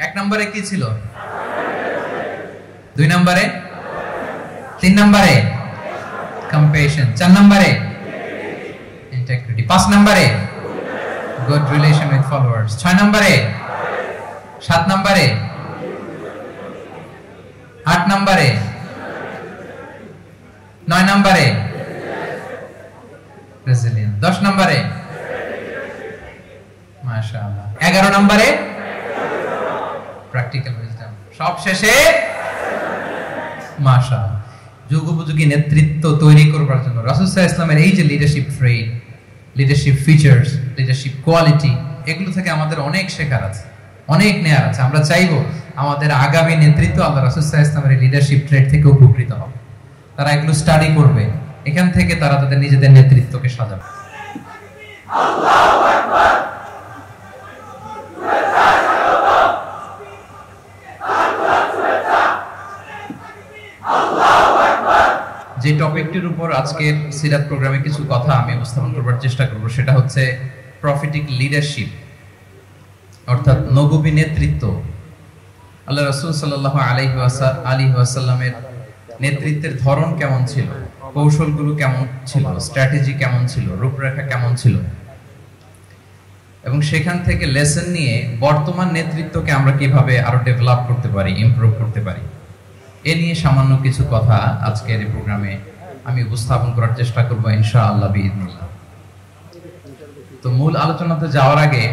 এক নম্বরে কি ছিল? 2 নম্বরে, 3 নম্বরে compassion, 4 নম্বরে integrity, 5 নম্বরে good relation with followers, 6 নম্বরে, 7 নম্বরে, 8 নম্বরে, 9 নম্বরে resilience, 10 নম্বরে মাশাআল্লাহ, 11 নম্বরে practical wisdom, সব শেষে মাশাআল্লাহ যুগোপযোগী নেতৃত্ব তৈরি করবার জন্য রাসূল সাল্লাল্লাহু আলাইহি ওয়াসাল্লামের এই যে লিডারশিপ ট্রেট, লিডারশিপ ফিচার্স, লিডারশিপ কোয়ালিটি, এগুলো থেকে আমাদের অনেক শেখার আছে, অনেক নেয়ার আছে। আমরা চাইবো আমাদের আগামী নেতৃত্ব আল্লাহ রাসূল সাল্লাল্লাহু আলাইহি ওয়াসাল্লামের লিডারশিপ ট্রেট থেকে উপকৃত হবে। তারা এগুলো স্টাডি করবে, এখান থেকে তারা তাদের নিজেদের নেতৃত্বকে সাজাবে। আল্লাহু আকবার। যে টপিকটির উপর আজকের সিরাত প্রোগ্রামে কিছু কথা আমি উপস্থাপন করবার চেষ্টা করব সেটা হচ্ছে প্রফেটিক লিডারশিপ, অর্থাৎ নববী নেতৃত্ব। আল্লাহ রাসূল সাল্লাল্লাহু আলাইহি ওয়াসাল্লামের নেতৃত্বের ধরন কেমন ছিল, কৌশলগুলো কেমন ছিল, স্ট্র্যাটেজি কেমন ছিল, রূপরেখা কেমন ছিল, এবং সেখান থেকে লেসন নিয়ে বর্তমান নেতৃত্বকে আমরা কিভাবে আরো ডেভেলপ করতে পারি, ইমপ্রুভ করতে পারি, এ নিয়ে সামান্য কিছু কথা আজকের এই প্রোগ্রামে আমি উপস্থাপন করার চেষ্টা করব ইনশাআল্লাহ বিইذنিল্লাহ। তো মূল আলোচনাতে যাওয়ার আগে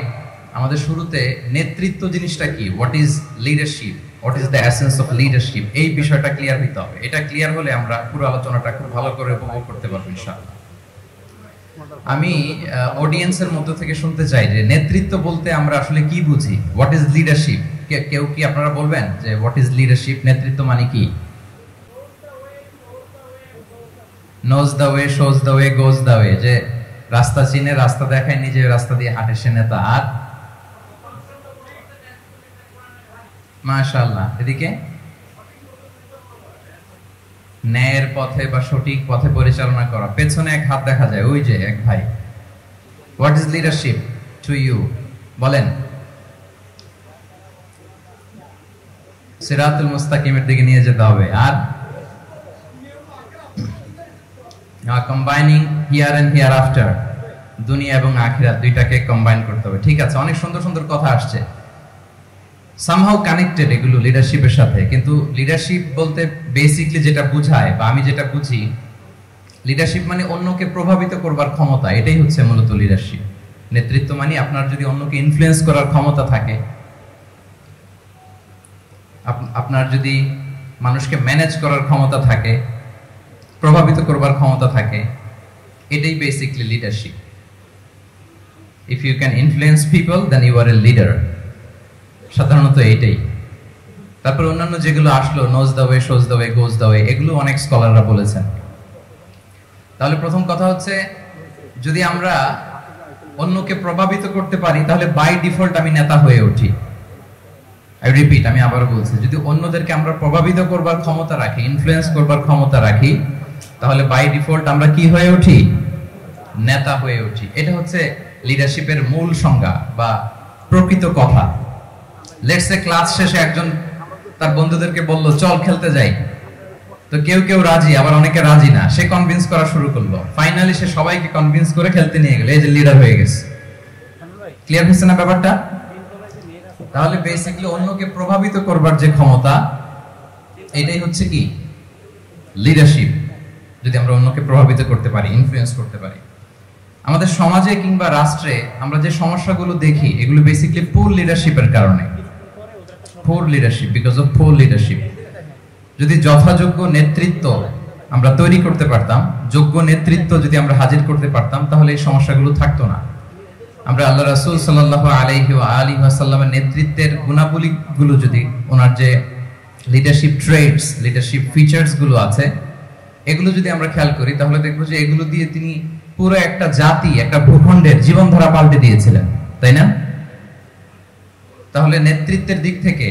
আমাদের শুরুতে নেতৃত্ব জিনিসটা কি, what is leadership, what is the essence of leadership, এই বিষয়টা ক্লিয়ার হতে হবে। এটা ক্লিয়ার হলে আমরা পুরো আলোচনাটা খুব ভালো করে উপভোগ করতে পারবো ইনশাআল্লাহ। আমি অডিয়েন্সের মধ্য থেকে শুনতে চাই যে নেতৃত্ব বলতে আমরা আসলে কি বুঝি, হোয়াট ইজ লিডারশিপ। কেউ কি আপনারা বলবেন যে হোয়াট ইজ লিডারশিপ, নেতৃত্ব মানে কি? Nose the way, shows the way, goes the way, যে রাস্তা চিনে, রাস্তা দেখায়, নিজে রাস্তা দিয়ে হাঁটে, সে নেতা। আর মাশাআল্লাহ এদিকে ন্যায়ের পথে বা সঠিক পথে পরিচালনা করা। পেছনে এক হাত দেখা যায়, ওই যে এক ভাই। What is leadership to you, বলেন। সিরাতুল মুস্তাকিমের দিকে নিয়ে যেতে হবে। আর combining here and hereafter, দুনিয়া এবং আখিরাত দুইটাকে কম্বাইন করতে হবে। ঠিক আছে, অনেক সুন্দর সুন্দর কথা আসছে, সামহাউ কানেক্টেড এগুলো লিডারশিপের সাথে। কিন্তু লিডারশিপ বলতে বেসিকলি যেটা বোঝায় বা আমি যেটা বুঝি, লিডারশিপ মানে অন্যকে প্রভাবিত করবার ক্ষমতা, এটাই হচ্ছে মূলত লিডারশিপ। নেতৃত্ব মানে আপনার যদি অন্যকে ইনফ্লুয়েন্স করার ক্ষমতা থাকে, আপনার যদি মানুষকে ম্যানেজ করার ক্ষমতা থাকে, প্রভাবিত করবার ক্ষমতা থাকে, এটাই basically leadership. If you can influence people then you are a leader, সাধারণত এইটাই। তারপর অন্যান্য যেগুলো আসলো, knows the way, shows the way, goes the way, এগুলো অনেক স্কলাররা বলেছেন। তাহলে প্রথম কথা হচ্ছে, যদি আমরা অন্যকে প্রভাবিত করতে পারি তাহলে বাই ডিফল্ট আমি নেতা হয়ে উঠি। আই রিপিট, আমি আবার বলছি, যদি অন্যদেরকে আমরা প্রভাবিত করবার ক্ষমতা রাখি, ইনফ্লুয়েন্স করবার ক্ষমতা রাখি, তাহলে বাই ডিফল্ট আমরা কি হয়ে উঠি? নেতা হয়ে উঠি। এটা হচ্ছে লিডারশিপের মূল সংজ্ঞা বা প্রকৃত কথা। লেটস সে ক্লাস শেষে একজন তার বন্ধুদেরকে বলল চল খেলতে যাই, তো কেউ কেউ রাজি, আবার অনেকে রাজি না। সে কনভিন্স করা শুরু করলো, ফাইনালি সে সবাইকে কনভিন্স করে খেলতে নিয়ে গেল, এই যে লিডার হয়ে গেছে। ক্লিয়ার হচ্ছে না ব্যাপারটা? তাহলে বেসিক্যালি অন্যকে প্রভাবিত করবার যে ক্ষমতা, এটাই হচ্ছে কি লিডারশিপ। যদি আমরা অন্যকে প্রভাবিত করতে পারি, ইনফ্লুয়েন্স করতে পারি। আমাদের সমাজে কিংবা রাষ্ট্রে আমরা যে সমস্যাগুলো দেখি, এগুলো বেসিক্যালি পুর লিডারশিপের কারণে। পুর লিডারশিপ, বিকজ অফ পুর লিডারশিপ। যদি যথাযোগ্য নেতৃত্ব আমরা তৈরি করতে পারতাম, যোগ্য নেতৃত্ব যদি আমরা হাজির করতে পারতাম, তাহলে এই সমস্যাগুলো থাকতো না। আমরা আল্লাহ রাসূল সাল্লাল্লাহু আলাইহি ওয়াসাল্লামের নেতৃত্বের গুণাবলীগুলো, যদি ওনার যে লিডারশিপ ট্রেটস, লিডারশিপ ফিচার্স গুলো আছে, এগুলো যদি আমরা খেয়াল করি, তাহলে দেখবো যে এগুলো দিয়ে তিনি পুরো একটা জাতি, একটা ভূখণ্ডের জীবনধারা পাল্টে দিয়েছিলেন, তাই না? তাহলে নেতৃত্বের দিক থেকে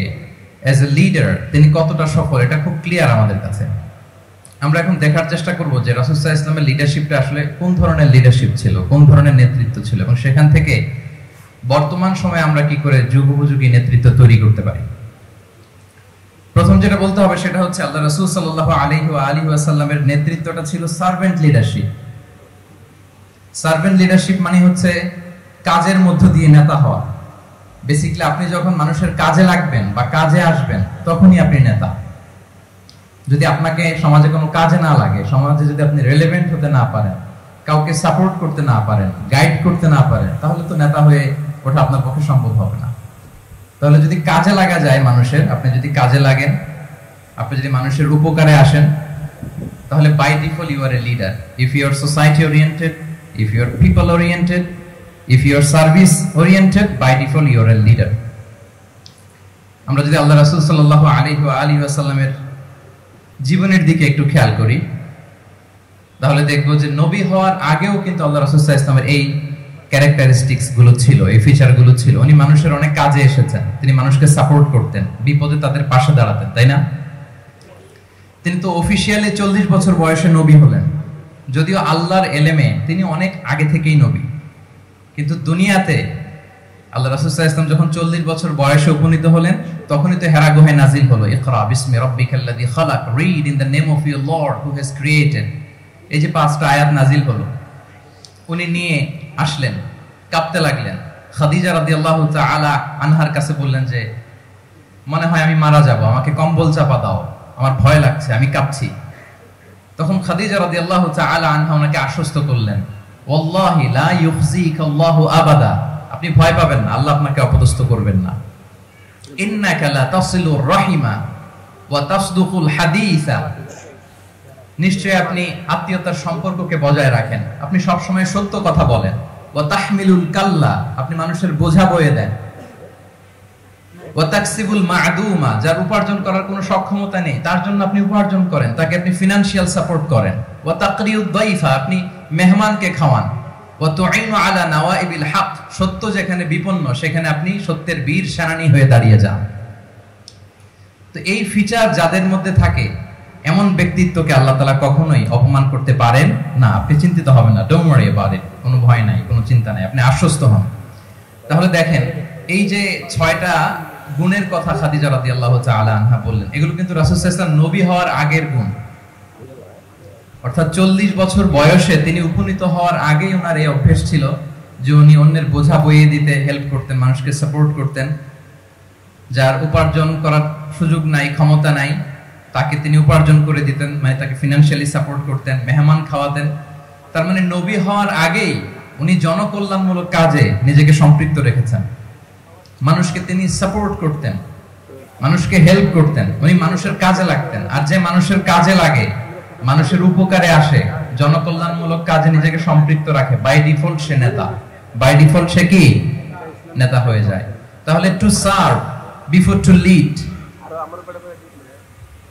অ্যাজ এ লিডার তিনি কতটা সফল, এটা খুব ক্লিয়ার আমাদের কাছে। আমরা এখন দেখার চেষ্টা করব যে রাসূল সাল্লাল্লাহু আলাইহি ওয়াসাল্লামের লিডারশিপটা আসলে কোন ধরনের লিডারশিপ ছিল, কোন ধরনের নেতৃত্ব ছিল, এবং সেখান থেকে বর্তমান সময়ে আমরা কি করে যুগোপযোগী নেতৃত্ব তৈরি করতে পারি। প্রথম যেটা বলতে হবে সেটা হচ্ছে আল্লাহ রাসূল সাল্লাল্লাহু আলাইহি ওয়া আলিহি ওয়াসাল্লামের নেতৃত্বটা ছিল সার্ভেন্ট লিডারশিপ। সার্ভেন্ট লিডারশিপ মানে হচ্ছে কাজের মধ্য দিয়ে নেতা হওয়া। বেসিক্যালি আপনি যখন মানুষের কাজে লাগবেন বা কাজে আসবেন তখনই আপনি নেতা। যদি আপনাকে সমাজে কোনো কাজে না লাগে, সমাজে যদি আপনি রেলেভেন্ট হতে না পারেন, কাউকে সাপোর্ট করতে না পারেন, গাইড করতে না পারেন, তাহলে তো নেতা হয়ে ওঠা আপনার পক্ষে সম্ভব হবে না। তাহলে যদি কাজে লাগা যায় মানুষের, আপনি যদি কাজে লাগেন, আপনি যদি মানুষের উপকারে আসেন, তাহলে by default you are a leader. If you are society oriented, if you are people oriented, if you are service oriented, by default you are a leader. আমরা যদি আল্লাহ রাসূল সাল্লাল্লাহু আলাইহি ওয়া আলিহি ওয়াসাল্লামের জীবনের দিকে একটু খেয়াল করি, তাহলে দেখবো যে নবী হওয়ার আগেও কিন্তু আল্লাহ রাসূল সাল্লাল্লাহু আলাইহি ওয়াসাল্লামের এই ক্যারেক্টারিস্টিক্স গুলো ছিল, এই ফিচার গুলো ছিল। উনি মানুষের অনেক কাজে এসেছেন, তিনি মানুষকে সাপোর্ট করতেন, বিপদে তাদের পাশে দাঁড়াতেন, তাই না? তিনি তো অফিসিয়ালি 40 বছর বয়সে নবী হলেন, যদিও আল্লাহর এলেমে তিনি অনেক আগে থেকেই নবী। কিন্তু দুনিয়াতে আল্লাহ রাসূল সাল্লাল্লাহু আলাইহি ওয়াসাল্লাম যখন 40 বছর বয়সে উপনীত হলেন, তখনই তো হেরা গুহায় নাজিল হলো, ইকরা বিসমি রাব্বিকাল্লাযী খালাক, read in the name of your lord who has created. এই যে 5টা আয়াত নাজিল হলো, উনি নিয়ে আসলেন, কাঁপতে লাগলেন। খাদিজা রাদিয়াল্লাহু তাআলা আনহার কাছে বললেন যে মনে হয় আমি মারা যাব, আমাকে কম্বল চাপা দাও, আমার ভয় লাগছে, আমি কাঁপছি। তখন খাদিজা রাদিয়াল্লাহু তাআলা আনহা ওনাকে আশ্বস্ত করলেন, ওয়াল্লাহি লা ইউখজিকাল্লাহু আবাদা, আপনি ভয় পাবেন না, আল্লাহ আপনাকে অপদস্থ করবেন না। ইন্নাকা লা তাসিলুর রাহিমা ওয়া তাসদুকুল হাদিসা, নিশ্চয়ই আপনি আত্মীয়তার সম্পর্ককে বজায় রাখেন, আপনি সব সময় সত্য কথা বলেন। ওয়া তাহমিলুল কাল্লা, আপনি মানুষের বোঝা বয়ে দেন। ওয়া তাকসিবুল মা'দুমা, যার উপার্জন করার কোনো সক্ষমতা নেই তার জন্য আপনি উপার্জন করেন, তাকে আপনি ফিনান্সিয়াল সাপোর্ট করেন। ওয়া তাকরিউদ দাইফা, আপনি মেহমানকে খাওয়ান। ওয়া তুঈনু আলা নাওয়াইবিল হক, সত্য যেখানে বিপন্ন সেখানে আপনি সত্যের বীর সেনানী হয়ে দাঁড়িয়ে যান। তো এই ফিচার যাদের মধ্যে থাকে, এমন ব্যক্তিত্বকে আল্লাহ তাআলা কখনোই অপমান করতে পারেন না। আপনি চিন্তিত হবেন না, ডোন্ট ওয়ারি অ্যাবাউট ইট, কোনো ভয় নাই, কোনো চিন্তা নাই, আপনি আশ্বস্ত হন। তাহলে দেখেন, এই যে 6টা গুণের কথা খাদিজা রাদিয়াল্লাহু তাআলা আনহা বললেন, এগুলো কিন্তু রাসূল সাল্লাল্লাহু আলাইহি ওয়াসাল্লাম নবী হওয়ার আগের গুণ। অর্থাৎ 40 বছর বয়সে তিনি উপনীত হওয়ার আগেই ওনার এই অভ্যেস ছিল যে উনি অন্যের বোঝা বইয়ে দিতে হেল্প করতেন, মানুষকে সাপোর্ট করতেন। যার উপার্জন করার সুযোগ নাই, ক্ষমতা নাই, তাকে তিনি উপার্জন করে দিতেন, মানে তাকে ফিনান্সিয়ালি সাপোর্ট করতেন, মেহমান খাওয়াতেন। তার মানে নবী হওয়ার আগেই উনি জনকল্যাণমূলক কাজে নিজেকে সম্পৃক্ত রেখেছেন। মানুষকে তিনি সাপোর্ট করতেন, মানুষকে হেল্প করতেন, উনি মানুষের কাজে লাগতেন। আর যে মানুষের কাজে লাগে, মানুষের উপকারে আসে, জনকল্যাণমূলক কাজে নিজেকে সম্পৃক্ত রাখে, বাই ডিফল্ট সে নেতা, বাই ডিফল্ট সে কি নেতা হয়ে যায়। তাহলে to serve before to lead,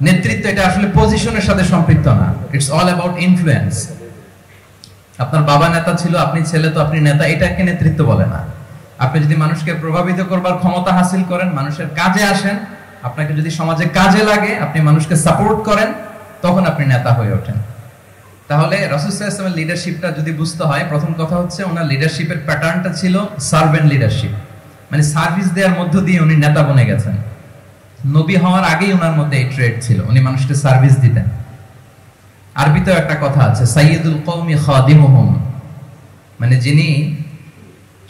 নেতৃত্ব এটা আসলে পজিশনের সাথে সম্পৃক্ত না, ইটস অল অ্যাবাউট ইনফ্লুয়েন্স। আপনার বাবা নেতা ছিল, আপনি ছেলে, তো আপনি নেতা, এটাকে নেতৃত্ব বলে না। আপনি যদি মানুষকে প্রভাবিত করবার ক্ষমতা হাসিল করেন, মানুষের কাজে আসেন, আপনাকে যদি সমাজে কাজে লাগে, আপনি মানুষকে সাপোর্ট করেন, তখন আপনি নেতা হয়ে ওঠেন। তাহলে রাসূল সাল্লাল্লাহু আলাইহি ওয়াসাল্লামের লিডারশিপটা যদি বুঝতে হয়, প্রথম কথা হচ্ছে ওনার লিডারশিপের প্যাটার্নটা ছিল সার্ভেন্ট লিডারশিপ, মানে সার্ভিস দেওয়ার মধ্য দিয়ে উনি নেতা বনে গেছেন। নবী হওয়ার আগেই ওনার মধ্যে এই ট্রেড ছিল, উনি মানুষকে সার্ভিস দিতেন। আরবিতেও একটা কথা আছে, সাইয়্যিদুল কওমি খাদিমুহুম, মানে যিনি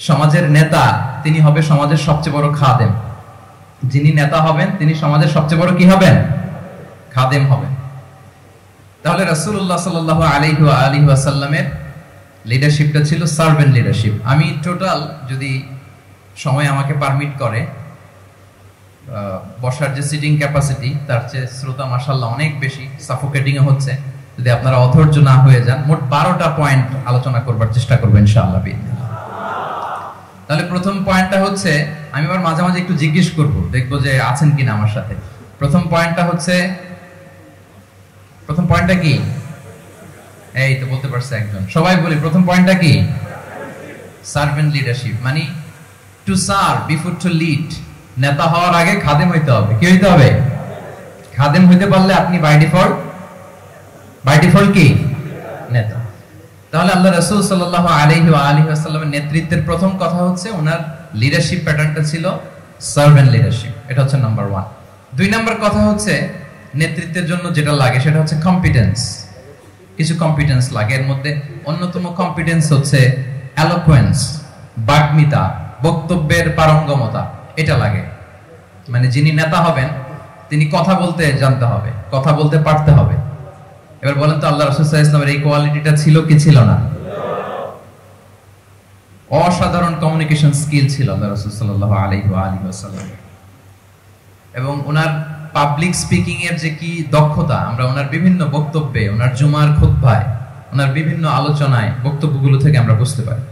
সমাজের নেতা তিনি হবে সমাজের সবচেয়ে বড় খাদেম। যিনি নেতা হবেন তিনি সমাজের সবচেয়ে বড় কি হবেন? খাদেম হবেন। তাহলে রাসূলুল্লাহ সাল্লাল্লাহু আলাইহি ওয়া আলিহি ওয়াসাল্লামের লিডারশিপটা ছিল সার্ভেন্ট লিডারশিপ। আমি টোটাল, যদি সময় আমাকে পারমিট করে, বসার যে সিটিং ক্যাপাসিটি তার চেয়ে শ্রোতা মাশাআল্লাহ অনেক বেশি, সাফোকেটিং হচ্ছে। যদি আপনারা অধৈর্য না হয়ে যান, মোট 12টা পয়েন্ট আলোচনা করবার চেষ্টা করবেন ইনশাআল্লাহ। তাহলে প্রথম পয়েন্টটা হচ্ছে, আমি আবার মাঝে মাঝে একটু জিজ্ঞেস করব, দেখবো যে আছেন কিনা আমার সাথে। প্রথম পয়েন্টটা হচ্ছে, প্রথম পয়েন্টটা কি? এই তো বলতে পারছে একজন, সবাই বলি প্রথম পয়েন্টটা কি? সার্ভেন্ট লিডারশিপ, মানে to serve before to lead. নেতা হওয়ার আগে খাদেম হইতে হবে। কি হইতে হবে? খাদেম হইতে পারলে আপনি বাই ডিফল্ট কি? নেতা। তাহলে আল্লাহ রাসূল সাল্লাল্লাহু আলাইহি ওয়া আলিহি ওয়াসাল্লামের নেতৃত্বের প্রথম কথা হচ্ছে ওনার লিডারশিপ প্যাটার্নটা ছিল সার্ভেন্ট লিডারশিপ। এটা হচ্ছে নাম্বার 1। 2 নাম্বার কথা হচ্ছে নেতৃত্বের জন্য যেটা লাগে সেটা হচ্ছে কম্পিটেন্স। কিছু কম্পিটেন্স লাগে, এর মধ্যে অন্যতম কম্পিটেন্স হচ্ছে এলোকোয়েন্স, বাগ্মিতা, বক্তব্যের পারঙ্গমতা। এটা লাগে, মানে যিনি নেতা হবেন তিনি কথা বলতে জানতে হবে, কথা বলতে পারতে হবে। এবার বলেন তো আল্লাহ রাসূল সাল্লাল্লাহু আলাইহি ওয়াসাল্লামের এই কোয়ালিটিটা ছিল কি ছিল না? অসাধারণ কমিউনিকেশন স্কিল ছিল আল্লাহ রাসূল সাল্লাল্লাহু আলাইহি ওয়াসাল্লাম। এবং ওনার পাবলিক স্পিকিং এর যে কি দক্ষতা, আমরা ওনার বিভিন্ন বক্তব্যে, ওনার জুমার খুতবায়, ওনার বিভিন্ন আলোচনায়, বক্তব্যগুলো থেকে আমরা বুঝতে পারি।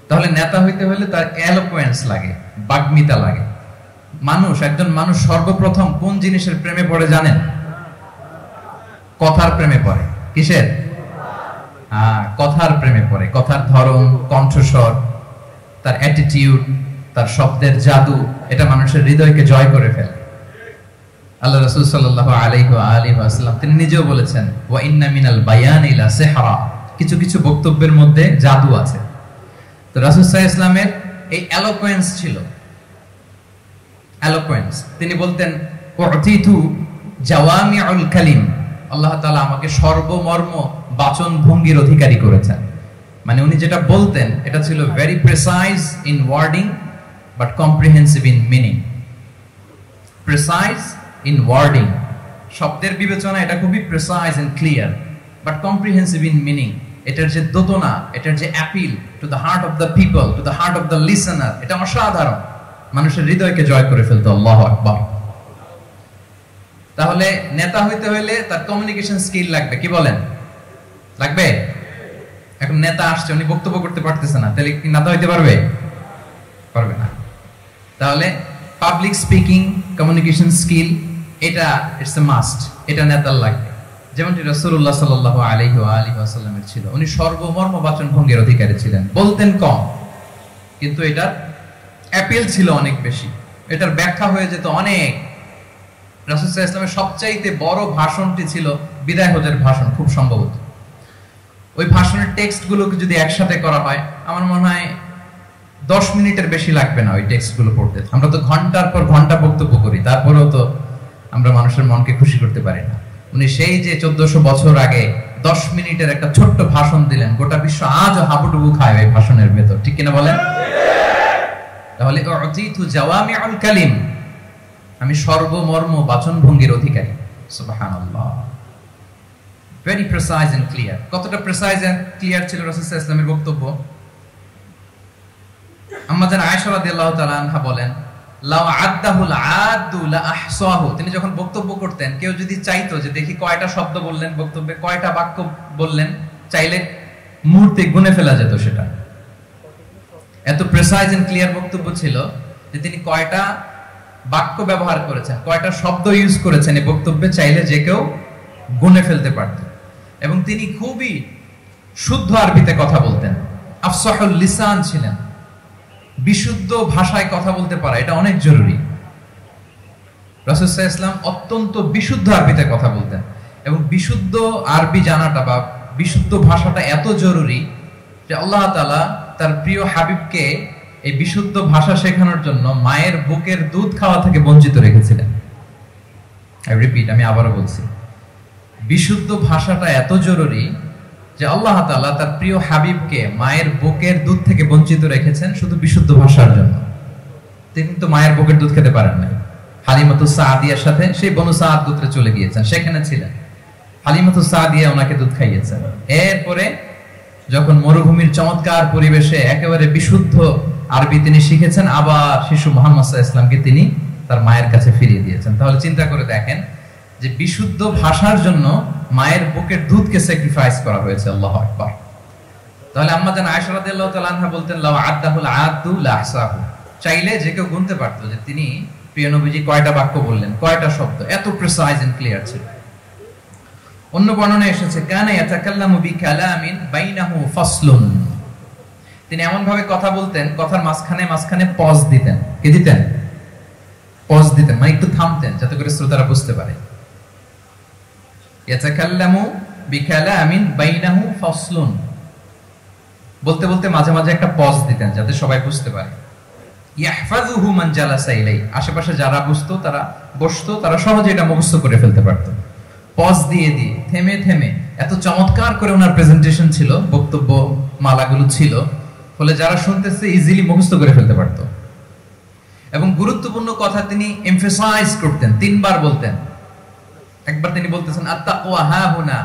তাহলে নেতা হইতে হলে তার এলোকোয়েন্স লাগে, বাগ্মিতা লাগে। একজন মানুষ সর্বপ্রথম কোন জিনিসের প্রেমে পড়ে জানেন? কথার প্রেমে পড়ে। কিসের? কথার প্রেমে পড়ে। কথার ধরন, কণ্ঠস্বর, তার অ্যাটিটিউড, তার শব্দের জাদু, এটা মানুষের হৃদয়কে জয় করে ফেলে। আল্লাহ রাসূল সাল্লাল্লাহু আলাইহি ওয়াসাল্লাম তিনি নিজেও বলেছেন, ওয়া ইন্না মিনাল বায়ানি লা সিহরা, কিছু কিছু বক্তব্যের মধ্যে জাদু আছে। তো রাসূল সাল্লাল্লাহু আলাইহি ওয়াসাল্লামের এই এলোকোয়েন্স ছিল, এলোকোয়েন্স। তিনি বলতেন, উতিতু জাওয়ামিউল কালিম, আল্লাহ তাআলা আমাকে সর্বমর্ম বাচন ভঙ্গির অধিকারী করেছেন। মানে উনি যেটা বলতেন এটা ছিল very precise in wording but comprehensive in meaning. Precise in wording, শব্দের বিবেচনা এটা খুবই precise and clear, but comprehensive in meaning. এটার যে দোতনা, এটার যে appeal to the heart of the people, to the heart of the listener, এটা অসাধারণ, মানুষের হৃদয়কে জয় করে ফেলতো। আল্লাহু আকবার। তাহলে নেতা হইতে হইলে তার কমিউনিকেশন স্কিল লাগবে, কি বলেন? লাগবে? এখন নেতা আসছে, উনি বক্তব্য করতে পারতেছে না, তাহলে কি নেতা হইতে পারবে? পারবে না। তাহলে পাবলিক স্পিকিং, কমিউনিকেশন স্কিল, এটা ইটস এ মাস্ট, এটা নেতার লাগবে। যেমনটি রাসূলুল্লাহ সাল্লাল্লাহু আলাইহি ওয়াসাল্লামের ছিল। উনি সর্বমর্ম বাচন ভঙ্গির অধিকারী ছিলেন, বলতেন কম কিন্তু এটার অ্যাপিল ছিল অনেক বেশি, এটার ব্যাখ্যা হয়ে যেত অনেক। রাসূল সাল্লাল্লাহু আলাইহি ওয়াসাল্লামের সবচাইতে বড় ভাষণটি ছিল বিদায় হজের ভাষণ, খুব সম্ভবত। ওই ভাষণের টেক্সট গুলোকে যদি একসাথে করা হয়, আমার মনে হয় 10 মিনিটের বেশি লাগবে না ওই টেক্সট গুলো পড়তে। আমরা তো ঘন্টার পর ঘন্টা বক্তব্য করি, তারপরেও তো আমরা মানুষের মনকে খুশি করতে পারি না। উনি সেই যে 1400 বছর আগে 10 মিনিটের একটা ছোট্ট ভাষণ দিলেন, গোটা বিশ্ব আজও হাবুডুবু খায় ওই ভাষণের ভেতর, ঠিক কিনা বলেন? তাহলে উতিতু জাওয়ামিউল কালিম, আমি সর্বমর্ম বাচন ভঙ্গির অধিকারী। সুবহানাল্লাহ। Very precise and clear. কতটা প্রিসাইজ এন্ড ক্লিয়ার ছিল রাসূল সাল্লাল্লাহু আলাইহি ওয়াসাল্লামের বক্তব্য? আম্মা জান আয়েশা রাদিয়াল্লাহু তাআলা আনহা বলেন, লাউ আদাহুল আদু লা আহসাহু, তিনি যখন বক্তব্য করতেন, কেউ যদি চাইতো যে দেখি কয়টা শব্দ বললেন বক্তব্যে, কয়টা বাক্য বললেন, চাইলে মুহূর্তে গুনে ফেলা যেত সেটা। এত প্রিসাইজ এন্ড ক্লিয়ার বক্তব্য ছিল যে তিনি কয়টা বাক্য ব্যবহার করেছেন, কয়টা শব্দ ইউজ করেছেন এই বক্তব্যে, চাইলে যে কেউ গুনে ফেলতে পারত। এবং তিনি খুবই শুদ্ধ আরবিতে কথা বলতেন, আফসাহুল লিসান ছিলেন। বিশুদ্ধ ভাষায় কথা বলতে পারা এটা অনেক জরুরি। রাসূল সাল্লাল্লাহু আলাইহি ওয়াসাল্লাম অত্যন্ত বিশুদ্ধ আরবিতে কথা বলতেন, এবং বিশুদ্ধ আরবি জানাটা বা বিশুদ্ধ ভাষাটা এত জরুরি যে আল্লাহ তাআলা তার প্রিয় হাবিবকে এই বিশুদ্ধ ভাষা শেখানোর জন্য মায়ের বুকের দুধ খাওয়া থেকে বঞ্চিত রেখেছিলেন। আমি আবারও বলছি, বিশুদ্ধ ভাষাটা এত জরুরি যে আল্লাহ তাআলা তার প্রিয় হাবিবকে মায়ের বুকের দুধ থেকে বঞ্চিত রেখেছেন শুধু বিশুদ্ধ ভাষার জন্য। তিনি তো মায়ের বুকের দুধ খেতে পারেন নাই। হালিমাতুস সাদিয়ার সাথে সেই বনু সাদ গোত্রে চলে গিয়েছেন, সেখানে ছিলেন। হালিমাতুস সাদিয়া ওনাকে দুধ খাইয়েছেন। এরপরে যখন মরুভূমির চমৎকার পরিবেশে একেবারে বিশুদ্ধ আরবি তিনি শিখেছেন, আবার শিশু মুহাম্মদ সাল্লাল্লাহু আলাইহি ওয়াসাল্লামকে তিনি তার মায়ের কাছে ফিরিয়ে দিয়েছেন। তাহলে চিন্তা করে দেখেন যে বিশুদ্ধ ভাষার জন্য মায়ের বুকের দুধকে স্যাক্রিফাইস করা হয়েছে। আল্লাহু আকবার। তাহলে আম্মা জান আয়েশা রাদিয়াল্লাহু তাআলা আনহা বলতেন, লাউ আদাহুল আদু লা আহসাহু, চাইলে যে কেউ গুনতে পারতো যে তিনি প্রিয় নবীজি কয়টা বাক্য বললেন, কয়টা শব্দ, এত প্রিসাইজ এন্ড ক্লিয়ার ছিল। অন্য বর্ণনায় এসেছে, কানা ইয়াতাকাল্লামু বিকালামিন বাইনাহু ফাসলুন, তিনি এমন ভাবে কথা বলতেন, কথার মাঝখানে মাঝখানে পজ দিতেন। কি দিতেন? পজ দিতেন, মানে একটু থামতেন যাতে করে শ্রোতারা বুঝতে পারে। ইয়াতাকাল্লামু বিকালামিন বাইনাহু ফাসলুন, বলতে বলতে মাঝে মাঝে একটা পজ দিতেন যাতে সবাই বুঝতে পারে। ইয়াহফাযুহু মান জালাসা ইলাই, আশেপাশে যারা বসতো তারা সহজে এটা মুখস্থ করে ফেলতে পারত। পজ দিয়ে দিয়ে থেমে থেমে এত চমৎকার করে ওনার প্রেজেন্টেশন ছিল, বক্তব্য মালাগুলো ছিল, ফলে যারা শুনতেছে ইজিলি মুখস্থ করে ফেলতে পারত। এবং গুরুত্বপূর্ণ কথা তিনি এমফাসাইজ করতেন, 3 বার বলতেন। একবার তিনি বলতেছেন আত-তাকওয়া হা হুনা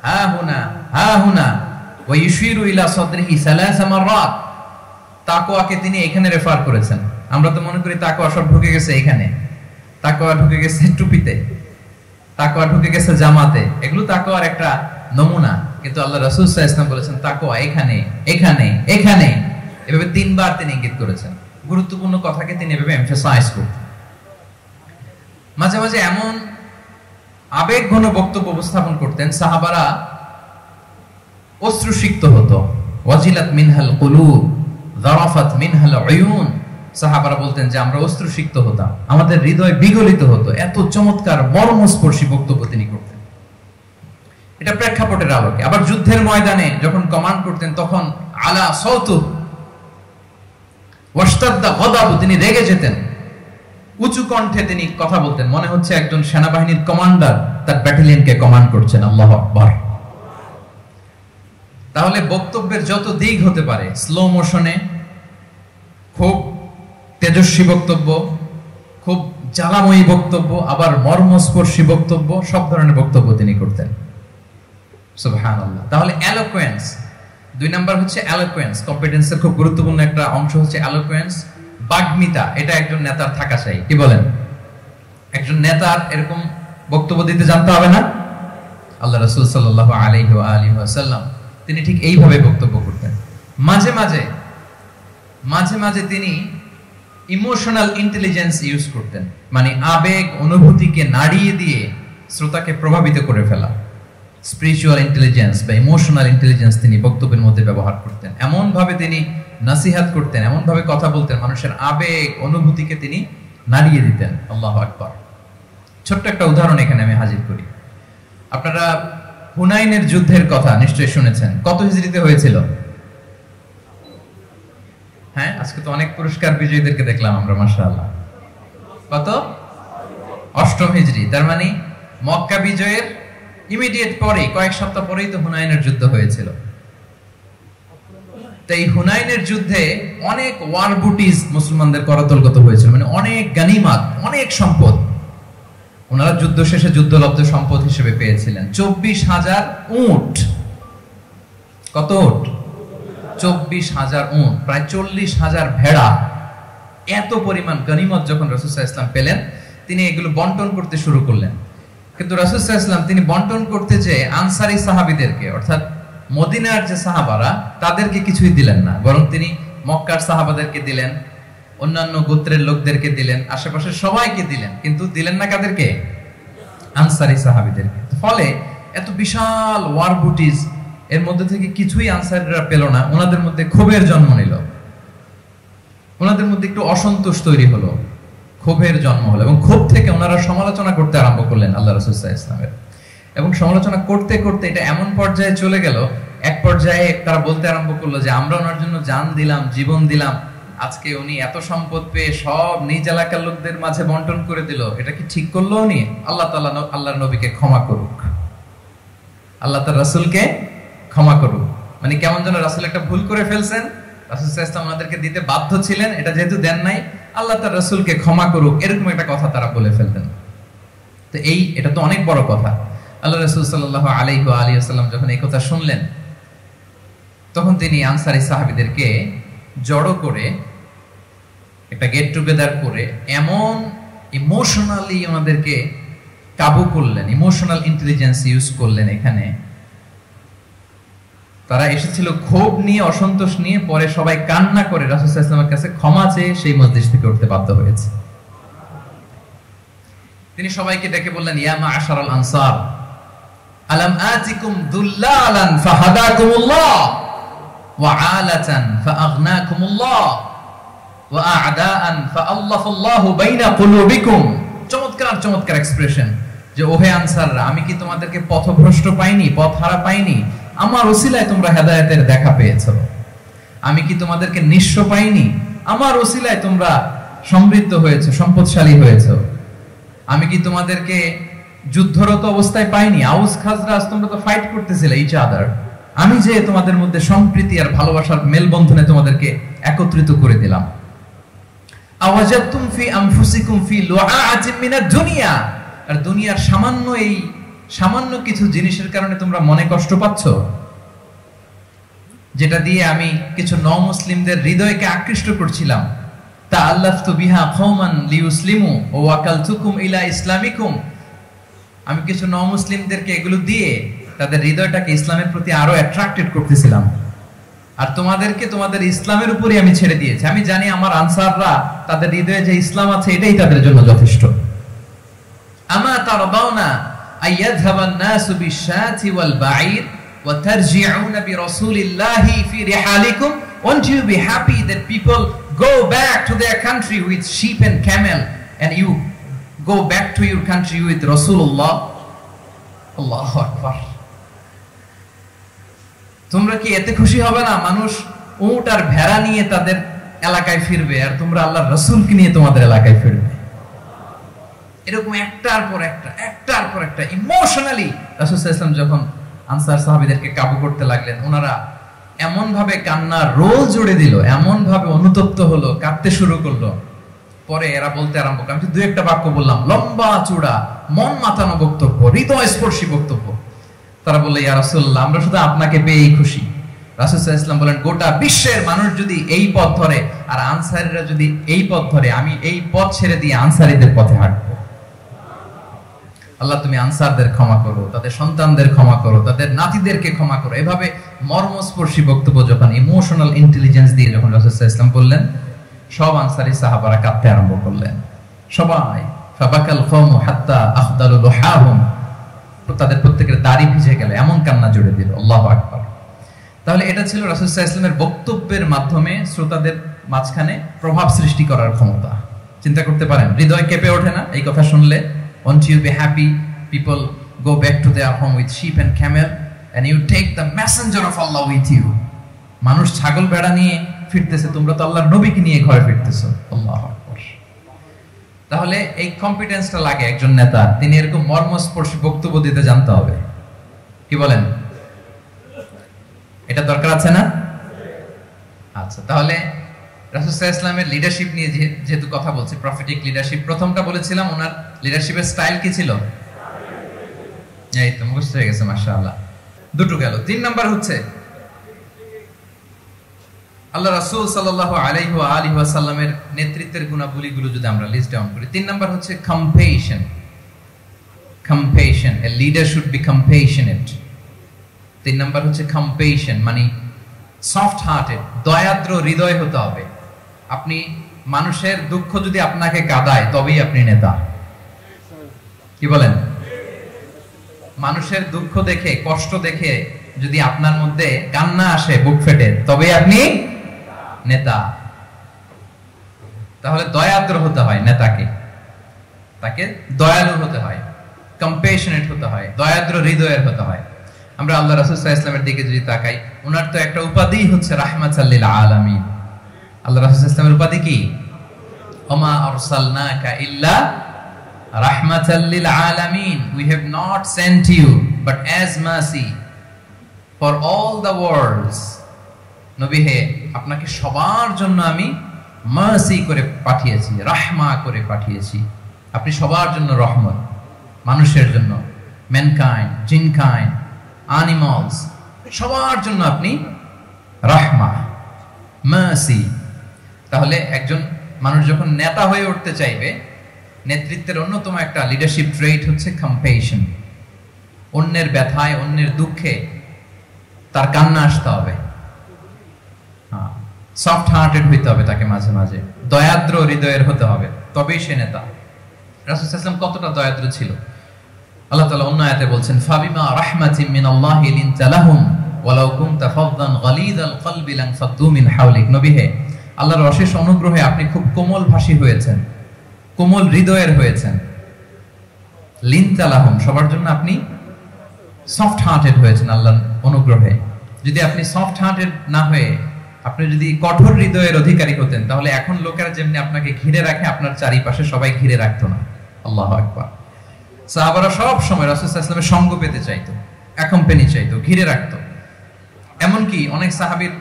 হা হুনা হা হুনা ওয়া ইউশিরু ইলা সাদরিহি 3 মাররাত। তাকওয়াকে তিনি এখানে রেফার করেছেন। আমরা তো মনে করি তাকওয়া সব ঢুকে গেছে এখানে, তাকওয়া ঢুকে গেছে টুপিতে, তাকওয়া ঢুকে গেছে জামাতে, এগুলো তাকওয়ার একটা নমুনা। কিন্তু আল্লাহ রাসূল সাল্লাল্লাহু আলাইহি ওয়াসাল্লাম বলেছেন তাকওয়া এখানে এখানে এখানে, এভাবে 3 বার তিনি ইঙ্গিত করেছেন। গুরুত্বপূর্ণ কথাকে তিনি এভাবে এমফাসাইজ করতেন। মাঝে মাঝে এমন আবেগঘন বক্তব্য উপস্থাপন করতেন, সাহাবারা অশ্রুসিক্ত হতো। ওয়াজিলাত মিনহাল কুলুব যারাফাত মিনহাল উয়ুন, সাহাবারা বলতেন যে আমরা অশ্রুসিক্ত হতাম, আমাদের হৃদয় বিগলিত হতো। এত চমৎকার মর্মস্পর্শী বক্তব্য তিনি করতেন। এটা প্রেক্ষাপটের আলোকে। আবার যুদ্ধের ময়দানে যখন কমান্ড করতেন তখন আলা সাউতু ওয়াশতাদ্দা গাদাবু, তিনি রেগে যেতেন, উঁচু কণ্ঠে তিনি কথা বলতেন, মনে হচ্ছে একজন সেনাবাহিনীর কমান্ডার তার ব্যাটালিয়নকে কমান্ড করছেন। আল্লাহু আকবার। তাহলে বক্তব্যের যত দিক হতে পারে, স্লো মোশনে, খুব তেজস্বী বক্তব্য, খুব জ্বালাময়ী বক্তব্য, আবার মর্মস্পর্শী বক্তব্য, সব ধরনের বক্তব্য তিনি করতেন। সুবহানাল্লাহ। তাহলে এলোকুয়েন্স, 2 নাম্বার হচ্ছে এলোকুয়েন্স। কম্পিটেন্সের খুব গুরুত্বপূর্ণ একটা অংশ হচ্ছে এলোকুয়েন্স, বাগ্মিতা। এটা একজন নেতার থাকা চাই। কি বলেন? একজন নেতার এরকম বক্তব্য দিতে জানতে হবে না? আল্লাহ রাসূল সাল্লাল্লাহু আলাইহি ওয়া আলিহি ওয়াসাল্লাম তিনি ঠিক এইভাবে বক্তব্য করতেন। মাঝে মাঝে তিনি ইমোশনাল ইন্টেলিজেন্স ইউজ করতেন, মানে আবেগ অনুভূতিকে নাড়িয়ে দিয়ে শ্রোতাকে প্রভাবিত করে ফেলা। স্পিরিচুয়াল ইন্টেলিজেন্স বা ইমোশনাল ইন্টেলিজেন্স তিনি বক্তব্যের মধ্যে ব্যবহার করতেন। এমন ভাবে তিনি নাসিহাত করতেন, এমন ভাবে কথা বলতেন, মানুষের আবেগ অনুভূতিকে তিনি নাড়িয়ে দিতেন। আল্লাহু আকবার। ছোট্ট একটা উদাহরণ এখানে আমি হাজির করি। আপনারা হুনাইনের যুদ্ধের কথা নিশ্চয়ই শুনেছেন। কত হিজরিতে হয়েছিল? হ্যাঁ, আজকে তো অনেক পুরস্কার বিজয়ীদেরকে দেখলাম আমরা, মাশাআল্লাহ। কত? 8ম হিজরি। তার মানে মক্কা বিজয়ের ইমিডিয়েট পরেই, কয়েক সপ্তাহ পরেই তো হুনাইনের যুদ্ধ হয়েছিল। তো এই হুনাইনের যুদ্ধে অনেক ওয়ার বুটিজ মুসলমানদের করতলগত হয়েছিল, মানে অনেক গানিমাত, অনেক সম্পদ ওনারা যুদ্ধ শেষে যুদ্ধলব্ধ সম্পদ হিসেবে পেয়েছিলেন। 24,000 উট। কত উট? 24,000 উট, প্রায় 40,000 ভেড়া। এত পরিমাণ গনিমত যখন রাসূল সাল্লাল্লাহু আলাইহি ওয়াসাল্লাম পেলেন, তিনি এগুলো বন্টন করতে শুরু করলেন। কিন্তু রাসূল সাল্লাল্লাহু আলাইহি ওয়াসাল্লাম তিনি বন্টন করতে যে আনসারী সাহাবীদেরকে, অর্থাৎ মদিনার যে সাহাবারা, তাদেরকে কিছুই দিলেন না, বরং তিনি মক্কার সাহাবাদেরকে দিলেন, অন্যান্য গোত্রের লোকদেরকে দিলেন, আশেপাশের সবাইকে দিলেন, কিন্তু দিলেন না কাদেরকে? আনসারী সাহাবীদেরকে। ফলে এত বিশাল ওয়ার বুটিজ, এর মধ্যে থেকে কিছুই আনসারীরা পেল না। ওনাদের মধ্যে ক্ষোভের জন্ম নিল, ওনাদের মধ্যে একটু অসন্তোষ তৈরি হলো, ক্ষোভের জন্ম হলো, এবং ক্ষোভ থেকে ওনারা সমালোচনা করতে আরম্ভ করলেন আল্লাহ রাসূল সাল্লাল্লাহু আলাইহি ওয়াসাল্লামের। এবং সমালোচনা করতে করতে এটা এমন পর্যায়ে চলে গেল, এক পর্যায়ে তারা বলতে আরম্ভ করলো যে আমরা ওনার জন্য জান দিলাম, জীবন দিলাম, আজকে উনি এত সম্পদ পেয়ে সব নিজ এলাকার লোকদের মাঝে বন্টন করে দিল, এটা কি ঠিক করলো উনি? আল্লাহ তাআলা আল্লাহর নবীকে ক্ষমা করুক, আল্লাহ তার রাসূলকে ক্ষমা করুক। মানে কেমন যেন রাসূল একটা ভুল করে ফেলছেন, রাসূল সাল্লাল্লাহু আলাইহি ওয়াসাল্লাম ওনাদেরকে দিতে বাধ্য ছিলেন, এটা যেহেতু দেন নাই, আল্লাহ তার রাসূলকে ক্ষমা করুক, এরকম একটা কথা তারা বলে ফেলতেন। তো এটা তো অনেক বড় কথা। আল্লাহ রাসূল সাল্লাল্লাহু আলাইহি ওয়া আলিহি ওয়াসাল্লাম যখন এই কথা শুনলেন, তখন তিনি আনসারী সাহাবীদেরকে জড়ো করে একটা গেট টুগেদার করে এমন ইমোশনালি ওনাদেরকে কাবু করলেন, ইমোশনাল ইন্টেলিজেন্স ইউজ করলেন। এখানে তারা এসেছিল ক্ষোভ নিয়ে, অসন্তোষ নিয়ে, পরে সবাই কান্না করে রাসূল সাল্লাল্লাহু আলাইহি ওয়াসাল্লামের কাছে ক্ষমা চেয়ে সেই মজলিস থেকে উঠতে বাধ্য হয়েছে। তিনি সবাইকে ডেকে বললেন, ইয়া মা'আশারাল আনসার, আলাম আতিকুম দুল্লালান ফাহাদাকুমুল্লাহ ওয়া আলাতান ফাআগনাকুমুল্লাহ ওয়া আ'দাআন ফাআল্লাফাল্লাহু বাইনা কুলুবিকুম। চমৎকার চমৎকার এক্সপ্রেশন, যে ওহে আনসাররা, আমি কি তোমাদেরকে পথভ্রষ্ট পাইনি, পথহারা পাইনি? আমার ওসিলায় তোমরা হেদায়েতের দেখা পেয়েছো। আমি কি তোমাদেরকে নিঃস্ব পাইনি? আমার ওসিলায় তোমরা সমৃদ্ধ হয়েছে, সম্পদশালী হয়েছে। আমি কি তোমাদেরকে যুদ্ধরত অবস্থায় পাইনি? আউস খাজরাজ তোমরা তো ফাইট করতেছিলে ইচ আদার। আমি যে তোমাদের মধ্যে সম্প্রীতি আর ভালোবাসার মেলবন্ধনে তোমাদেরকে একত্রিত করে দিলাম। আওয়াজাতুম ফি আনফুসিকুম ফি লুআআতিন মিনাদ দুনিয়া, আর দুনিয়ার সামান্য কিছু জিনিসের কারণে তোমরা মনে কষ্ট পাচ্ছ, যেটা দিয়ে আমি কিছু নমুসলিমদের হৃদয়কে আকৃষ্ট করছিলাম। তাআল্লাফতু বিহা কওমান লিউসলিমু ওয়া ওয়াকালতুকুম ইলা ইসলামিকুম, আমি কিছু নমুসলিমদেরকে এগুলো দিয়ে তাদের হৃদয়টাকে ইসলামের প্রতি আরো অ্যাট্রাক্টেড করতেছিলাম, আর তোমাদেরকে তোমাদের ইসলামের উপরই আমি ছেড়ে দিয়েছি। আমি জানি আমার আনসাররা তাদের হৃদয়ে যে ইসলাম আছে এটাই তাদের জন্য যথেষ্ট। আমা তারদাউনা আইয়াযহাবান নাসু বিশাতি ওয়াল বাঈর ওয়া তারজিউনা বিরাসূলিল্লাহি ফি রিহালিকুম, won't you be happy that people go back to their country with sheep and camel and you go back to your country with Rasulullah? Allahu Akbar। তোমরা কি এতে খুশি হবে না মানুষ উট আর ভেড়া নিয়ে তাদের এলাকায় ফিরবে, আর তোমরা আল্লাহর রাসূলকে নিয়ে তোমাদের এলাকায় ফিরবে? এরকম একটার পর একটা ইমোশনালি রাসূল সাল্লাল্লাহু আলাইহি ওয়াসাল্লাম যখন আনসার সাহাবীদেরকে কাবু করতে লাগলেন, ওনারা এমন ভাবে কান্নার রোল জুড়ে দিল, এমন ভাবে অনুতপ্ত হলো, কাঁদতে শুরু করলো। পরে এরা বলতে আরম্ভ করলো, আমি তো দুই একটা বাক্য বললাম, লম্বা চূড়া মন মাতানো বক্তব্য, হৃদয় স্পর্শী বক্তব্য। তারা বললো, ইয়া রাসূলুল্লাহ, আমরা শুধু আপনাকে পেয়েই খুশি। রাসূল সাল্লাল্লাহু আলাইহি ওয়াসাল্লাম বলেন, গোটা বিশ্বের মানুষ যদি এই পথ ধরে আর আনসারীরা যদি এই পথ ধরে, আমি এই পথ ছেড়ে দিয়ে আনসারীদের পথে হাঁটবো। আল্লাহ তুমি আনসারদের ক্ষমা করো, তাদের সন্তানদের ক্ষমা করো, তাদের নাতিদেরকে ক্ষমা করো। এভাবে মর্মস্পর্শী বক্তব্য যখন ইমোশনাল ইন্টেলিজেন্স দিয়ে যখন রাসূল সাল্লাল্লাহু আলাইহি ওয়াসাল্লাম বললেন, সব আনসারী সাহাবারা কাঁদতে আরম্ভ করলেন। সবাই ফাবাকাল কওমু হাত্তা আখদালু লুহাহুম, তাদের প্রত্যেকের দাড়ি ভিজে গেল, এমন কান্না জুড়ে দিল। আল্লাহু আকবার। তাহলে এটা ছিল রাসূল সাল্লাল্লাহু আলাইহি ওয়াসাল্লামের বক্তব্যের মাধ্যমে শ্রোতাদের মাঝখানে প্রভাব সৃষ্টি করার ক্ষমতা। চিন্তা করতে পারেন, হৃদয় কেঁপে ওঠে না এই কথা শুনলে? Won't you be happy people go back to their home with sheep and camel and you take the messenger of Allah with you? মানুষ ছাগল ভেড়া নিয়ে ফিরতেছে, তোমরা তো আল্লাহর নবীকে নিয়ে ঘরে ফিরতেছো। আল্লাহু আকবার। তাহলে এই কম্পিটেন্সটা লাগে একজন নেতা, তিনি এরকম মর্মস্পর্শী বক্তব্য দিতে জানতে হবে। কি বলেন? এটা দরকার আছে না? আচ্ছা, তাহলে রাসূল সাল্লাল্লাহু আলাইহি ওয়াসাল্লামের লিডারশিপ নিয়ে যেহেতু কথা বলছি, প্রফেটিক লিডারশিপ, প্রথমটা বলেছিলাম ওনার লিডারশিপের স্টাইল কি ছিল? এই তো মুখস্থ হয়ে গেছে, মাশাআল্লাহ। দুটো গেল। 3 নাম্বার হচ্ছে আল্লাহ রাসূল সাল্লাল্লাহু আলাইহি ওয়া আলিহি ওয়াসাল্লামের নেতৃত্বের গুণাবলীগুলো যদি আমরা লিস্ট ডাউন করি, 3 নাম্বার হচ্ছে কম্পেশন। কম্পেশন, a leader should be compassionate. 3 number হচ্ছে কম্পেশন, মানে সফট হার্টেড, দয়াদ্র হৃদয় হতে হবে। আপনি মানুষের দুঃখ যদি আপনাকে কাঁদায় তবেই আপনি নেতা। কি বলেন? মানুষের দুঃখ দেখে, কষ্ট দেখে যদি আপনার মধ্যে কান্না আসে বুক ফেটে, তবেই আপনি নেতা। তাহলে দয়াদ্র হতে হয় নেতাকে, তাকে দয়ালু হতে হয়, কম্পেশনেট হতে হয়, দয়াদ্র হৃদয়ের হতে হয়। আমরা আল্লাহ রাসূল সাল্লাল্লাহু আলাইহি ওয়াসাল্লামের দিকে যদি তাকাই, ওনার তো একটা উপাধি হচ্ছে রাহমাতাল লিল আলামিন। আল্লাহ রাসূল সাল্লাল্লাহু আলাইহি ওয়াসাল্লামের উপাধি কি? ওমা আরসালনাকা ইল্লা রাহমাতাল লিল আলামিন, we have not sent you but as mercy for all the worlds। নবী হে, আপনাকে সবার জন্য আমি মার্সি করে পাঠিয়েছি, রাহমা করে পাঠিয়েছি। আপনি সবার জন্য রহমত, মানুষের জন্য, ম্যানকাইন্ড, জিনকাইন্ড, অ্যানিমালস, সবার জন্য আপনি রাহমা, মার্সি। তাহলে একজন মানুষ যখন নেতা হয়ে উঠতে চাইবে, নেতৃত্বের অন্যতম একটা লিডারশিপ ট্রেট হচ্ছে কম্পেশন। অন্যের ব্যথায়, অন্যের দুঃখে তার কান্না আসতে হবে, সফট হার্টেড হইতে হবে তাকে, মাঝে মাঝে দয়াদ্র হৃদয়ের হতে হবে, তবেই সে নেতা। রাসূল সাল্লাল্লাহু আলাইহি ওয়াসাল্লাম কতটা দয়াদ্র ছিল, আল্লাহ তাআলা অন্য আয়াতে বলছেন, ফাবিমা রাহমাতিন মিনাল্লাহি লিনতা লাহুম ওয়ালাউ কুনতা ফাদদান গালিযাল কলবি লানফাদ্দু মিন হাওলিক। নবী হে, আল্লাহর অশেষ অনুগ্রহে আপনি খুব কোমল ভাষী হয়েছেন, কোমল হৃদয়ের হয়েছেন। লিনতা লাহুম, সবার জন্য আপনি সফট হার্টেড হয়েছেন আল্লাহর অনুগ্রহে। যদি আপনি সফট হার্টেড না হয়ে আপনি যদি কঠোর হৃদয়ের অধিকারী হতেন তাহলে এখন লোকেরা যেমনি আপনাকে ঘিরে রাখে আপনার চারিপাশে সবাই ঘিরে রাখতো না। আল্লাহু আকবার। সাহাবারা সব সময় রাসূল সাল্লাল্লাহু আলাইহি ওয়াসাল্লামের সঙ্গ পেতে চাইতো, অ্যাকম্পানি চাইতো, ঘিরে রাখতো। এমনকি অনেক সাহাবীর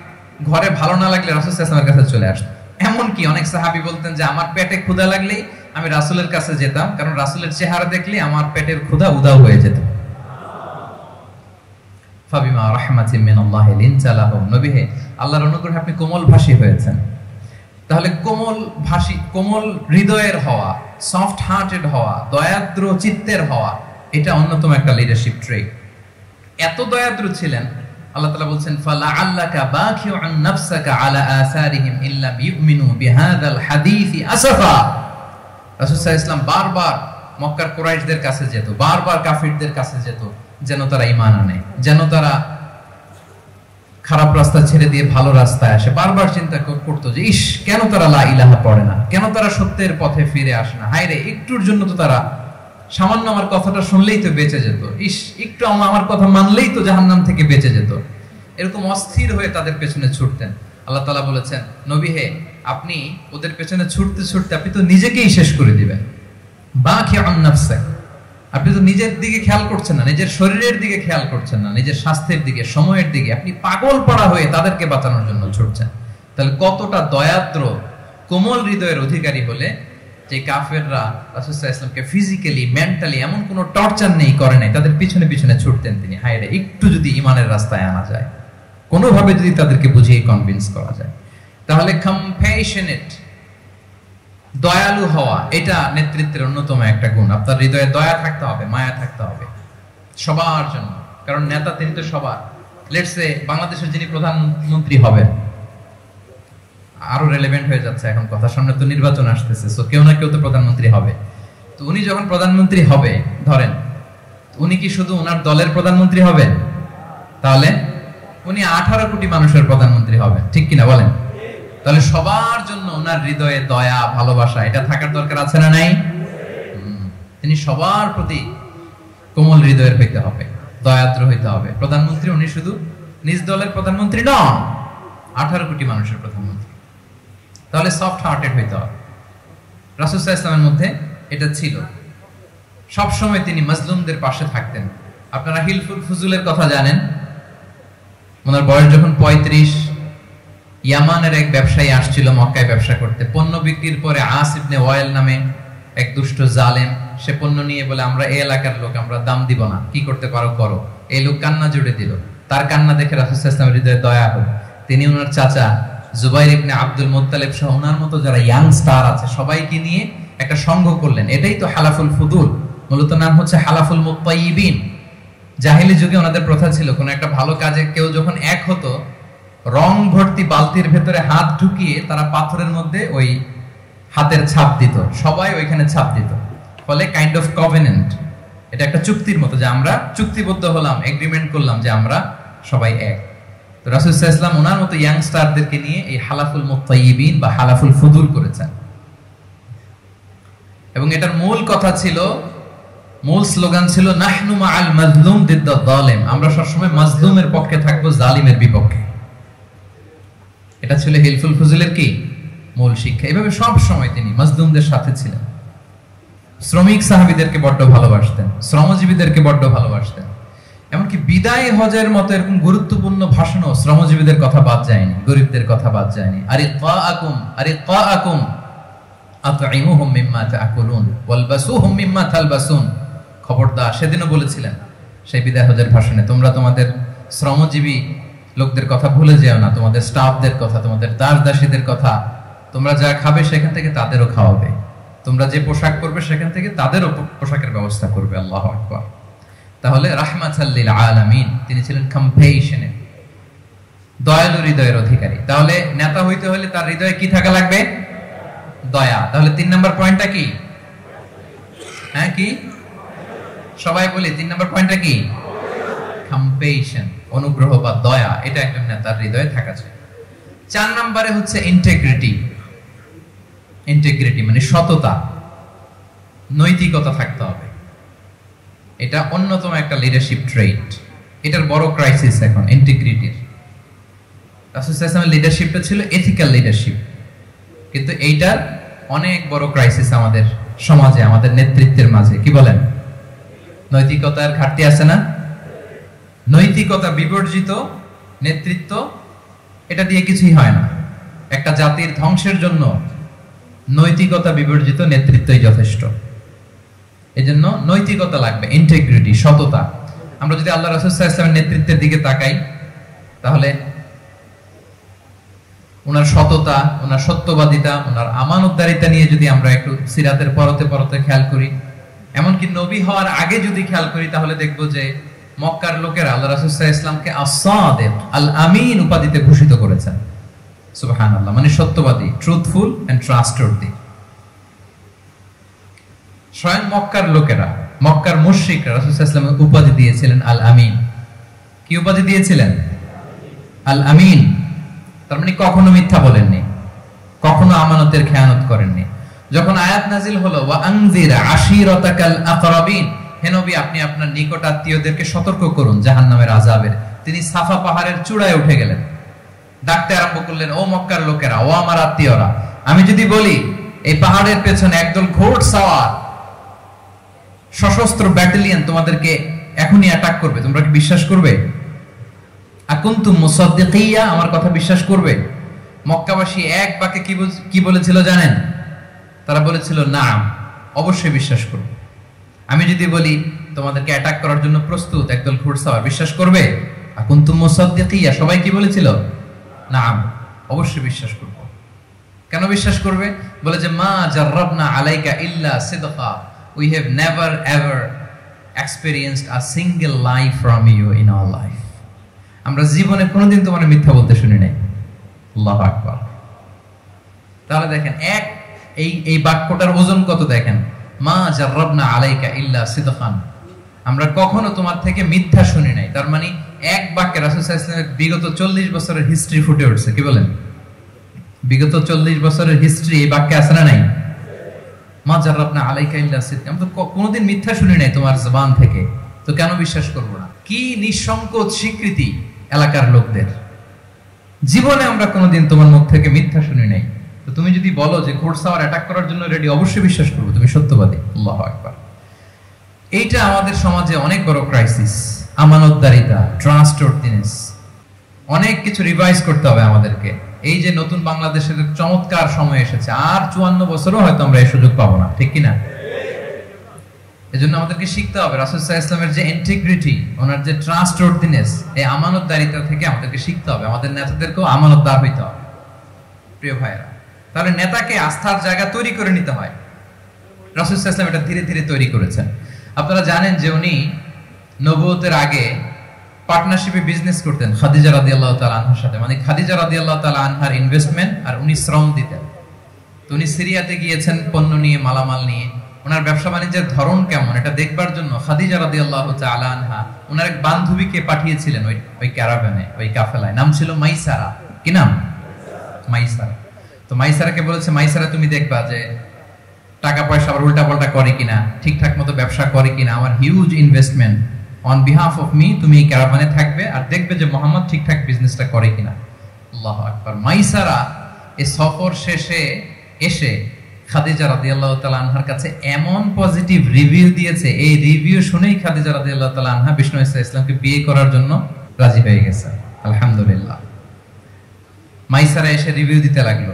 ঘরে ভালো না লাগলে রাসূল সাল্লাল্লাহু আলাইহি ওয়াসাল্লামের কাছে চলে আসতো। এমনকি অনেক সাহাবী বলতেন যে আমার পেটে ক্ষুধা লাগলেই আমি রাসূলের কাছে যেতাম, কারণ রাসূলের চেহারা দেখলে আমার পেটের ক্ষুধা উধাও হয়ে যেত। ফাবিমা রাহমাতিন মিনাল্লাহি লিনতা লাহুম, নবী হে আল্লাহর অনুগ্রহে আপনি কোমল ভাষী হয়েছেন। তাহলে কোমল ভাষী, কোমল হৃদয়ের হওয়া, সফট হার্টেড হওয়া, দয়াদ্র চিত্তের হওয়া, এটা অন্যতম একটা লিডারশিপ ট্রেট। এত দয়াদ্র ছিলেন, আল্লাহ তাআলা বলছেন ফালাআল্লাকা বাখিউন নাফসাকা আলা আসারিহিম ইল্লাম ইউমিনু বিহাদাল হাদীসি আসাফা। রাসূল সাল্লাল্লাহু আলাইহি ওয়াসাল্লাম বারবার মক্কার কুরাইশদের কাছে যেত, বারবার কাফিরদের কাছে যেত, যেন তারা ঈমান আনে, যেন তারা খারাপ রাস্তা ছেড়ে দিয়ে ভালো রাস্তায় আসে। বারবার চিন্তা করতো যে ইস, কেন তারা লা ইলাহা পড়ে না, কেন তারা সত্যের পথে ফিরে আসে না। হায় রে, একটুর জন্য তো তারা সামান্য আমার কথাটা শুনলেই তো বেঁচে যেত, ইস একটু আমার কথা মানলেই তো জাহান্নাম থেকে বেঁচে যেত। এরকম অস্থির হয়ে তাদের পেছনে ছুটতেন। আল্লাহ তাআলা বলেছেন নবী হে আপনি ওদের পেছনে ছুটতে ছুটতে আপনি তো নিজেকেই শেষ করে দিবেন। বাখিউন নাফসাক, আপনি তো নিজের দিকে খেয়াল করছেন না, নিজের শরীরের দিকে খেয়াল করছেন না, নিজের স্বাস্থ্যের দিকে, সময়ের দিকে, আপনি পাগল পাড়া হয়ে তাদেরকে বাঁচানোর জন্য ছুটছেন। তাহলে কতটা দয়াদ্র কোমল হৃদয়ের অধিকারী হলে যে কাফেররা রাসূল সাল্লাল্লাহু আলাইহি ওয়াসাল্লামকে ফিজিক্যালি মেন্টালি এমন কোনো টর্চার নেই করে নাই, তাদের পিছনে পিছনে ছুটতেন তিনি। হায় রে, একটু যদি ঈমানের রাস্তায় আনা যায়, কোনোভাবে যদি তাদেরকে বুঝিয়ে কনভিন্স করা যায়, তাহলে কম্প্যাশনেট, দয়ালু হওয়া, এটা নেতৃত্বের অন্যতম একটা গুণ। আপনার হৃদয়ে দয়া থাকতে হবে, মায়া থাকতে হবে সবার জন্য, কারণ নেতা তিনি তো সবার। লেটস সে বাংলাদেশের যিনি প্রধানমন্ত্রী হবেন, আরো রেলেভেন্ট হয়ে যাচ্ছে এখন কথা, সামনে তো নির্বাচন আসতেছে, সো কেউ না কেউ তো প্রধানমন্ত্রী হবে। তো উনি যখন প্রধানমন্ত্রী হবে, ধরেন উনি কি শুধু ওনার দলের প্রধানমন্ত্রী হবেন? তাহলে উনি 18 কোটি মানুষের প্রধানমন্ত্রী হবেন, ঠিক কিনা বলেন? তাহলে সবার জন্য ওনার হৃদয়ে দয়া, ভালোবাসা, এটা থাকার দরকার আছে না নাই? তিনি সবার প্রতি কোমল হৃদয়ের হইতে হবে, দয়াদ্র হইতে হবে। প্রধানমন্ত্রী উনি শুধু নিজ দলের প্রধানমন্ত্রী নন, 18 কোটি মানুষের প্রধানমন্ত্রী। তাহলে সফট হার্টেড হইতে হবে। রাসূল সাল্লাল্লাহু আলাইহি ওয়াসাল্লামের মধ্যে এটা ছিল। সব সময় তিনি মাজলুমদের পাশে থাকতেন। আপনারা হিলফুল ফুজুলের কথা জানেন। ওনার বয়স যখন 35, ইয়ামানের এক ব্যবসায়ী আসছিল মক্কায় ব্যবসা করতে। পণ্য বিক্রির পরে আস ইবনে ওয়াইল নামে এক দুষ্ট জালেম, সে পণ্য নিয়ে বলে আমরা এই এলাকার লোক, আমরা দাম দিব না, কি করতে পারো করো। এই লোক কান্না জুড়ে দিল। তার কান্না দেখে রাসূল সাল্লাল্লাহু আলাইহি ওয়াসাল্লামের হৃদয়ে দয়া হলো। তিনি ওনার চাচা জুবাইর ইবনে আব্দুল মুত্তালিব সহ ওনার মতো যারা ইয়াং স্টার আছে সবাইকে নিয়ে একটা সংঘ করলেন। এটাই তো হালাফুল ফুদুল, মূলত নাম হচ্ছে হালাফুল মুত্তাইয়িবিন। জাহেলি যুগে ওনাদের প্রথা ছিল, কোন একটা ভালো কাজে কেউ যখন এক হতো, রং ভর্তি বালতির ভেতরে হাত ঢুকিয়ে তারা পাথরের মধ্যে ওই হাতের ছাপ দিত, সবাই ওইখানে ছাপ দিত। ফলে কাইন্ড অফ কভেনেন্ট, এটা একটা চুক্তির মতো যে আমরা চুক্তিবদ্ধ হলাম, এগ্রিমেন্ট করলাম যে আমরা সবাই এক। তো রাসূল সাল্লাল্লাহু আলাইহি ওয়াসাল্লাম ওনার মতো ইয়াংস্টারদেরকে নিয়ে এই হালাফুল মুত্তাইয়িবিন বা হালাফুল ফুদুল করেছেন। এবং এটার মূল কথা ছিল, মূল স্লোগান ছিল নাহনু মাআল মাজলুম দিদ্দা যালিম, আমরা সবসময় মাজলুমের পক্ষে থাকবো, জালিমের বিপক্ষে। এটা ছিল হিলফুল ফুজুলের কি মূল শিক্ষা। এভাবে সব সময় তিনি মাজলুমদের সাথে ছিলেন। শ্রমিক সাহাবীদেরকে বড্ড ভালোবাসতেন, শ্রমজীবীদেরকে বড্ড ভালোবাসতেন। এমনকি বিদায় হজের মতো এরকম গুরুত্বপূর্ণ ভাষণও শ্রমজীবীদের কথা বাদ যায়নি, গরিবদের কথা বাদ যায়নি। আরিকাআকুম আতঈমুহুম মিম্মা তাআকুলুন ওয়ালবাসুহুম মিম্মা তালবাসুন। খবরদার, সেদিনও বলেছিলেন সেই বিদায় হজের ভাষণে, তোমরা তোমাদের শ্রমজীবী লোকদের কথা ভুলে যেও না, তোমাদের স্টাফদের কথা, তোমাদের দাস দাসীদের কথা। তোমরা যা খাবে সেখান থেকে তাদেরও খাওয়াবে, তোমরা যে পোশাক পরবে সেখান থেকে তাদেরও পোশাকের ব্যবস্থা করবে। আল্লাহু আকবার। তাহলে রাহমাতাল লিল আলামিন, তিনি ছিলেন কম্প্যাশনেট, দয়ালু হৃদয়ের অধিকারী। তাহলে নেতা হইতে হলে তার হৃদয়ে কি থাকা লাগবে? দয়া। তাহলে 3 নম্বর পয়েন্টটা কি? হ্যাঁ কি সবাই বলি 3 নম্বর পয়েন্টটা কি? কম্প্যাশন, অনুগ্রহ বা দয়া। এটা একজন নেতার হৃদয়ে থাকা চাই। 4 নম্বরে হচ্ছে ইন্টিগ্রিটি। ইন্টিগ্রিটি মানে সততা, নৈতিকতা থাকতে হবে। এটা অন্যতম একটা লিডারশিপ ট্রেট। এটার বড় ক্রাইসিস এখন ইন্টিগ্রিটির। রাসূল সাল্লাল্লাহু আলাইহি ওয়াসাল্লামের লিডারশিপটা ছিল এথিক্যাল লিডারশিপ, কিন্তু এইটার অনেক বড় ক্রাইসিস আমাদের সমাজে, আমাদের নেতৃত্বের মাঝে। কি বলেন? নৈতিকতার ঘাটতি আছে না? নৈতিকতা বিবর্জিত নেতৃত্ব, এটা দিয়ে কিছুই হয় না। একটা জাতির ধ্বংসের জন্য নৈতিকতা বিবর্জিত নেতৃত্বই যথেষ্ট। এজন্য নৈতিকতা লাগবে, ইন্টিগ্রিটি, সততা। আমরা যদি আল্লাহ রাসূল সাল্লাল্লাহু আলাইহি ওয়াসাল্লামের নেতৃত্বের দিকে তাকাই, তাহলে ওনার সততা, ওনার সত্যবাদিতা, ওনার আমানতদারিতা নিয়ে যদি আমরা একটু সিরাতের পরতে পরতে খেয়াল করি, এমনকি নবী হওয়ার আগে যদি খেয়াল করি, তাহলে দেখবো যে মক্কার লোকেরা আল্লাহ রাসূল সাল্লাল্লাহু আলাইহি ওয়াসাল্লামকে আস-সাদিক, আল আমিন উপাধিতে ভূষিত করেছেন। সুবহানাল্লাহ, মানে সত্যবাদী, ট্রুথফুল এন্ড ট্রাস্টওয়ার্দি। স্বয়ং মক্কার লোকেরা, মক্কার মুশরিকরা রাসূল সাল্লাল্লাহু আলাইহি ওয়াসাল্লামকে উপাধি দিয়েছিলেন আল আমিন। কি উপাধি দিয়েছিলেন? আল আমিন। তার মানে কখনো মিথ্যা বলেননি, কখনো আমানতের খেয়ানত করেননি। যখন আয়াত নাজিল হলো ওয়া আনজির আশিরাতাকাল আকরাবিন, হে নবী আপনি আপনার নিকট আত্মীয়দেরকে সতর্ক করুন জাহান্নামের আযাবের, তিনি সাফা পাহাড়ের চূড়ায় উঠে গেলেন, ডাকতে আরম্ভ করলেন, ও মক্কার লোকেরা, ও আমার আত্মীয়রা, আমি যদি বলি এই পাহাড়ের পেছনে একদল ঘোড়সওয়ার সশস্ত্র ব্যাটালিয়ন তোমাদেরকে এখনই অ্যাটাক করবে, তোমরা কি বিশ্বাস করবে? আকুনতুম মুসাদ্দিকিয়া, আমার কথা বিশ্বাস করবে? মক্কাবাসী এক বাক্যে কি বলেছিল জানেন? তারা বলেছিল নাম, অবশ্যই বিশ্বাস করব। আমি যদি বলি তোমাদেরকে অ্যাটাক করার জন্য প্রস্তুত একদল ঘোড়সওয়ার, বিশ্বাস করবে? আকুনতুম মুসাদ্দিকিয়া, সবাই কি বলেছিল? নাম, অবশ্যই বিশ্বাস করব। কেন বিশ্বাস করবে? বলে যে মা জাররাবনা আলাইকা ইল্লা সিদকা, we have never ever experienced a single lie from you in our life. আমরা জীবনে কোনোদিন তোমার মিথ্যা বলতে শুনি নাই। আল্লাহু আকবার। তাহলে দেখেন এই বাক্যটার ওজন কত দেখেন, মা জাররাবনা আলাইকা ইল্লা সিদকান, আমরা কখনো তোমার থেকে মিথ্যা শুনি নাই। তার মানে এক বাক্যে রাসূল সাল্লাল্লাহু আলাইহি ওয়াসাল্লামের বিগত 40 বছরের হিস্ট্রি ফুটে উঠছে। কি বলেন? বিগত 40 বছরের হিস্ট্রি এই বাক্যে আছে না নাই? মা জাররাবনা আলাইকা ইল্লা সিদক, আমরা তো কোনোদিন মিথ্যা শুনি নাই তোমার জবান থেকে, তো কেন বিশ্বাস করব না? কি নিঃসংকোচ স্বীকৃতি এলাকার লোকদের, জীবনে আমরা কোনোদিন তোমার মুখ থেকে মিথ্যা শুনি নাই, তো তুমি যদি বলো যে ঘোড়সওয়ার অ্যাটাক করার জন্য রেডি, অবশ্যই বিশ্বাস করব, তুমি সত্যবাদী। আল্লাহু আকবার। এইটা আমাদের সমাজে অনেক বড় ক্রাইসিস, আমানতদারিতা, ট্রাস্টওয়ার্দিনেস। অনেক কিছু রিভাইজ করতে হবে আমাদেরকে। এই যে নতুন বাংলাদেশের চমৎকার সময় এসেছে, আর 54 বছরও হয়তো আমরা এই সুযোগ পাবো না, ঠিক কিনা? এজন্য আমাদেরকে শিখতে হবে রাসূল সাল্লাল্লাহু আলাইহি ওয়াসাল্লামের যে ইন্টিগ্রিটি, ওনার যে ট্রাস্টওয়ার্দিনেস, এই আমানতদারিতা থেকে আমাদেরকে শিখতে হবে। আমাদের নেতাদেরকেও আমানতদার হইতে হবে। প্রিয় ভাইরা, তাহলে নেতাকে আস্থার জায়গা তৈরি করে নিতে হয়। রাসূল সাল্লাল্লাহু আলাইহি ওয়াসাল্লাম এটা ধীরে ধীরে তৈরি করেছেন। আপনারা জানেন যে উনি নবুয়তের আগে পার্টনারশিপে বিজনেস করতেন খাদিজা রাদিয়াল্লাহু তাআলা আনহার সাথে, মানে খাদিজা রাদিয়াল্লাহু তাআলা আনহার ইনভেস্টমেন্ট আর উনি শ্রম দিতেন। তো উনি সিরিয়াতে গিয়েছেন পণ্য নিয়ে, মালামাল নিয়ে। ওনার ব্যবসা বাণিজ্যের ধরন কেমন এটা দেখবার জন্য খাদিজা রাদিয়াল্লাহু তাআলা আনহা ওনার এক বান্ধবীকে পাঠিয়েছিলেন ওই ক্যারাভানে, ওই কাফেলায়। নাম ছিল মাইসারা। কি নাম? মাইসারা। তো মাইসারাকে বলেছে, মাইসারা তুমি দেখবা যে টাকা পয়সা আবার উল্টা পাল্টা করে কিনা, ঠিকঠাক মতো ব্যবসা করে কিনা, আমার huge investment, on behalf of me তুমি এই ক্যারাভানে থাকবে আর দেখবে যে মোহাম্মদ ঠিকঠাক বিজনেসটা করে কিনা। আল্লাহু আকবার। মাইসারা এই সফর শেষে এসে খাদিজা রাদিয়াল্লাহু তাআলা আনহার কাছে এমন পজিটিভ রিভিউ দিয়েছে, এই রিভিউ শুনেই খাদিজা রাদিয়াল্লাহু তাআলা আনহা বিষ্ণু ইসলামকে বিয়ে করার জন্য রাজি হয়ে গেছে। আলহামদুলিল্লাহ। মাইসারা এসে রিভিউ দিতে লাগলো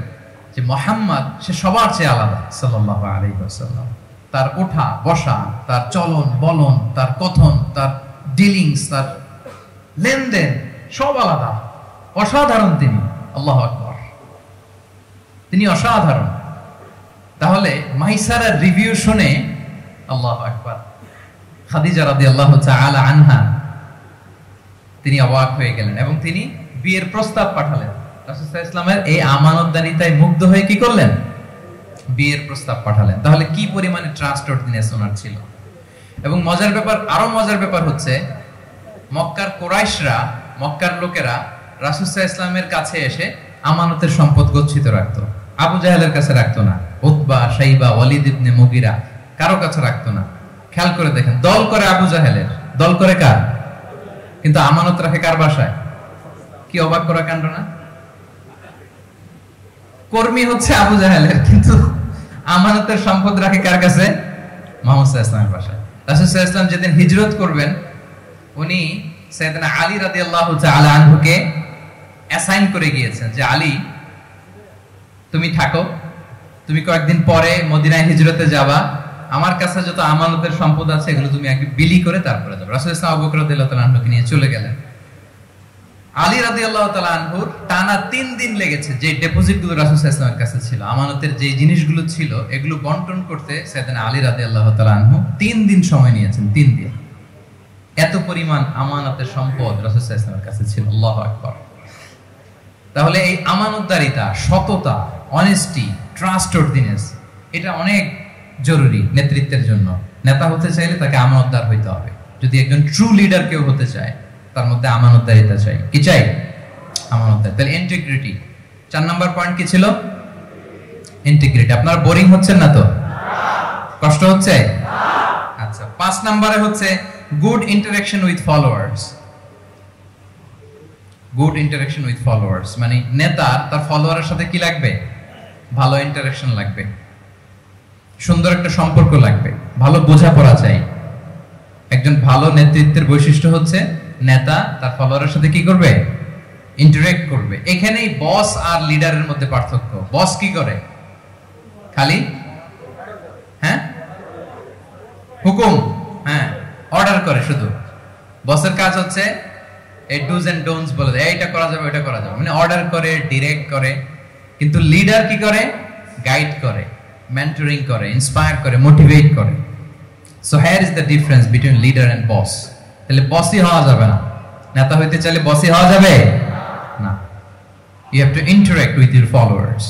যে মোহাম্মদ সে সবার চেয়ে আলাদা সাল্লাল্লাহু আলাইহি ওয়াসাল্লাম। তার ওঠা বসা, তার চলন বলন, তার কথন, তার ডিলিংস, তার লেনদেন সব আলাদা, অসাধারণ তিনি। আল্লাহু আকবার। তিনি অসাধারণ। তাহলে মাইসারার রিভিউ শুনে আল্লাহু আকবার খাদিজা রাদিয়াল্লাহু তাআলা আনহা তিনি অবাক হয়ে গেলেন এবং তিনি বিয়ের প্রস্তাব পাঠালেন। রাসূল সাল্লাল্লাহু আলাইহি ওয়াসাল্লামের এই আমানতদারিতায় মুগ্ধ হয়ে কি করলেন? বিয়ের প্রস্তাব পাঠালেন। তাহলে কি পরিমাণে ট্রাস্টওয়ার্দিনেস ওনার ছিল। এবং মজার ব্যাপার, আরো মজার ব্যাপার হচ্ছে মক্কার কুরাইশরা, মক্কার লোকেরা রাসূল সাল্লাল্লাহু আলাইহি ওয়াসাল্লামের কাছে এসে আমানতের সম্পদ গচ্ছিত রাখতো। আবু জাহেলের কাছে রাখতো না, উতবা, শাইবা, ওয়ালিদ ইবনে মুগিরা কারো কাছে রাখতো না। খেয়াল করে দেখেন, দল করে আবু জাহেলের, দল করে কার, কিন্তু আমানত রাখে কার বাসায়? কি অবাক করা কাণ্ড না? কর্মী হচ্ছে আবু জাহেলের, কিন্তু আমানতের সম্পদ রাখে কার কাছে? মুহাম্মদ সাল্লাল্লাহু আলাইহি ওয়াসাল্লামের বাসায়। রাসূল সাল্লাল্লাহু আলাইহি ওয়াসাল্লাম যেদিন হিজরত করবেন, উনি সাইয়েদনা আলী রাদিয়াল্লাহু তাআলা আনহুকে অ্যাসাইন করে গিয়েছেন যে আলী তুমি থাকো, তুমি কয়েকদিন পরে মদিনায় হিজরতে যাবা, আমার কাছে যত আমানতের সম্পদ আছে এগুলো তুমি আগে বিলি করে তারপরে যাবে। রাসূল সাল্লাল্লাহু আলাইহি ওয়া সাল্লাম আবু বকর রাদিয়াল্লাহু তাআলা আনহুকে নিয়ে চলে গেলেন। আলী রাদিয়াল্লাহু তাআলা আনহুর টানা 3 দিন লেগেছে যে ডেপোজিটগুলো রাসূল সাল্লাল্লাহু আলাইহি ওয়াসাল্লামের কাছে ছিল, আমানতের যে জিনিসগুলো ছিল এগুলো বন্টন করতে সাইয়েদনা আলী রাদিয়াল্লাহু তাআলা আনহু 3 দিন সময় নিয়েছেন। 3 দিন, এত পরিমাণ আমানতের সম্পদ রাসূল সাল্লাল্লাহু আলাইহি ওয়াসাল্লামের কাছে ছিল। আল্লাহু আকবার। তাহলে এই আমানতদারিতা, সততা, অনেস্টি, ট্রাস্টওয়ার্দিনেস, এটা অনেক জরুরি নেতৃত্বের জন্য। নেতা হতে চাইলে তাকে আমানতদার হইতে হবে। যদি একজন ট্রু লিডার কেউ হতে চায়, তার মধ্যে আমানতদারিতা চাই। কি চাই? আমানতদার। তাহলে ইন্টিগ্রিটি। 4 নাম্বার পয়েন্ট কি ছিল? ইন্টিগ্রিটি। আপনারা বোরিং হচ্ছেন না তো? কষ্ট হচ্ছে? আচ্ছা, 5 নম্বরে হচ্ছে good interaction with followers. Good interaction with followers মানে নেতা তার ফলোয়ারের সাথে কি লাগবে? ভালো ইন্টারঅ্যাকশন লাগবে, সুন্দর একটা সম্পর্ক লাগবে, ভালো বোঝাপড়া চাই। একজন ভালো নেতৃত্বের বৈশিষ্ট্য হচ্ছে নেতা তার ফলোয়ারের সাথে কি করবে? ইন্টারঅ্যাক্ট করবে। এখানেই বস আর লিডারের মধ্যে পার্থক্য। বস কি করে? খালি হুকুম, অর্ডার করে শুধু। বসের কাজ হচ্ছে এই ডুজ এন্ড ডোন্টস বলে দেয়, এইটা করা যাবে, ওইটা করা যাবে, মানে অর্ডার করে, ডিরেক্ট করে। কিন্তু লিডার কি করে? গাইড করে, মেন্টরিং করে, ইন্সপায়ার করে, মোটিভেট করে। So here is the difference between leader and boss. তাহলে বসই হওয়া যাবে না। নেতা হইতে চাইলে বসই হওয়া যাবে না। You have to interact with your followers.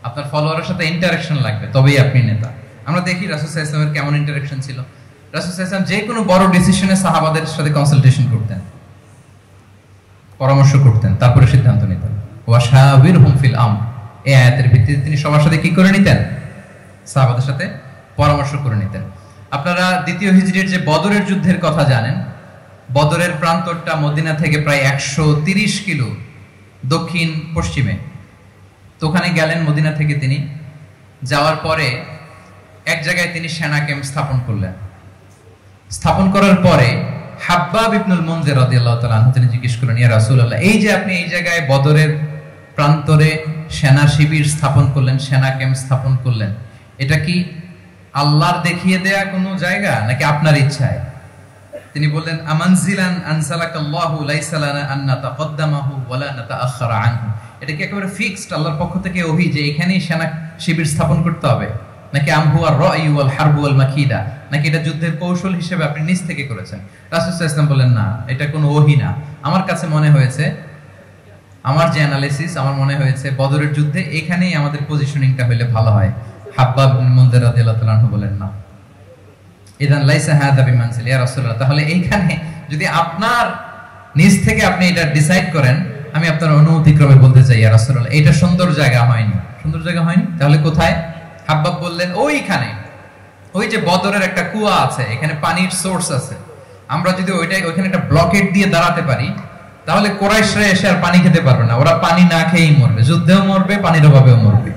আপনার ফলোয়ারের সাথে ইন্টারঅ্যাকশন লাগবে, তবেই আপনি নেতা। আমরা দেখি রাসূল সাল্লাল্লাহু আলাইহি ওয়াসাল্লামের কেমন ইন্টারঅ্যাকশন ছিল। রাসূল সাল্লাল্লাহু আলাইহি ওয়াসাল্লাম যে কোনো বড় ডিসিশনে সাহাবাদের সাথে কনসালটেশন করতেন, পরামর্শ করতেন, তারপরে সিদ্ধান্ত নিতেন। ওয়াশাবিরহুম ফিল আমর, এই আয়াতের ভিত্তিতে তিনি সবার সাথে কি করে নিতেন? সাহাবাদের সাথে পরামর্শ করে নিতেন। আপনারা দ্বিতীয় হিজরির যে বদরের যুদ্ধের কথা জানেন, বদরের প্রান্তরটা মদিনা থেকে প্রায় 130 কিলো দক্ষিণ পশ্চিমে। তো ওখানে গেলেন মদিনা থেকে। তিনি যাওয়ার পরে এক জায়গায় তিনি সেনা ক্যাম্প স্থাপন করলেন। স্থাপন করার পরে হাব্বাব ইবনুল মুনজির রাদিয়াল্লাহু তাআলা আনহু তিনি জিজ্ঞেস করলেন, ইয়া রাসূলুল্লাহ, এই যে আপনি এই জায়গায় বদরের প্রান্তরে সেনা শিবির স্থাপন করলেন, সেনা ক্যাম্প স্থাপন করলেন, এটা কি আল্লাহর দেখিয়ে দেয়া কোনো জায়গা নাকি আপনার ইচ্ছায়? তিনি বললেন, আমানজিলান আনসালাকাল্লাহু লাইসা লানা আন নাতাকদ্দামাহু ওয়ালা নাতাআখারা আনহু। এটা কি একেবারে ফিক্সড আল্লাহর পক্ষ থেকে ওহী যে এখানেই সেনা শিবির স্থাপন করতে হবে, নাকি আমহু আর রাই ওয়াল হারবু ওয়াল মাকিদা, নাকি এটা যুদ্ধের কৌশল হিসেবে আপনি নিজ থেকে করেছেন? রাসূল সাল্লাল্লাহু আলাইহি ওয়াসাল্লাম বললেন, না, এটা কোনো ওহী না। আমার কাছে মনে হয়েছে, আমার যে অ্যানালিসিস, আমার মনে হয়েছে বদরের যুদ্ধে এখানেই আমাদের পজিশনিংটা হইলে ভালো হয়। হাব্বাব ইবনে মুনজির রাদিয়াল্লাহু তাআলা আনহু বলেন, না, ইদান লাইসা হাযা বিমানজিল ইয়া রাসূলুল্লাহ, তাহলে এইখানে যদি আপনার নিজ থেকে আপনি এটা ডিসাইড করেন, আমি আপনার অনুমতি ক্রমে বলতে চাই ইয়া রাসূলুল্লাহ, এটা সুন্দর জায়গা হয়নি। সুন্দর জায়গা হয়নি? তাহলে কোথায়? হাব্বাব বললেন, ওইখানে, ওই যে বদরের একটা কুয়া আছে, এখানে পানির সোর্স আছে। আমরা যদি ওইখানে একটা ব্লকেট দিয়ে দাঁড়াতে পারি, তাহলে কুরাইশরা এসে আর পানি খেতে পারবে না। ওরা পানি না খেয়েই মরবে, যুদ্ধেও মরবে, পানির অভাবেও মরবে।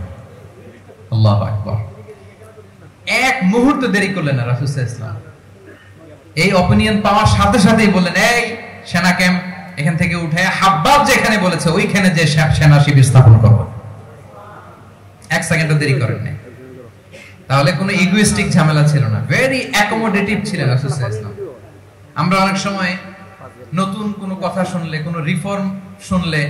আল্লাহু আকবার। এক মুহূর্ত দেরি করলেন না রাসূল সাল্লাল্লাহু আলাইহি ওয়াসাল্লাম। এই অপিনিয়ন পাওয়ার সাথে সাথেই বললেন, এই সেনা ক্যাম্প এখান থেকে উঠে হাব্বাব যেখানে বলেছে ওইখানে যে সেনা শিবির স্থাপন করব। এক সেকেন্ডও দেরি করেন নাই। তাহলে কোনো ইগোইস্টিক ঝামেলা ছিল না, ভেরি অ্যাকোমোডেটিভ ছিলেন রাসূল সাল্লাল্লাহু আলাইহি ওয়াসাল্লাম। আমরা অনেক সময় নতুন কোনো কথা শুনলে, কোনো রিফর্ম শুনলে,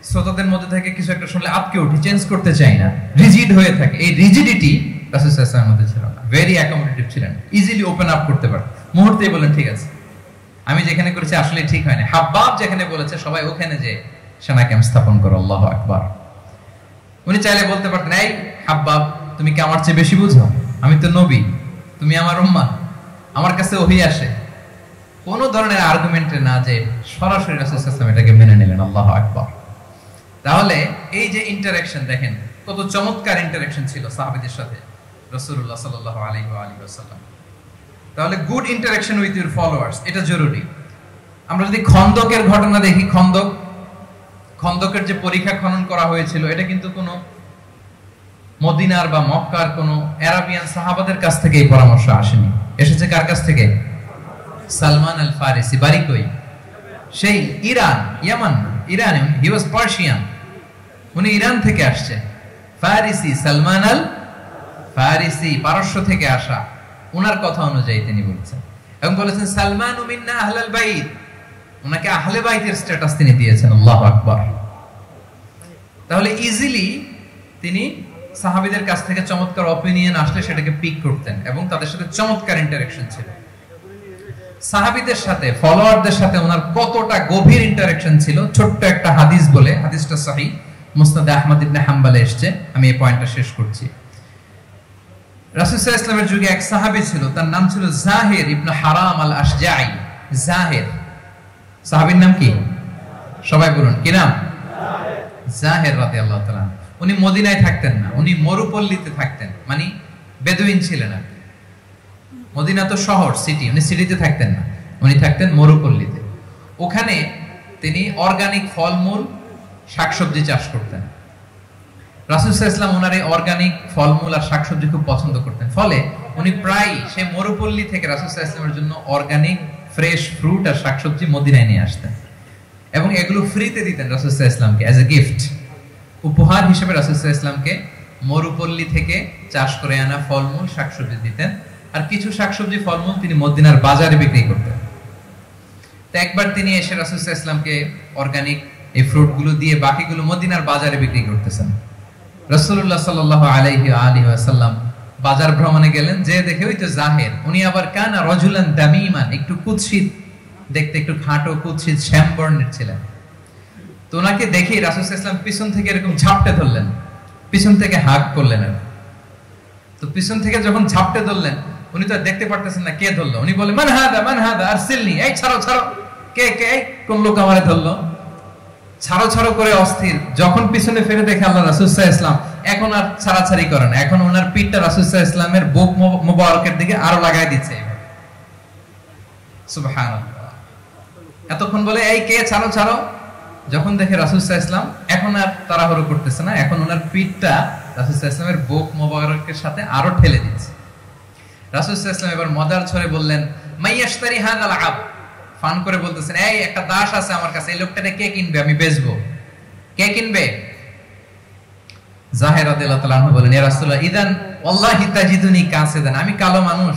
শ্রোতাদের মধ্যে থেকে কিছু একটা শুনলে আটকে উঠি, চেঞ্জ করতে চাই না, রিজিড হয়ে থাকে। এই রিজিডিটি রাসূল সাল্লাল্লাহু আলাইহি ওয়াসাল্লামের মধ্যে ছিল না। ভেরি অ্যাকোমোডেটিভ ছিলেন, ইজিলি ওপেন আপ করতে পারেন। মুহূর্তেই বলেন, ঠিক আছে, আমি যেখানে করেছি আসলে ঠিক হয়নি। হাব্বাব যেখানে বলেছে সবাই ওখানে যে সেনা ক্যাম্প স্থাপন করো। আল্লাহু আকবার। উনি চাইলে বলতে পারতেন, এই হাব্বাব, তুমি কি আমার চেয়ে বেশি বুঝো? আমি তো নবী, তুমি আমার উম্মাহ, আমার কাছে ওহী আসে। কোনো ধরনের আর্গুমেন্টে না যে সরাসরি রাসূল সাল্লাল্লাহু আলাইহি ওয়াসাল্লাম এটাকে মেনে নিলেন। আল্লাহু আকবার। তাহলে এই যে ইন্টারঅ্যাকশন, দেখেন কত চমৎকার ইন্টারঅ্যাকশন ছিল সাহাবীদের সাথে রাসূলুল্লাহ সাল্লাল্লাহু আলাইহি ওয়াসাল্লাম। তাহলে good interaction with your followers, এটা জরুরি। আমরা যদি খন্দকের ঘটনা দেখি, খন্দকের যে পরীক্ষা খনন করা হয়েছিল, এটা কিন্তু কোনো মদিনার বা মক্কার কোন আরাবিয়ান সাহাবাদের কাছ থেকে এই পরামর্শ আসেনি। এসেছে কার কাছ থেকে? সালমান আল ফারিসি। বাড়ি কই? সেই ইরান, ইয়ামান, ইরান। হি ওয়াজ পার্সিয়ান, উনি ইরান থেকে আসছে। ফারিসি, সালমান আল ফারিসি, পারস্য থেকে আসা। ওনার কথা অনুযায়ী তিনি বলছেন এবং বলেছেন সালমানু মিন্না আহলাল বাইত, ওনাকে আহলে বাইতের স্ট্যাটাস তিনি দিয়েছেন। আল্লাহু আকবার। তাহলে ইজিলি তিনি সাহাবীদের কাছ থেকে চমৎকার অপিনিয়ন আসলে সেটাকে পিক করতেন এবং তাদের সাথে চমৎকার ইন্টারেকশন ছিল। সাহাবীদের সাথে, ফলোয়ারদের সাথে ওনার কতটা গভীর ইন্টারেকশন ছিল, ছোট্ট একটা হাদিস বলে, হাদিসটা সহিহ মুসনাদ আহমদ ইবনে হাম্বলে এসেছে। আমি এই পয়েন্টটা শেষ করছি। রাসূল সাল্লাল্লাহু আলাইহি ওয়াসাল্লামের যুগে এক সাহাবী ছিল, তার নাম ছিল জাহির ইবনে হারাম আল আশজাঈ। জাহির সাহাবীর নাম কি? সবাই বলুন, কি নাম? জাহির রাদিয়াল্লাহু তাআলা। উনি মদিনায় থাকতেন না, উনি মরুপল্লীতে থাকতেন, মানে বেদুইন ছিলেন। মদিনা তো শহর, সিটি, উনি সিটিতে থাকতেন না, উনি থাকতেন মরুপল্লীতে। ওখানে তিনি অর্গানিক ফলমূল, শাকসবজি চাষ করতেন। রাসূল সাল্লাল্লাহু আলাইহি ওয়াসাল্লাম ওনার এই অর্গানিক ফলমূল আর শাকসবজি খুব পছন্দ করতেন। ফলে উনি প্রায় সেই মরুপল্লী থেকে রাসূল সাল্লাল্লাহু আলাইহি ওয়াসাল্লামের জন্য অর্গানিক ফ্রেশ ফ্রুট আর শাকসবজি মদিনায় নিয়ে আসতেন এবং এগুলো ফ্রিতে দিতেন রাসূল সাল্লাল্লাহু আলাইহি ওয়াসাল্লামকে অ্যাজ এ গিফট। উপহার হিসেবে রাসূল সাল্লাল্লাহু আলাইহি ওয়াসাল্লামকে মরুপল্লী থেকে চাষ করে আনা ফলমূল, শাকসবজি দিতেন। আর কিছু শাকসবজি, ফলমূল তিনি মদিনার বাজারে বিক্রি করতেন। তো একবার তিনি এসে রাসূল সাল্লাল্লাহু আলাইহি ওয়াসাল্লামকে অর্গানিক এই ফ্রুটগুলো দিয়ে বাকিগুলো মদিনার বাজারে বিক্রি করতেছেন। রাসূলুল্লাহ সাল্লাল্লাহু আলাইহি ওয়াসাল্লাম বাজার ভ্রমণে গেলেন, যে দেখে ওই তো জাহির, উনি আবার কানা রাজুলান দামিমান, একটু কুৎসিত দেখতে, একটু খাটো কুৎসিত শ্যাম বর্ণের ছিলেন। তো ওনাকে দেখে রাসূল সাল্লাল্লাহু আলাইহি ওয়াসাল্লাম পিছন থেকে এরকম ঝাপটে ধরলেন, পিছন থেকে হাগ করলেন। তো পিছন থেকে যখন ঝাপটে ধরলেন, উনি তো দেখতে পারতেছেন না কে ধরলো। উনি বলে মান হাদা আরসিলনি, এই ছাড়ো ছাড়ো, কে কে, কোন লোক আমারে ধরলো, ছাড়ো ছাড়ো করে অস্থির। যখন পিছনে ফিরে দেখে আল্লাহ রাসূল সাল্লাল্লাহু আলাইহি ওয়াসাল্লাম, এখন আর ছাড়াছাড়ি করে না, এখন ওনার পিঠটা রাসূল সাল্লাল্লাহু আলাইহি ওয়াসাল্লামের বুক মোবারকের দিকে আরো লাগায় দিচ্ছে। সুবহানাল্লাহ। এতক্ষণ বলে এই কে, ছাড়ো ছাড়ো। যখন দেখে রাসূল সাল্লাল্লাহু আলাইহি ওয়াসাল্লাম এখন আর তাড়াহুড়ো করতেছে না, এখন ওনার পিঠটা রাসূল সাল্লাল্লাহু আলাইহি ওয়াসাল্লামের বুক মোবারকের সাথে আরো ঠেলে দিচ্ছে। রাসূল সাল্লাল্লাহু আলাইহি ওয়াসাল্লাম এবার মজার ছলে বললেন মাইয়াশতারি হাযাল আব, ফান করে বলতেছেন, এই একটা দাস আছে আমার কাছে, এই লোকটাকে কে কিনবে, আমি বেচবো, কে কিনবে? জাহির রাদিয়াল্লাহু তাআলা আনহু বলেন, ইয়া রাসূলুল্লাহ ইদান ওয়াল্লাহি তাজিদুনি কাসিদান, আমি কালো মানুষ,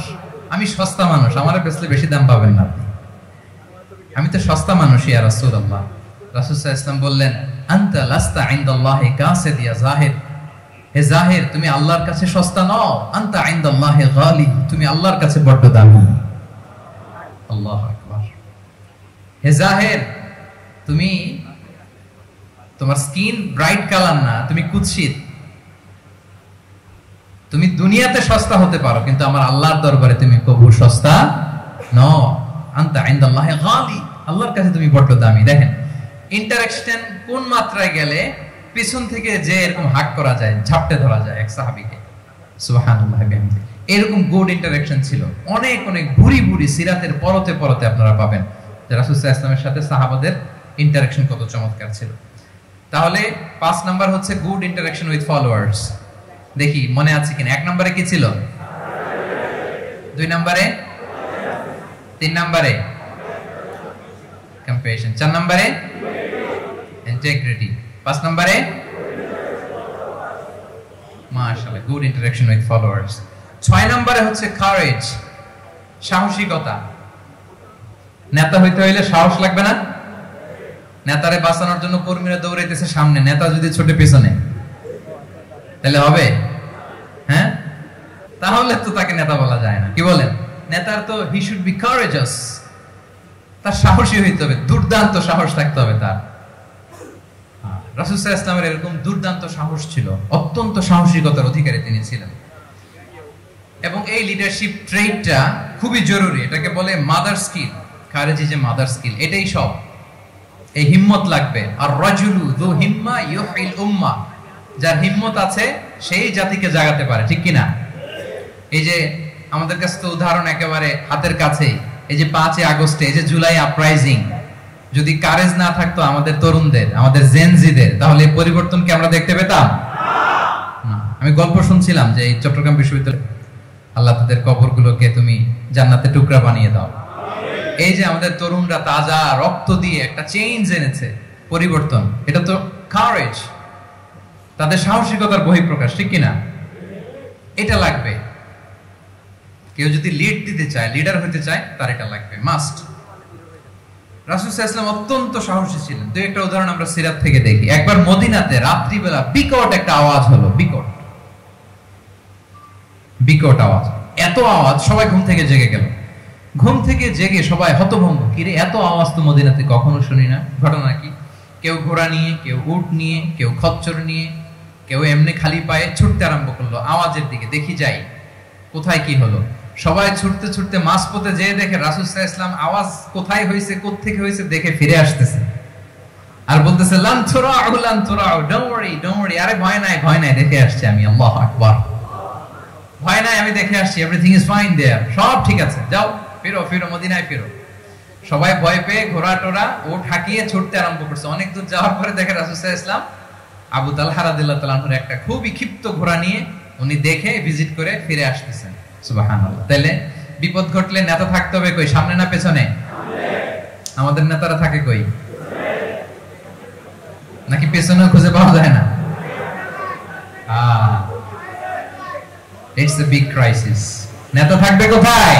আমি সস্তা মানুষ, আমারে বেচলে বেশি দাম পাবেন না আপনি, আমি তো সস্তা মানুষ ইয়া রাসূলুল্লাহ। রাসূল সাল্লাল্লাহু আলাইহি ওয়াসাল্লাম বললেন, আনতা লাস্তা ইনদাল্লাহি কাসিদ ইয়া জাহির, হে জাহির তুমি আল্লাহর কাছে সস্তা নও, আনতা ইনদাল্লাহি গালি, তুমি আল্লাহর কাছে বড় দামি। আল্লাহু আকবার। হে জাহির, তুমি, তোমার স্কিন ব্রাইট কালার না, তুমি কুৎসিত, তুমি দুনিয়াতে সস্তা হতে পারো কিন্তু আমার আল্লাহর দরবারে তুমি কবু সস্তা নও। আনতা ইনদাল্লাহি গালি, আল্লাহর কাছে তুমি বড় দামি। দেখেন ইন্টারেকশন কোন মাত্রায় গেলে পিছন থেকে যে এরকম হাক করা যায়, ঝাপটে ধরা যায় এক সাহাবীকে। সুবহানাল্লাহ। এরকম গুড ইন্টারেকশন ছিল। অনেক অনেক ভুরি ভুরি সিরাতের পরতে পরতে আপনারা পাবেন যে রাসূল সাল্লাল্লাহু আলাইহি ওয়াসাল্লামের সাথে সাহাবাদের ইন্টারেকশন কত চমৎকার ছিল। তাহলে 5 নাম্বার হচ্ছে গুড ইন্টারেকশন উইথ ফলোয়ার্স। দেখি মনে আছে কিনা। 1 নম্বরে কি ছিল? 2 নম্বরে, 3 নম্বরে কম্প্যাশন, 4 নম্বরে ইন্টিগ্রিটি, 5 নম্বরে মাশাআল্লাহ গুড ইন্টারেকশন উইথ ফলোয়ার্স। 6 নম্বরে হচ্ছে কারেজ, সাহসিকতা। নেতা হইতে হইলে সাহস লাগবে না? নেতারে বাঁচানোর জন্য কর্মীরা দৌড়াইতেছে সামনে, নেতা যদি ছোটে পিছনে, তাহলে হবে? হ্যাঁ, তাহলে তো তাকে নেতা বলা যায় না। কি বলেন? নেতার তো হি শুড বি কারেজাস, তার সাহসী হইতে হবে, দুর্দান্ত সাহস থাকতে হবে তার। রাসূল সাল্লাল্লাহু আলাইহি ওয়াসাল্লামের এরকম দুর্দান্ত সাহস ছিল, অত্যন্ত সাহসিকতার অধিকারী তিনি ছিলেন। এবং এই লিডারশিপ ট্রেটটা খুবই জরুরি, এটাকে বলে মাদার স্কিল। কারেজি যে মাদার স্কিল, এটাই সব। এই হিম্মত লাগবে। আর রাজুলু যু হিম্মা ইউহিল উম্মা, যার হিম্মত আছে সেই জাতিকে জাগাতে পারে, ঠিক কিনা? এই যে আমাদের কাছে তো উদাহরণ একেবারে হাতের কাছেই, এই যে 5 আগস্টে, এই যে জুলাই আপরাইজিং, যদি কারেজ না থাকতো আমাদের তরুণদের, আমাদের জেনজিদের, তাহলে পরিবর্তন কি আমরা দেখতে পেতাম? না। আমি গল্প শুনছিলাম যে এই চট্টগ্রাম বিশ্ববিদ্যালয় আল্লাহ তাদের কবরগুলোকে তুমি জান্নাতে টুকরা বানিয়ে দাও। এই যে আমাদের তরুণরা তাজা রক্ত দিয়ে একটা চেঞ্জ এনেছে, পরিবর্তন, এটা তো কারেজ, তাদের সাহসিকতার বহিঃপ্রকাশ, ঠিক কিনা? এটা লাগবে। কেউ যদি লিড দিতে চায়, লিডার হতে চায়, তার এটা লাগবে, মাস্ট। রাসূল সাল্লাল্লাহু আলাইহি ওয়াসাল্লাম অত্যন্ত সাহসী ছিলেন। দুই একটা উদাহরণ আমরা সিরাত থেকে দেখি। একবার মদিনাতে রাত্রিবেলা বিকট একটা আওয়াজ হলো, বিকট আওয়াজ, এত আওয়াজ সবাই ঘুম থেকে জেগে গেল। ঘুম থেকে জেগে সবাই হতভম্ব, কিরে এত আওয়াজ তো মদিনাতে কখনো শুনি না, ঘটনা কি? কেউ ঘোড়া নিয়ে, কেউ উট নিয়ে, কেউ খচ্চর নিয়ে, কেউ এমনি খালি পায়ে ছুটতে আরম্ভ করলো আওয়াজের দিকে, দেখি যাই কোথায় কি হলো। সবাই ছুটতে ছুটতে মাঝপথে যেয়ে দেখে রাসূল সাল্লাল্লাহু আলাইহি ওয়াসাল্লাম আওয়াজ কোথায় হয়েছে, কোত্থেকে হয়েছে দেখে ফিরে আসতেছে আর বলতেছে, লান তুরাউ, ডোন্ট ওয়ারি, আরে ভয় নাই, দেখে আসছি আমি, আল্লাহু আকবার, ভয় নাই, আমি দেখে আসছি, এভরিথিং ইজ ফাইন দেয়ার, সব ঠিক আছে, যাও ফিরো মদিনায় ফিরো। সবাই ভয় পেয়ে ঘোড়া টোরা ও ঠাকিয়ে ছুটতে আরম্ভ করছে। অনেক দূর যাওয়ার পরে দেখে রাসূল সাল্লাল্লাহু আলাইহি ওয়াসাল্লাম আবু তালহা রাদিয়াল্লাহু তাআলা আনহুর একটা খুবই ক্ষিপ্ত ঘোড়া নিয়ে উনি দেখে ভিজিট করে ফিরে আসতেছেন। সুবহানাল্লাহ। তাইলে বিপদ ঘটলে নেতা থাকতে হবে কই, সামনে না পেছনে? আমাদের নেতারা থাকে কই? নাকি পেছনে খুঁজে পাওয়া যায় না? It's a big crisis. নেতা থাকবে কোথায়?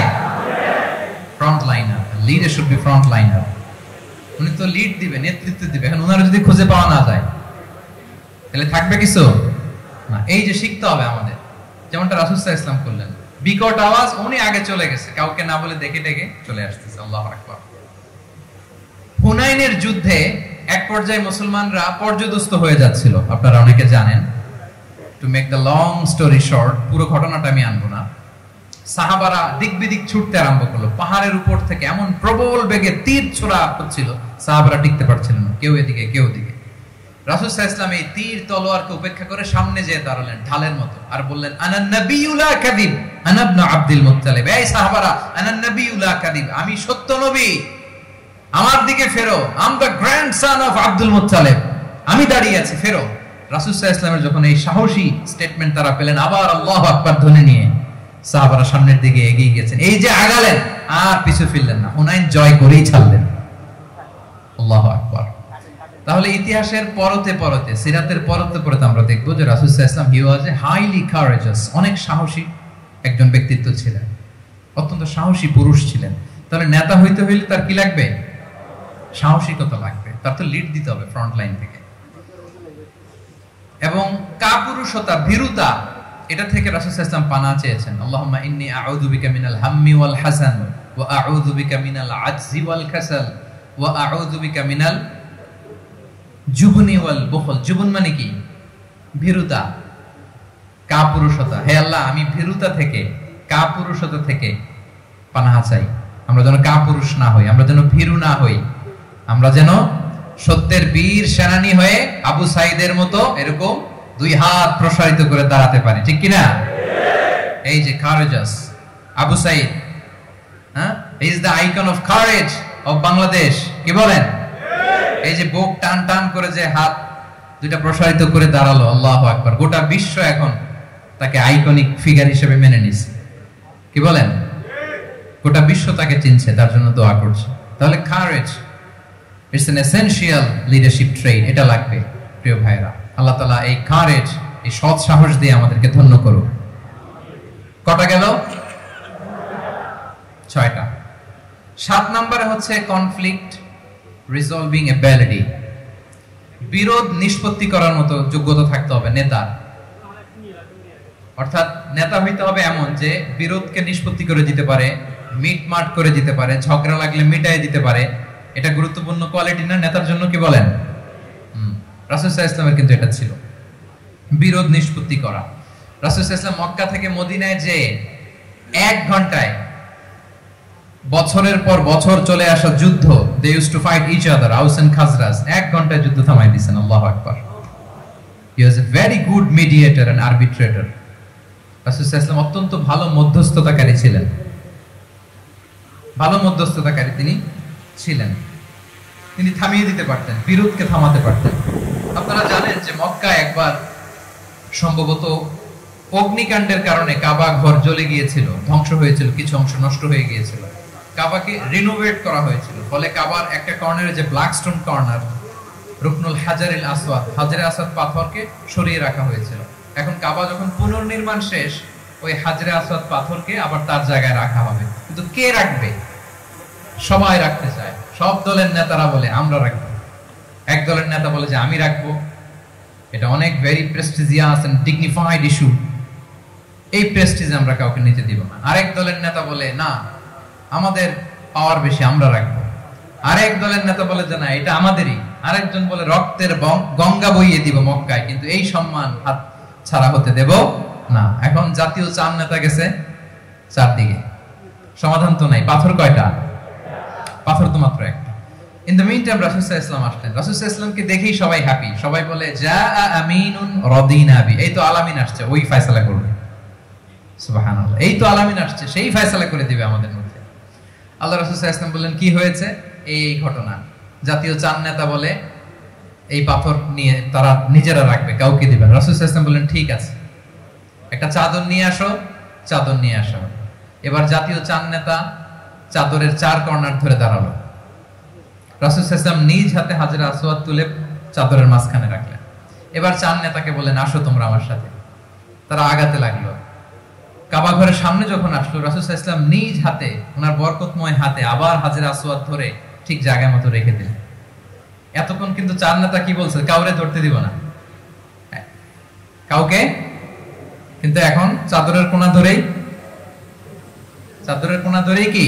Frontliner. Leader should be frontliner. উনি তো লিড দিবে, নেতৃত্ব দিবে। এখন ওনারা যদি খুঁজে পাওয়া না যায় তাহলে থাকবে কিছু না। এই যে শিখতে হবে আমাদের, যেমনটা রাসূল সাল্লাল্লাহু আলাইহি ওয়াসাল্লাম করলেন। বিকট আওয়াজ, উনি আগে চলে গেছে, কাউকে না বলে দেখে চলে আসতেছে। আল্লাহু আকবার। হুনাইনের যুদ্ধে এক পর্যায়ে মুসলমানরা পর্যদস্ত হয়ে যাচ্ছিল, আপনারা অনেকে জানেন। To make the long story short, পুরো ঘটনাটা আমি আনবো না। সাহাবারা দিক বিদিক ছুটতে আরম্ভ করলো, পাহাড়ের উপর থেকে এমন প্রবল বেগে তীর ছোড়া হচ্ছিল, সাহাবারা টিকতে পারছিলেন না, কেউ এদিকে কেউ ওদিকে। রাসূল সাল্লাল্লাহু আলাইহি ওয়াসাল্লাম এই তীর তলোয়ারকে উপেক্ষা করে সামনে যেয়ে দাঁড়ালেন ঢালের মতো, আর বললেন, আনান নাবিয়্যু লা কাযিব, আনা ইবনু আব্দুল মুত্তালিব। এই সাহাবারা, আনান নাবিয়্যু লা কাযিব, আমি সত্য নবী, আমার দিকে ফেরো, I am the grandson of Abdul Muttalib, আমি দাঁড়িয়ে আছি, ফেরো। রাসূল সাল্লাল্লাহু আলাইহি ওয়াসাল্লামের যখন এই সাহসী স্টেটমেন্ট তারা পেলেন, আবার আল্লাহু আকবার ধ্বনি নিয়ে সাহাবারা সামনের দিকে এগিয়ে গেছেন। এই যে আগালেন, আর পিছু ফিরলেন না, হুনাইন জয় করেই ছাড়লেন। আল্লাহু আকবার। তাহলে ইতিহাসের পরতে পরতে, সিরাতের পরতে পরতে আমরা দেখব যে রাসূল সাল্লাল্লাহু আলাইহি ওয়াসাল্লাম হি ওয়াজ এ হাইলি কারেজাস, অনেক সাহসী একজন ব্যক্তিত্ব ছিলেন, অত্যন্ত সাহসী পুরুষ ছিলেন। তাহলে নেতা হইতে হইলে তার কি লাগবে? সাহসিকতা লাগবে, তার তো লিড দিতে হবে ফ্রন্ট লাইন থেকে। এবং কাপুরুষতা, ভীরুতা, এটা থেকে রাসূল সাল্লাল্লাহু আলাইহি ওয়াসাল্লাম পানা চেয়েছেন। আল্লাহুম্মা ইন্নী আউযু বিকা মিনাল হাম্মি ওয়াল হাসান ওয়া আউযু বিকা মিনাল আজজি ওয়াল কাসাল ওয়া আউযু বিকা মিনাল জুবনি ওয়াল বুখল। জুবন মানে কি? ভীরুতা, কাপুরুষতা। হে আল্লাহ, আমি ভীরুতা থেকে, কাপুরুষতা থেকে পানাহ চাই। আমরা যেন কাপুরুষ না হই, আমরা যেন ভীরু না হই, আমরা যেন সত্যের বীর সেনানী হয়ে আবু সাঈদের মতো এরকম দুই হাত প্রসারিত করে দাঁড়াতে পারি, ঠিক কিনা? এই যে courageous Abu Sayeed, he is the icon of courage of Bangladesh. কি বলেন? এই যে বুক টান টান করে যে হাত দুইটা প্রসারিত করে দাঁড়ালো, আল্লাহু আকবার। গোটা বিশ্ব এখন তাকে আইকনিক ফিগার হিসেবে মেনে নিছে। কি বলেন? গোটা বিশ্ব তাকে চিনছে, তার জন্য দোয়া করছে। তাহলে courage, it's an essential leadership trait, এটা লাগবে প্রিয় ভাইরা। আল্লাহ তাআলা এই কারেজ, এই সৎ সাহস দিয়ে আমাদেরকে ধন্য করুক। কটা গেল? 6টা। 7 নম্বরে হচ্ছে কনফ্লিক্ট রিজলভিং এবিলিটি, বিরোধ নিষ্পত্তি করার মতো যোগ্যতা থাকতে হবে নেতার। অর্থাৎ নেতা হইতে হবে এমন যে বিরোধকে নিষ্পত্তি করে দিতে পারে, মিটমাট করে দিতে পারে, ঝগড়া লাগলে মিটাই দিতে পারে। এটা গুরুত্বপূর্ণ কোয়ালিটি না নেতার জন্য? কি বলেন? রাসূল সাল্লাল্লাহু আলাইহি ওয়াসাল্লামের কিন্তু এটা ছিল, বিরোধ নিষ্পত্তি করা। রাসূল সাল্লাল্লাহু আলাইহি ওয়াসাল্লাম মক্কা থেকে মদিনায় যে 1 ঘন্টায় বছরের পর বছর চলে আসা যুদ্ধ, they used to fight each other, Aws and Khazraj, 1 ঘন্টায় যুদ্ধ থামাই দিয়েছেন। আল্লাহু আকবার। He was a very good mediator and arbitrator. রাসূল সাল্লাল্লাহু আলাইহি ওয়াসাল্লাম অত্যন্ত ভালো মধ্যস্থতাকারী ছিলেন, ভালো মধ্যস্থতাকারী তিনি ছিলেন। তিনি থামিয়ে দিতে পারতেন, বিরোধকে থামাতে পারতেন। আপনারা জানেন যে মক্কায় একবার সম্ভবত অগ্নিকাণ্ডের কারণে কাবা ঘর জ্বলে গিয়েছিল, ধ্বংস হয়েছিল, কিছু অংশ নষ্ট হয়ে গিয়েছিল। কাবাকে রিনোভেট করা হয়েছিল, ফলে কাবার একটা কর্নারে যে ব্ল্যাক স্টোন কর্নার, রুকনুল হাজারিল আসওয়াদ, হাজারে আসওয়াদ পাথরকে সরিয়ে রাখা হয়েছিল। এখন কাবা যখন পুনর্নির্মাণ শেষ, ওই হাজরে আসওয়াদ পাথরকে আবার তার জায়গায় রাখা হবে। কিন্তু কে রাখবে? সবাই রাখতে চায়। সব দলের নেতারা বলে আমরা রাখবো। এক দলের নেতা বলে যে আমি রাখবো, এটা অনেক very prestigious and dignified issue, এই প্রেস্টিজ আমরা কাউকে নিতে দিব না। আরেক দলের নেতা বলে না, আমাদের পাওয়ার বেশি, আমরা রাখবো। আরেক দলের নেতা বলে যে না, এটা আমাদেরই। আরেকজন বলে রক্তের গঙ্গা বইয়ে দিব মক্কায়, কিন্তু এই সম্মান হাত ছাড়া হতে দেব না। এখন জাতীয় চার নেতা গেছে চারদিকে, সমাধান তো নাই। পাথর কয়টা? পাথর তো মাত্র একটা। ইন দ্য মিন টাইম রাসূল সাল্লাল্লাহু আলাইহি ওয়াসাল্লাম আসলেন। রাসূল সাল্লাল্লাহু আলাইহি ওয়াসাল্লামকে দেখেই সবাই হ্যাপি। সবাই বলে জা আমিনুন রাদিনা বি, এই তো আলামিন আসছে, ওই ফয়সালা করবে। সুবহানাল্লাহ, এই তো আলামিন আসছে, সেই ফয়সালা করে দিবে আমাদের মধ্যে। আল্লাহ রাসূল সাল্লাল্লাহু আলাইহি ওয়াসাল্লাম বললেন কি হয়েছে? এই ঘটনা। জাতীয় চার নেতা বলে এই পাথর নিয়ে তারা নিজেরা রাখবে, কাউকে দিবেন। রাসূল সাল্লাল্লাহু আলাইহি ওয়াসাল্লাম বললেন ঠিক আছে, একটা চাদর নিয়ে আসো, চাদর নিয়ে আসো। এবার জাতীয় চার নেতা চাদরের চার কর্নার ধরে দাঁড়ালো। রাসূল সাল্লাল্লাহু আলাইহি ওয়াসাল্লাম নিজ হাতে হাজরে আসওয়াদ তুলে চাদরের মাঝখানে রাখলেন। এবার চার নেতাকে বললেন আসো তোমরা আমার সাথে। তারা আগাতে লাগলো। কাবা ঘরের সামনে যখন আসলো, রাসূল সাল্লাল্লাহু আলাইহি ওয়াসাল্লাম নিজ হাতে, ওনার বরকতময় হাতে আবার হাজরে আসওয়াদ ধরে ঠিক জায়গা মতো রেখে দিলেন। এতক্ষণ কিন্তু চার নেতা কি বলছে? কাউরে ধরতে দিব না, কাউকে। কিন্তু এখন চাদরের কোনা ধরেই কি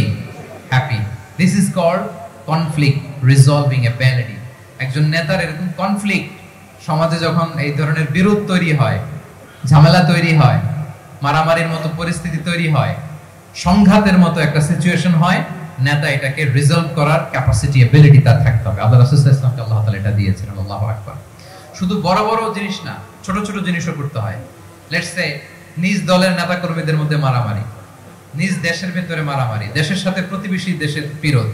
happy. This is called conflict resolving ability. একজন নেতার এরকম কনফ্লিক্ট, সমাজে যখন এই ধরনের বিরোধ তৈরি হয়, ঝামেলা তৈরি হয়, মারামারির মতো পরিস্থিতি তৈরি হয়, সংঘাতের মতো একটা সিচুয়েশন হয়, নেতা এটাকে রিজলভ করার ক্যাপাসিটি, এবিলিটি তার থাকতে হবে। আল্লাহ রাসূল সাল্লাল্লাহু আলাইহি ওয়াসাল্লামকে আল্লাহ তাআলা এটা দিয়েছেন। আল্লাহু আকবার। শুধু বড় বড় জিনিস না, ছোট ছোট জিনিসও করতে হয়। লেটস সে নিজ দলের নেতা কর্মীদের মধ্যে মারামারি, নিজ দেশের ভিতরে মারামারি, দেশের সাথে প্রতিবেশী দেশের বিরোধ,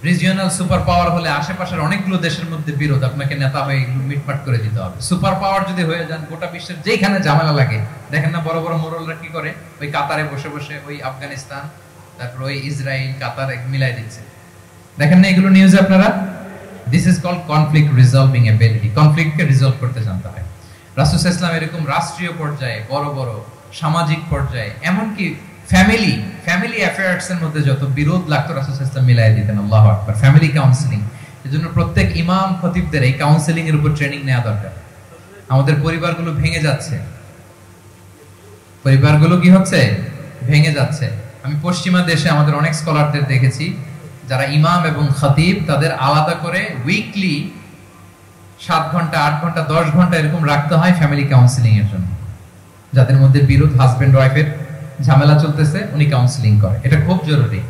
রিজিওনাল সুপার পাওয়ার হলে আশেপাশের অনেকগুলো দেশের মধ্যে বিরোধ, আপনাকে নেতা হয়ে এগুলো মিটমাট করে দিতে হবে। সুপার পাওয়ার যদি হয়ে যান, গোটা বিশ্বের যেখানে ঝামেলা লাগে, দেখেন না বড় বড় মোড়লরা কি করে, ওই কাতারে বসে বসে ওই আফগানিস্তান, তারপর ওই ইসরায়েল, কাতার মিলাই দিচ্ছে, দেখেন না এগুলো নিউজে আপনারা? This is called conflict resolving ability. কনফ্লিক্টকে রিজলভ করতে জানতে হয়। রাসূল সাল্লাল্লাহু আলাইহি ওয়াসাল্লাম এরকম রাষ্ট্রীয় পর্যায়ে, বড় বড় সামাজিক পর্যায়ে, এমনকি ফ্যামিলি অ্যাফেয়ার্স এর মধ্যে যত বিরোধ লাগতো রাসূল সাল্লাল্লাহু আলাইহি ওয়াসাল্লাম মিলাই দিতেন। আল্লাহু আকবার। ফ্যামিলি কাউন্সেলিং, এজন্য প্রত্যেক ইমাম খতিবদের এই কাউন্সেলিং এর উপর ট্রেনিং নেওয়া দরকার। আমাদের পরিবারগুলো ভেঙে যাচ্ছে, পরিবারগুলো কি হচ্ছে? ভেঙে যাচ্ছে। আমি পশ্চিমা দেশে আমাদের অনেক স্কলারদের দেখেছি, যারা ইমাম এবং খতিব, তাদের আলাদা করে উইকলি 7 ঘন্টা 8 ঘন্টা 10 ঘন্টা এরকম রাখতে হয় ফ্যামিলি কাউন্সেলিং এর জন্য। যাদের মধ্যে বিরোধ, হাজবেন্ড ওয়াইফের ঝামেলা চলতেছে, উনি কাউন্সেলিং করে। এটা খুব জরুরি।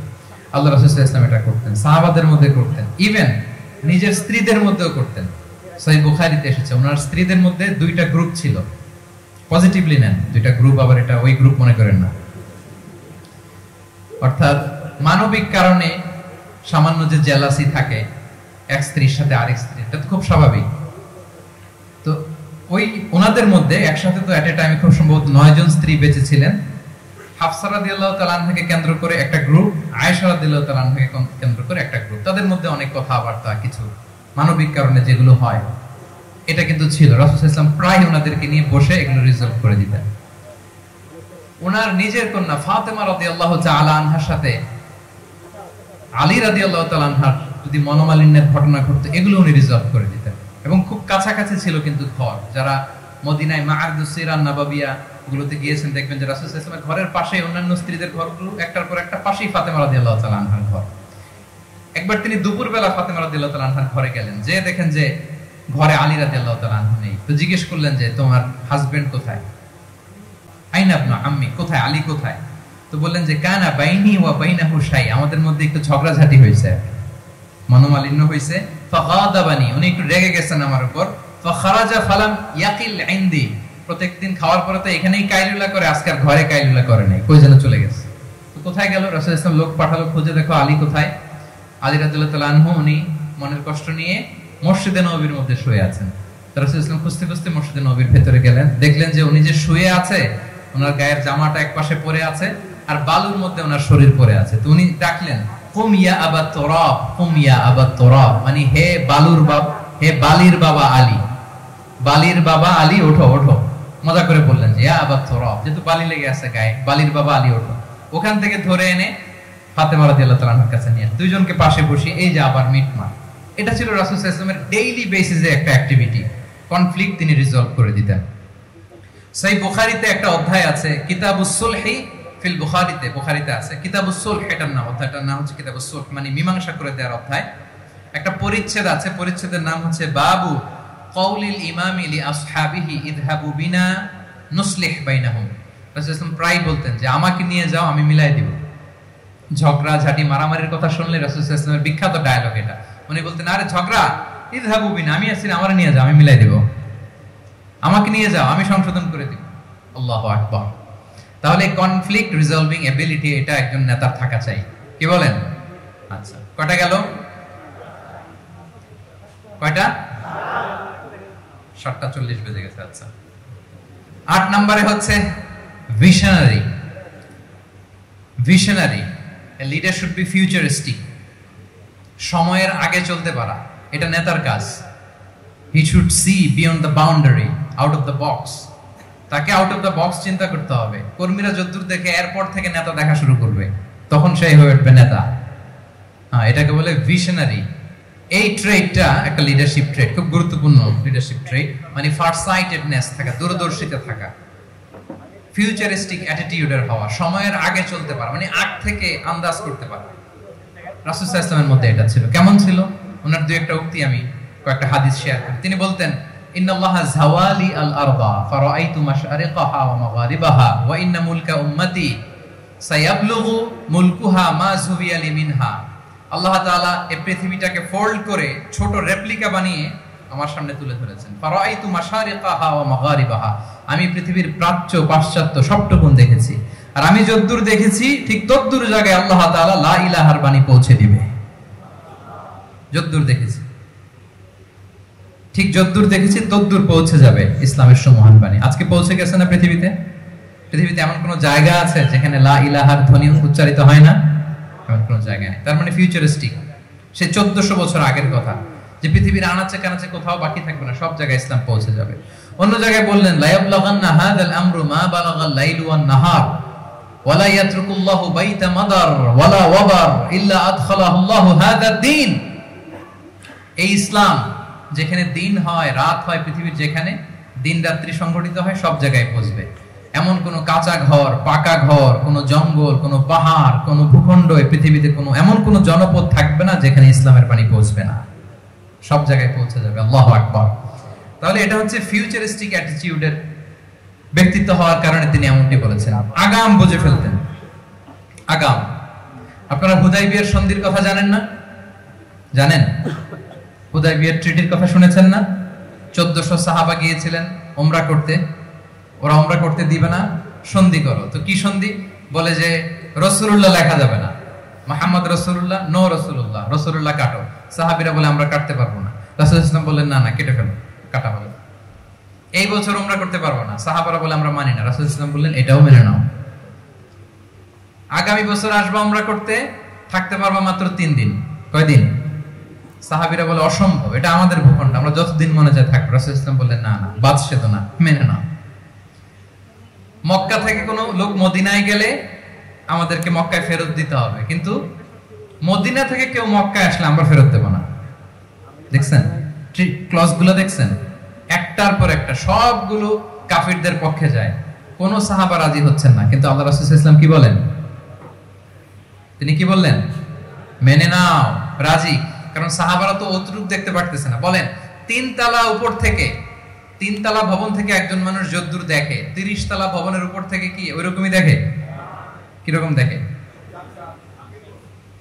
আল্লাহ রাসূল সাল্লাল্লাহু আলাইহি ওয়াসাল্লাম এটা করতেন, সাহাবাদের মধ্যে করতেন, ইভেন নিজের স্ত্রীদের মধ্যেও করতেন। সহিহ বুখারীতে এসেছে ওনার স্ত্রীদের মধ্যে 2টা গ্রুপ ছিল। পজিটিভলি নেন, 2টা গ্রুপ, আবার এটা ওই গ্রুপ মনে করেন না। অর্থাৎ মানবিক কারণে সামান্য যে জেলাসি থাকে এক স্ত্রীর সাথে আরেক স্ত্রী, এটা তো খুব স্বাভাবিক। তো ওই ওনাদের মধ্যে একসাথে তো এট এ টাইমে খুব সম্ভবত 9 জন স্ত্রী বেঁচে ছিলেন। হাফসা রাদিয়াল্লাহু তাআলা আনহাকে কেন্দ্র করে একটা গ্রুপ, আয়েশা রাদিয়াল্লাহু তাআলা আনহাকে কেন্দ্র করে একটা গ্রুপ। তাদের মধ্যে অনেক কথাবার্তা, কিছু মানবিক কারণে যেগুলো হয়, এটা কিন্তু ছিল। রাসূল সাল্লাল্লাহু আলাইহি ওয়াসাল্লাম প্রায় ওনাদেরকে নিয়ে বসে এগুলো রিজলভ করে দিতেন। ওনার নিজের কন্যা ফাতেমা রাদিয়াল্লাহু তাআলা আনহার সাথে আলী রাদিয়াল্লাহু তাআলা আনহার যদি মনোমালিন্যের ঘটনা ঘটতো, এগুলো উনি রিজলভ করে দিতেন। এবং খুব কাছাকাছি ছিল কিন্তু ঘর। যারা মদিনায় মাআরদুস সিরান নাবাবিয়া গুলোতে গিয়েছেন, দেখবেন যে রাসূল সাল্লাল্লাহু আলাইহি ওয়াসাল্লামের ঘরের পাশে অন্যান্য স্ত্রীদের ঘরগুলো একটার পর একটা, পাশেই ফাতেমা রাদিয়াল্লাহু তাআলা আনহার ঘর। একবার তিনি দুপুরবেলা ফাতেমা রাদিয়াল্লাহু তাআলা আনহার ঘরে গেলেন, যে দেখেন যে ঘরে আলী রাদিয়াল্লাহু তাআলা আনহু নেই। তো জিজ্ঞেস করলেন যে তোমার হাজবেন্ড কোথায়? আইনা ইবনু আম্মি, কোথায় আলী কোথায়? তো বললেন যে কানা বাইনি ওয়া বাইনাহু শাই, আমাদের মধ্যে একটু ঝগড়াঝাটি হয়েছে, মনোমালিন্য হয়েছে। ফাগাদাবানি, উনি একটু রেগে গেছেন আমার উপর। ফাখারাজা ফালাম ইয়াকিল ইনদি, প্রত্যেকদিন খাওয়ার পরে তো এখানেই কাইলুলা করে, আজকাল ঘরে কাইলুলা করে নাই, কই যেন চলে গেছে। তো কোথায় গেল? রাসূল সাল্লাল্লাহু আলাইহি ওয়াসাল্লাম লোক পাঠালো, খুঁজে দেখো আলী কোথায়। আলী রাদিয়াল্লাহু তাআলা আনহু উনি মনের কষ্ট নিয়ে মসজিদে নববীর মধ্যে শুয়ে আছেন। রাসূল সাল্লাল্লাহু আলাইহি ওয়াসাল্লাম খুঁজতে খুঁজতে মসজিদে নববীর ভেতরে গেলেন, দেখলেন যে উনি যে শুয়ে আছে, ওনার গায়ের জামাটা একপাশে পড়ে আছে আর বালুর মধ্যে ওনার শরীর পড়ে আছে। তো উনি ডাকলেন, কুম ইয়া আবা তুরাব, কুম ইয়া আবা তুরাব, মানে হে বালুর বাবা, হে বালির বাবা আলী, বালির বাবা আলী ওঠো ওঠো। মজা করে বললেন যে ইয়া আবা তুরাব, যেহেতু বালি লেগে আছে গায়ে, বালির বাবা আলী ওঠো। ওখান থেকে ধরে এনে ফাতেমা রাদিয়াল্লাহু তাআলার কাছে নিয়ে দুইজনকে পাশে বসিয়ে এই যে আবার মিটমাট। এটা ছিল রাসূল সাল্লাল্লাহু আলাইহি ওয়াসাল্লামের ডেইলি বেসিসে একটা অ্যাক্টিভিটি। কনফ্লিক্ট তিনি রিজলভ করে দিতেন। সহিহ বুখারীতে একটা অধ্যায় আছে, কিতাবুস সুলহি ফিল বুখারীতে, বুখারীতে আছে কিতাবুস সুলহ, এটার নাম, অধ্যায়টার নাম হচ্ছে কিতাবুস সুলহ, মানে মীমাংসা করে দেওয়ার অধ্যায়। একটা পরিচ্ছেদ আছে, পরিচ্ছেদের নাম হচ্ছে বাবু কওলিল ইমামি লি আসহাবিহি ইযহাবু বিনা নুসলিহ বাইনাহুম। রাসূল সাল্লাল্লাহু আলাইহি ওয়াসাল্লাম প্রায় বলতেন যে আমাকে নিয়ে যাও, আমি মিলাই দিব। ঝগড়া ঝাঁটি মারামারির কথা শুনলে রাসূল সাল্লাল্লাহু আলাইহি ওয়াসাল্লামের বিখ্যাত ডায়লগ এটা। উনি বলতেন, আরে ঝগড়া, ইযহাবু বিনা, আমি আছি, আমার নিয়ে যাও, আমি মিলাই দিব। আমাকে নিয়ে যাও, আমি সংশোধন করে দিব। আল্লাহু আকবার। তাহলে কনফ্লিক্ট রিজলভিং এবিলিটি এটা একজন নেতার থাকা চাই। কি বলেন? আচ্ছা, কয়টা গেল? কয়টা? 7:40 বেজে গেছে। আচ্ছা, 8 নম্বরে হচ্ছে visionary. Visionary, a leader should be futuristic. সময়ের আগে চলতে পারা, এটা নেতার কাজ। He should see beyond the boundary, out of the box. তাকে আউট অফ দ্য বক্স চিন্তা করতে হবে। কর্মীরা যদ্দূর দেখে এয়ারপোর্ট থেকে নেতা দেখা শুরু করবে, তখন সেই হয়ে উঠবে নেতা। হ্যাঁ, এটাকে বলে ভিশনারি। এই ট্রেডটা একটা লিডারশিপ ট্রেড, খুব গুরুত্বপূর্ণ লিডারশিপ ট্রেড, মানে ফারসাইটেডনেস থাকা, দূরদর্শিতা থাকা, ফিউচারিস্টিক অ্যাটিটিউডের হওয়া, সময়ের আগে চলতে পারা, মানে আগ থেকে আন্দাজ করতে পারা। রাসূল সাল্লাল্লাহু আলাইহি ওয়াসাল্লামের মধ্যে এটা ছিল। কেমন ছিল? ওনার দুই একটা উক্তি আমি কয়েকটা হাদিস শেয়ার করি। তিনি বলতেন, ইন্নাল্লাহা যাওয়ালি আল আরদা ফারাআইতু মাশআরিকাহা ওয়া মাগারিবাহা ওয়া ইন্না মুলকা উম্মতি সায়াবলুগু মুলকুহা মা যুবিয়া লি মিনহা। আল্লাহ তাআলা এই পৃথিবীটাকে ফোল্ড করে ছোট রেপ্লিকা বানিয়ে আমার সামনে তুলে ধরেছেন। ফারাআইতু মাশআরিকাহা ওয়া মাগারিবাহা, আমি পৃথিবীর প্রাচ্য পাশ্চাত্য সবটুকুন দেখেছি। আর আমি যদ্দূর দেখেছি ঠিক তদ্দূর জায়গায় আল্লাহ তাআলা লা ইলাহার বাণী পৌঁছে দিবে। যদ্দূর দেখেছি, ঠিক যদ্দূর দেখেছি তদ্দূর পৌঁছে যাবে ইসলামের সুমহান বাণী। আজকে পৌঁছে গেছে না পৃথিবীতে? পৃথিবীতে এমন কোন জায়গা আছে যেখানে লা ইলাহার ধ্বনি উচ্চারিত হয় না? এমন কোন জায়গা নেই। তার মানে ফিউচারিস্টিক। সে 1400 বছর আগের কথা, যে পৃথিবীর আনাচে কানাচে কোথাও বাকি থাকবে না, সব জায়গায় ইসলাম পৌঁছে যাবে। অন্য জায়গায় বললেন, লা ইয়াবলাগান্না হাযাল আমরু মা বালাগাল লাইলু ওয়ান নাহার ওয়ালা ইয়াতরুকুল্লাহু বাইতা মাদার ওয়ালা ওয়াবার ইল্লা আদখালাহুল্লাহু হাযাদ দ্বীন। এই ইসলাম যেখানে দিন হয় রাত হয়, পৃথিবীর যেখানে দিন রাত্রি সংগঠিত হয়, সব জায়গায় পৌঁছবে। এমন কোন কাঁচা ঘর, পাকা ঘর, কোন জঙ্গল, কোন পাহাড়, কোন ভূখণ্ড এই পৃথিবীতে কোন এমন কোন জনপদ থাকবে না যেখানে ইসলামের বাণী পৌঁছবে না। সব জায়গায় পৌঁছে যাবে। আল্লাহু আকবার। তাহলে এটা হচ্ছে ফিউচারিস্টিক অ্যাটিটিউডের ব্যক্তিত্ব হওয়ার কারণে তিনি এমনটি বলেছেন। আগাম বুঝে ফেলতেন। আগাম। আপনারা হুদাইবিয়ার সন্ধির কথা জানেন না? জানেন? হুদাইবিয়ার ট্রিটির কথা শুনেছেন না? 1400 সাহাবা গিয়েছিলেন উমরা করতে। ওরা উমরা করতে দিবে না, সন্ধি করো। তো কি সন্ধি? বলে যে রাসূলুল্লাহ লেখা যাবে না, মুহাম্মদ রাসূলুল্লাহ, নো রাসূলুল্লাহ, রাসূলুল্লাহ কাটো। সাহাবীরা বলে আমরা কাটতে পারবো না। রাসূল সাল্লাল্লাহু আলাইহি ওয়াসাল্লাম বললেন, না না, কেটে ফেলো, কাটা হবে। এই বছর উমরা করতে পারবো না, সাহাবারা বলে আমরা মানি না। রাসূল সাল্লাল্লাহু আলাইহি ওয়াসাল্লাম বললেন, এটাও মেনে নাও। আগামী বছর আসবা উমরা করতে, থাকতে পারবা মাত্র 3 দিন। কয়দিন? সাহাবীরা বলে অসম্ভব, এটা আমাদের ভূখণ্ড, আমরা যতদিন মনে যায় থাকবো। রাসূল সাল্লাল্লাহু আলাইহি ওয়াসাল্লাম বললেন, না না, বাদশা তো না, মেনে নাও। মক্কা থেকে কোনো লোক মদিনায় গেলে আমাদেরকে মক্কায় ফেরত দিতে হবে, কিন্তু মদিনা থেকে কেউ মক্কায় আসলে আমরা ফেরত দেব না। দেখছেন ক্লজ গুলো? দেখছেন একটার পর একটা সবগুলো কাফিরদের পক্ষে যায়। কোন সাহাবা রাজি হচ্ছেন না, কিন্তু আল্লাহ রাসূল সাল্লাল্লাহু আলাইহি ওয়াসাল্লাম কি বলেন? তিনি কি বললেন? মেনে নাও, রাজি। কারণ সাহাবারা তো অতটুক দেখতে পারতেছে না। বলেন 3 তালা উপর থেকে, 3 তালা ভবন থেকে একজন মানুষ যদ্দূর দেখে, 30 তালা ভবনের উপর থেকে কি ওইরকমই দেখে? কিরকম দেখে?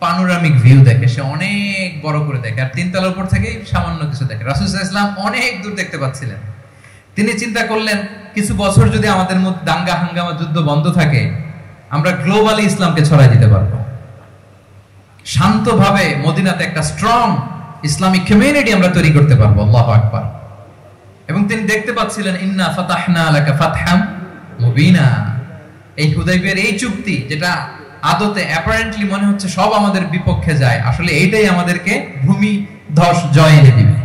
পানোরামিক ভিউ দেখে, সে অনেক বড় করে দেখে। আর 3 তালার উপর থেকে সামান্য কিছু দেখে। রাসূল সাল্লাল্লাহু আলাইহি ওয়াসাল্লাম অনেক দূর দেখতে পাচ্ছিলেন। তিনি চিন্তা করলেন, কিছু বছর যদি আমাদের মধ্যে দাঙ্গা হাঙ্গামা যুদ্ধ বন্ধ থাকে, আমরা গ্লোবালি ইসলামকে ছড়াই দিতে পারবো। শান্তভাবে মদিনাতে একটা স্ট্রং ইসলামিক কমিউনিটি আমরা তৈরি করতে পারবো। আল্লাহু আকবার। এবং তিনি দেখতে পাচ্ছিলেন ইন্না ফাতাহনা লাকা ফাতহাম মুবিনা, এই হুদাইবিয়ার এই চুক্তি যেটা আদতে অ্যাপারেন্টলি মনে হচ্ছে সব আমাদের বিপক্ষে যায়, আসলে এইটাই আমাদেরকে ভূমি ধস জয় এনে দিবে।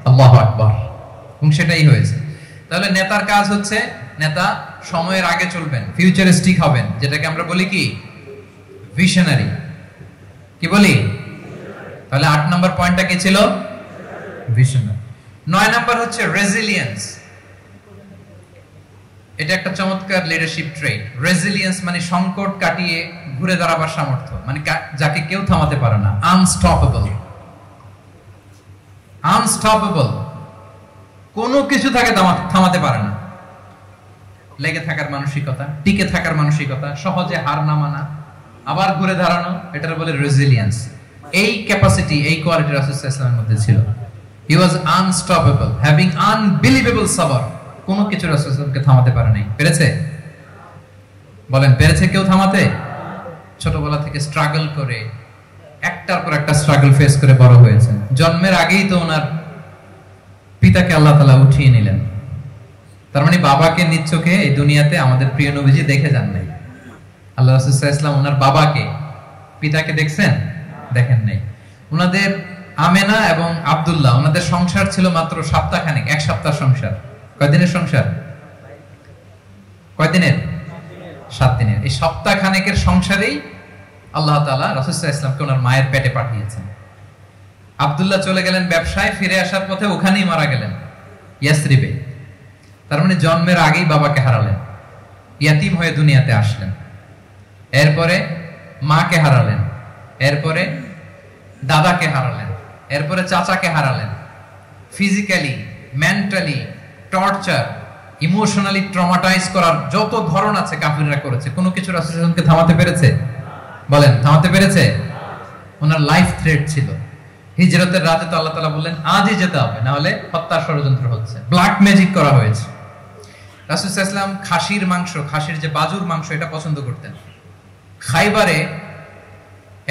আল্লাহু আকবার। এবং সেটাই হয়েছে। তাহলে নেতার কাজ হচ্ছে নেতা সময়ের আগে চলবেন, ফিউচারিস্টিক হবেন, যেটাকে আমরা বলি কি ভিশনারি। কি বলি? তাহলে 8 নম্বর পয়েন্টটা কি ছিল? ভিশনারি। 9 নম্বর হচ্ছে রেজিলিয়েন্স। এটা একটা চমৎকার লিডারশিপ ট্রেট। রেজিলিয়েন্স মানে সংকট কাটিয়ে ঘুরে দাঁড়াবার সামর্থ্য, মানে যাকে কেউ থামাতে পারে না। আনস্টপেবল। আনস্টপেবল, কোনো কিছু তাকে থামাতে পারে না। লেগে থাকার মানসিকতা, টিকে থাকার মানসিকতা, সহজে হার না মানা, আবার ঘুরে দাঁড়ানো, এটার বলে রেজিলিয়েন্স। এই ক্যাপাসিটি, এই কোয়ালিটি রাসূল সাল্লাল্লাহু আলাইহি ওয়াসাল্লামের মধ্যে ছিল। হি ওয়াজ আনস্টপেবল, হ্যাভিং আনবিলিভেবল সাবর। কোনো কিছু রাসূল সাল্লাল্লাহু আলাইহি ওয়াসাল্লামকে থামাতে পারে নাই। পেরেছে? বলেন, পেরেছে কেউ থামাতে? ছোটবেলা থেকে স্ট্রাগল করে, একটার পর একটা স্ট্রাগল ফেস করে বড় হয়েছেন। জন্মের আগেই তো ওনার পিতাকে আল্লাহ তাআলা উঠিয়ে নিলেন। তার মানে বাবাকে নিজ চোখে এই দুনিয়াতে আমাদের প্রিয় নবীজি দেখে যান নাই। আল্লাহ রাসূল সাল্লাল্লাহু আলাইহি ওয়াসাল্লাম ওনার বাবাকে, পিতাকে দেখছেন? দেখেন নাই। ওনাদের আমেনা এবং আব্দুল্লাহ, ওনাদের সংসার ছিল মাত্র সপ্তাহখানেক, 1 সপ্তাহ সংসার। কয়দিনের সংসার? কয়দিনের? 7 দিনের। এই সপ্তাহখানেকের সংসারেই আল্লাহ তাআলা রাসূল সাল্লাল্লাহু আলাইহি ওয়াসাল্লামকে ওনার মায়ের পেটে পাঠিয়েছেন। আব্দুল্লাহ চলে গেলেন ব্যবসায়, ফিরে আসার পথে ওখানেই মারা গেলেন, ইয়াসরিবে। তার মানে জন্মের আগেই বাবাকে হারালেন, ইয়াতীম হয়ে দুনিয়াতে আসলেন। এরপরে মাকে হারালেন, এরপরে দাদাকে হারালেন, এরপরে চাচাকে হারালেন। Physically, mentally torture, emotionally traumatise করার যত ধরন আছে কাফিররা করেছে, কোনো কিছু রাসূল সাল্লাল্লাহু আলাইহি ওয়াসাল্লামকে থামাতে পেরেছে? বলেন, থামাতে পেরেছে? ওনার লাইফ থ্রেট ছিল। হিজরতের রাতে তো আল্লাহ তাআলা বললেন আজই যেতে হবে, না হলে হত্যার ষড়যন্ত্র হচ্ছে, ব্ল্যাক ম্যাজিক করা হয়েছে। রাসূল সাল্লাল্লাহু আলাইহি ওয়াসাল্লাম খাসির মাংস, খাসির যে বাজুর মাংস, এটা পছন্দ করতেন। খাইবারে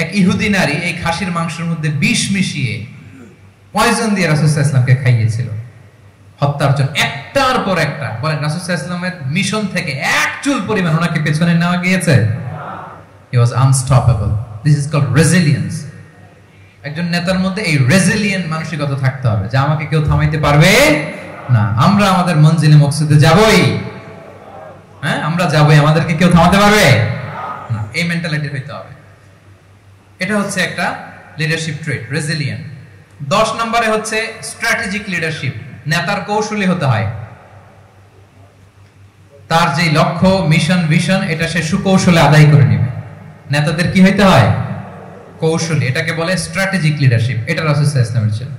এক ইহুদি নারী এই খাসির মাংসের মধ্যে বিষ মিশিয়ে, পয়জন দিয়ে রাসূল সাল্লাল্লাহু আলাইহি ওয়াসাল্লামকে খাইয়েছিল হত্যার জন্য, একটার পর একটা। বলেন, রাসূল সাল্লাল্লাহু আলাইহি ওয়াসাল্লামের মিশন থেকে এক চুল পরিমাণ ওনাকে পেছনে নেওয়া গিয়েছে? He was unstoppable. This is called resilience. একজন নেতার মধ্যে এই রেজিলিয়েন্ট মানসিকতা থাকতে হবে যে আমাকে কেউ থামাইতে পারবে না, আমরা আমাদের মঞ্জিলে মকসুদে যাবই। হ্যাঁ, আমরা যাবই, আমাদেরকে কেউ থামাতে পারবে না, এই মেন্টালিটি হইতে হবে। এটা হচ্ছে একটা লিডারশিপ ট্রেট, রেজিলিয়েন্ট। 10 নম্বরে হচ্ছে স্ট্র্যাটেজিক লিডারশিপ। নেতার কৌশলী হতে হয়। তার যে লক্ষ্য, মিশন, ভিশন, এটা সে সুকৌশলে আদায় করে নেবে। নেতাদের কি হইতে হয়? কৌশলী। এটাকে বলে স্ট্র্যাটেজিক লিডারশিপ। এটা রাসূল সাল্লাল্লাহু আলাইহি ওয়াসাল্লামের ছিল।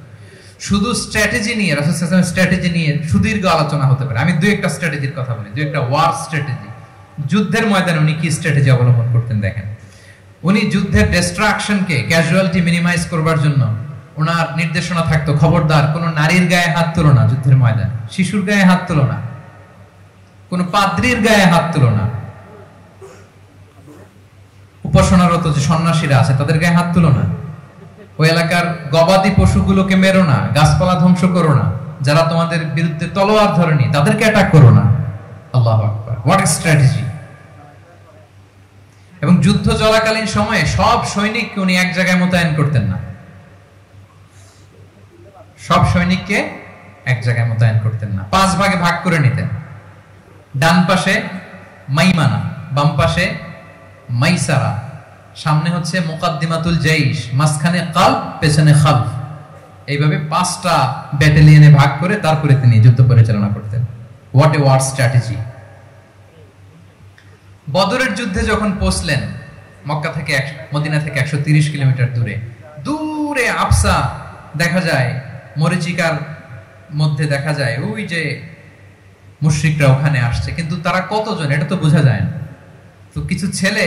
শুধু স্ট্র্যাটেজি নিয়ে, রাসূল সাল্লাল্লাহু আলাইহি ওয়াসাল্লামের স্ট্র্যাটেজি নিয়ে সুদীর্ঘ আলোচনা হতে পারে। আমি দুই একটা স্ট্র্যাটেজির কথা বলি, দুই একটা ওয়ার স্ট্র্যাটেজি। যুদ্ধের ময়দানে উনি কি স্ট্র্যাটেজি অবলম্বন করতেন দেখেন। উনি যুদ্ধের ডিস্ট্রাকশনকে, ক্যাজুয়ালিটি মিনিমাইজ করবার জন্য ওনার নির্দেশনা থাকতো, খবরদার কোনো নারীর গায়ে হাত তুলো না যুদ্ধের ময়দানে, শিশুর গায়ে হাত তুলো না, কোনো পাদ্রীর গায়ে হাত তুলো না, উপাসনারত যে সন্ন্যাসীরা আছে তাদের গায়ে হাত তুলো না, ওই এলাকার গবাদি পশুগুলোকে মেরো না, গাছপালা ধ্বংস করো না, যারা তোমাদের বিরুদ্ধে তলোয়ার ধরেনি তাদেরকে অ্যাটাক করো না। আল্লাহু আকবার, হোয়াট এ স্ট্র্যাটেজি! এবং যুদ্ধ চলাকালীন সময়ে সব সৈনিককে উনি এক জায়গায় মোতায়েন করতেন না, সব সৈনিককে এক জায়গায় মোতায়েন করতেন না, 5 ভাগে ভাগ করে নিতেন। ডান পাশে মাইমানা, বাম পাশে মাইসারা, সামনে হচ্ছে মুকাদ্দিমাতুল জাইশ, মাঝখানে কালব, পেছনে খালফ। এইভাবে 5টা ব্যাটালিয়নে ভাগ করে তারপরে তিনি যুদ্ধ পরিচালনা করতেন। What a war strategy! বদরের যুদ্ধে যখন পৌঁছলেন, মক্কা থেকে মদিনা থেকে 130 কিলোমিটার দূরে, দূরে আফসা দেখা যায়, মরিচিকার মধ্যে দেখা যায় ওই যে মুশরিকরা ওখানে আসছে, কিন্তু তারা কতজন এটা তো বোঝা যায় না। তো কিছু ছেলে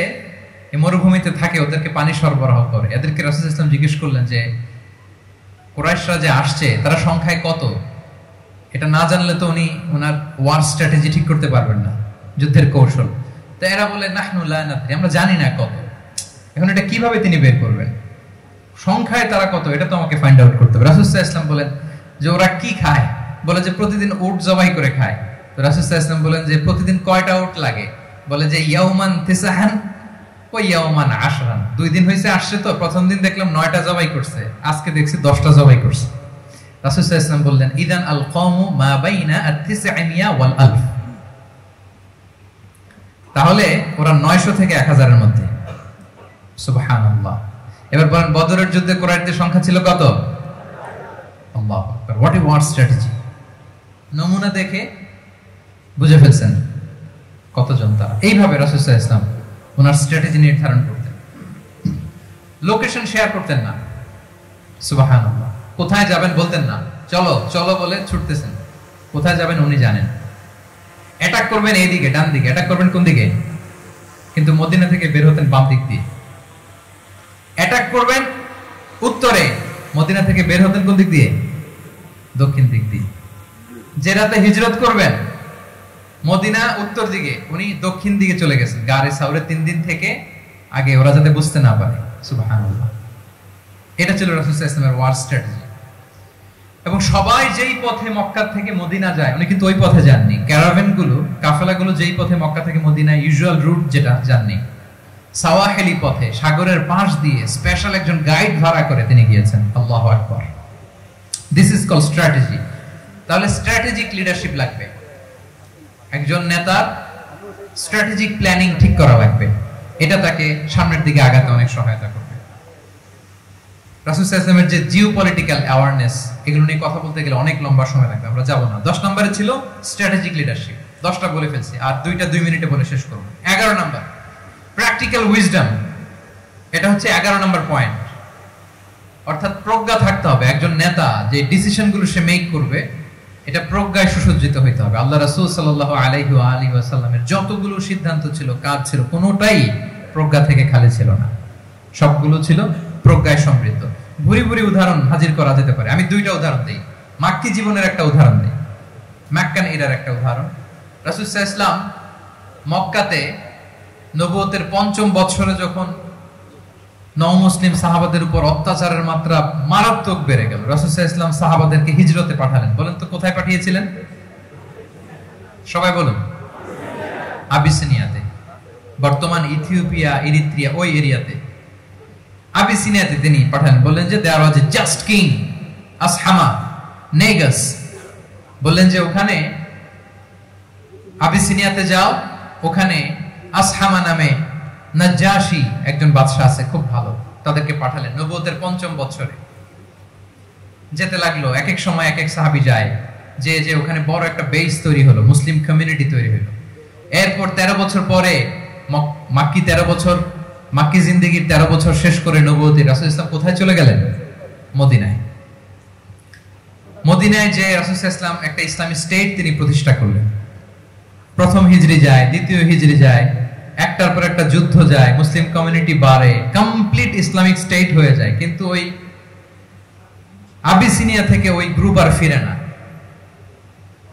এই মরুভূমিতে থাকে, ওদেরকে পানি সরবরাহ করে। এদেরকে রাসূল সাল্লাল্লাহু আলাইহি ওয়াসাল্লাম জিজ্ঞেস করলেন যে কুরাইশরা যে আসছে তারা সংখ্যায় কত? এটা না জানলে তো উনি ওনার ওয়ার স্ট্র্যাটেজি ঠিক করতে পারবেন না, যুদ্ধের কৌশল। তো এরা বলে নাহনু লা নাদরি, আমরা জানি না কত। এখন এটা কিভাবে তিনি বের করবেন? সংখ্যায় তারা কত এটা তো আমাকে ফাইন্ড আউট করতে হবে। রাসূল সাল্লাল্লাহু আলাইহি ওয়াসাল্লাম বলেন যে ওরা কি খায়, বলে যে প্রতিদিন উট জবাই করে খায়। তো রাসূল সাল্লাল্লাহু আলাইহি ওয়াসাল্লাম বলেন যে প্রতিদিন কয়টা উট লাগে? বলে যে ইয়াউমান তিসআন ওয়া ইয়াউমান আশরান। 2 দিন হইছে আসছে, তো প্রথম দিন দেখলাম 9টা জবাই করছে, আজকে দেখছি 10টা জবাই করছে। রাসূল সাল্লাল্লাহু আলাইহি ওয়াসাল্লাম বললেন ইদান আল কওমু মা বাইনা আত-900 ওয়াল আলফ। তাহলে ওরা 900 থেকে 1000 এর মধ্যে। সুবহানাল্লাহ। এবার বলেন বদরের যুদ্ধে কুরাইশদের সংখ্যা ছিল কত? আল্লাহু আকবার। What is war strategy? নমুনা দেখে বুঝে ফেলছেন কতজন তারা। এইভাবে রাসূল সাল্লাল্লাহু আলাইহি ওয়াসাল্লাম ওনার স্ট্র্যাটেজি নির্ধারণ করতেন। লোকেশন শেয়ার করতেন না। সুবহানাল্লাহ। কোথায় যাবেন বলতেন না, চলো চলো বলে ছুটতেছেন। কোথায় যাবেন উনি জানেন। অ্যাটাক করবেন এইদিকে ডান দিকে, অ্যাটাক করবেন কোন দিকে? কিন্তু মদিনা থেকে বের হতেন বাম দিক দিয়ে। অ্যাটাক করবেন উত্তরে, মদিনা থেকে বের হতেন কোন দিক দিয়ে? দক্ষিণ দিক দিয়ে। যে রাতে হিজরত করবেন মদিনা উত্তর দিকে, উনি দক্ষিণ দিকে চলে গেছেন গারে সাউরে 3 দিন থেকে আগে, ওরা যাতে বুঝতে না পারে। সুবহানাল্লাহ। এটা ছিল রাসূল সাল্লাল্লাহু আলাইহি ওয়াসাল্লামের ওয়ার স্ট্র্যাটেজি। এবং সবাই যেই পথে মক্কা থেকে মদিনা যায় উনি কিন্তু ওই পথে যাননি। ক্যারাভেনগুলো, কাফেলাগুলো যেই পথে মক্কা থেকে মদিনা ইউজুয়াল রুট যেটা যাননি, সাওয়াহিলি পথে সাগরের পাশ দিয়ে স্পেশাল একজন গাইড ভাড়া করে তিনি গিয়েছেন। আল্লাহু আকবার। This is called strategy. তাহলে স্ট্র্যাটেজিক লিডারশিপ লাগবে। একজন নেতার স্ট্র্যাটেজিক প্ল্যানিং ঠিক করা লাগবে। এটা তাকে সামনের দিকে আগাতে অনেক সহায়তা করবে। রাসূল সাল্লাল্লাহু আলাইহি ওয়াসাল্লামের যে জিওপলিটিক্যাল অ্যাওয়ারনেস, এগুলো নিয়ে কথা বলতে গেলে অনেক লম্বা সময় লাগবে, আমরা যাব না। 10 নম্বরে ছিল স্ট্র্যাটেজিক লিডারশিপ। 10টা বলে ফেলছি, আর 2টা 2 মিনিটে বলে শেষ করব। 11 নম্বর প্র্যাকটিক্যাল উইজডম। এটা হচ্ছে 11 নম্বর পয়েন্ট। অর্থাৎ প্রজ্ঞা থাকতে হবে। একজন নেতা যে ডিসিশনগুলো সে মেক করবে, এটা প্রজ্ঞায় সুসজ্জিত হইতে হবে। আল্লাহ রাসূল সাল্লাল্লাহু আলাইহি ওয়া আলিহি ওয়াসাল্লামের যতগুলো সিদ্ধান্ত ছিল, কাজ ছিল, কোনোটাই প্রজ্ঞা থেকে খালি ছিল না। সবগুলো ছিল প্রজ্ঞায় সমৃদ্ধ। ভুরি ভুরি উদাহরণ হাজির করা যেতে পারে। আমি 2টা উদাহরণ দেই। মাক্কি জীবনের একটা উদাহরণ দেই, মক্কান এরার একটা উদাহরণ। রাসূল সাল্লাল্লাহু আলাইহি ওয়াসাল্লাম মক্কাতে নবুয়তের 5ম বছরে যখন নও-মুসলিম সাহাবাদের উপর অত্যাচারের মাত্রা মারাত্মক বেড়ে গেল, রাসূল সাল্লাল্লাহু আলাইহি ওয়াসাল্লাম সাহাবাদেরকে হিজরতে পাঠালেন। বলেন তো কোথায় পাঠিয়েছিলেন? সবাই বলুন। আবিসিনিয়াতে, বর্তমান ইথিওপিয়া, ইরিত্রিয়া, ওই এরিয়াতে আবিসিনিয়াতে তিনি পাঠালেন। বললেন যে দেয়ার ওয়াজ এ জাস্ট কিং আসহামা নেগাস। বললেন যে ওখানে আবিসিনিয়াতে যাও, ওখানে আসহামা নামে নাজ্জাশী একজন বাদশা আছে, খুব ভালো। তাদেরকে পাঠালেন নবুয়তের 5ম বছরে। যেতে লাগলো, এক এক সময় এক এক সাহাবী যায়, যে যে ওখানে বড় একটা বেস তৈরি হলো, মুসলিম কমিউনিটি তৈরি হলো। এরপর 13 বছর পরে মাক্কি 13 বছর, মাক্কি জিন্দেগির 13 বছর শেষ করে নবুয়তে রাসূল ইসলাম কোথায় চলে গেলেন? মদিনায়। মদিনায় যে রাসূল ইসলাম একটা ইসলামী স্টেট তিনি প্রতিষ্ঠা করলেন। প্রথম হিজরি যায়, দ্বিতীয় হিজরি যায়, একটার পর একটা যুদ্ধ যায়, মুসলিম কমিউনিটি বাড়ে, কমপ্লিট ইসলামিক স্টেট হয়ে যায়। কিন্তু ওই আবিসিনিয়া থেকে ওই গ্রুপ আর ফিরে না।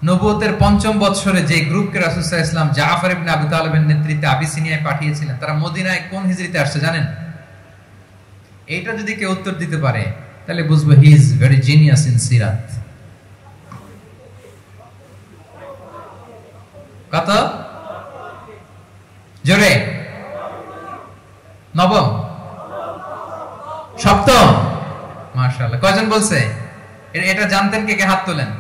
নবুয়তের 5ম বছরে যে গ্রুপকে রাসূল সাল্লাল্লাহু আলাইহি ওয়াসাল্লাম জাফর ইবনে আবু তালিবের নেতৃত্বে আবিসিনিয়ায় পাঠিয়েছিলেন, তারা মদিনায় কোন হিজরিতে আসছে জানেন? এইটা যদি কেউ উত্তর দিতে পারে তাহলে বুঝবো he is very genius in সিরাত। কত জোরে? নবম, সপ্তম। মাশাআল্লাহ। কয়জন বলছে? এটা জানতেন কে? কে হাত তোলেন?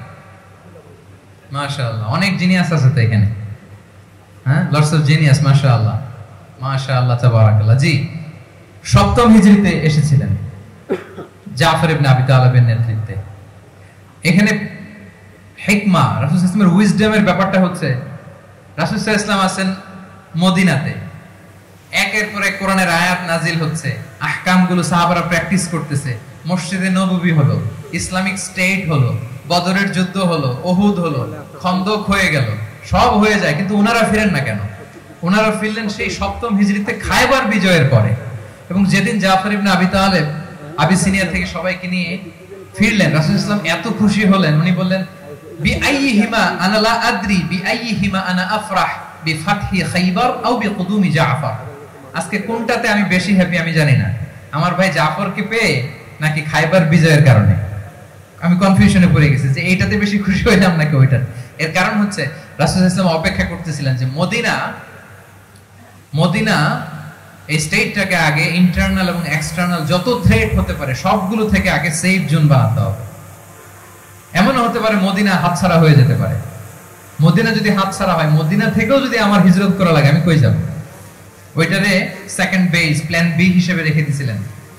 মাশাআল্লাহ, অনেক জিনিয়াস আছে তো এখানে। হ্যাঁ, লটস অফ জিনিয়াস। মাশাআল্লাহ, মাশাআল্লাহ, তাবারাকাল্লাহ। জি, 7ম হিজরিতে এসেছিলেন জাফর ইবনে আবি তালিবের নেতৃত্বে। এখানে হিকমা, রাসূল সাল্লাল্লাহু আলাইহি ওয়াসাল্লামের উইজডমের ব্যাপারটা হচ্ছে, রাসূল সাল্লাল্লাহু আলাইহি ওয়াসাল্লাম আছেন মদিনাতে, একের পর এক কোরআনের আয়াত নাজিল হচ্ছে, আহকামগুলো সাহাবারা প্র্যাকটিস করতেছে, মসজিদে নববী হলো, ইসলামিক স্টেট হলো, বদরের যুদ্ধ হলো, উহুদ হলো, খন্দক হয়ে গেল, সব হয়ে যায়। কিন্তু ওনারা ফিরেন না কেন? ওনারা ফিরলেন সেই 7ম হিজরিতে খায়বার বিজয়ের পরে। এবং যেদিন জাফর ইবনে আবি তালিব আবিসিনিয়া থেকে সবাইকে নিয়ে ফিরলেন, রাসূল ইসলাম এত খুশি হলেন, উনি বললেন বিআইয়িহিমা আনা লা আদরি বিআইয়িহিমা আনা আফরাহ বিফাতহি খায়বার আও বিকুদুমি জাফর। আজকে কোনটাতে আমি বেশি হ্যাপি আমি জানি না, আমার ভাই জাফরকে পেয়ে নাকি খায়বার বিজয়ের কারণে। আমি কনফিউশনে পড়ে গেছি যে এইটাতে বেশি খুশি হইলাম নাকি ওইটা। এর কারণ হচ্ছে রাসূল সাল্লাল্লাহু আলাইহি ওয়াসাল্লাম অপেক্ষা করতেছিলেন যে মদিনা এই স্টেটটাকে আগে ইন্টারনাল এবং এক্সটার্নাল যত থ্রেট হতে পারে সবগুলো থেকে আগে সেফ জোন বানাতে হবে। এমন হতে পারে মদিনা হাতছাড়া হয়ে যেতে পারে। মদিনা যদি হাতছাড়া হয়, মদিনা থেকেও যদি আমার হিজরত করা লাগে, আমি কই যাব? ওইটারে সেকেন্ড বেস, প্ল্যান বি হিসেবে রেখে দিয়েছিলেন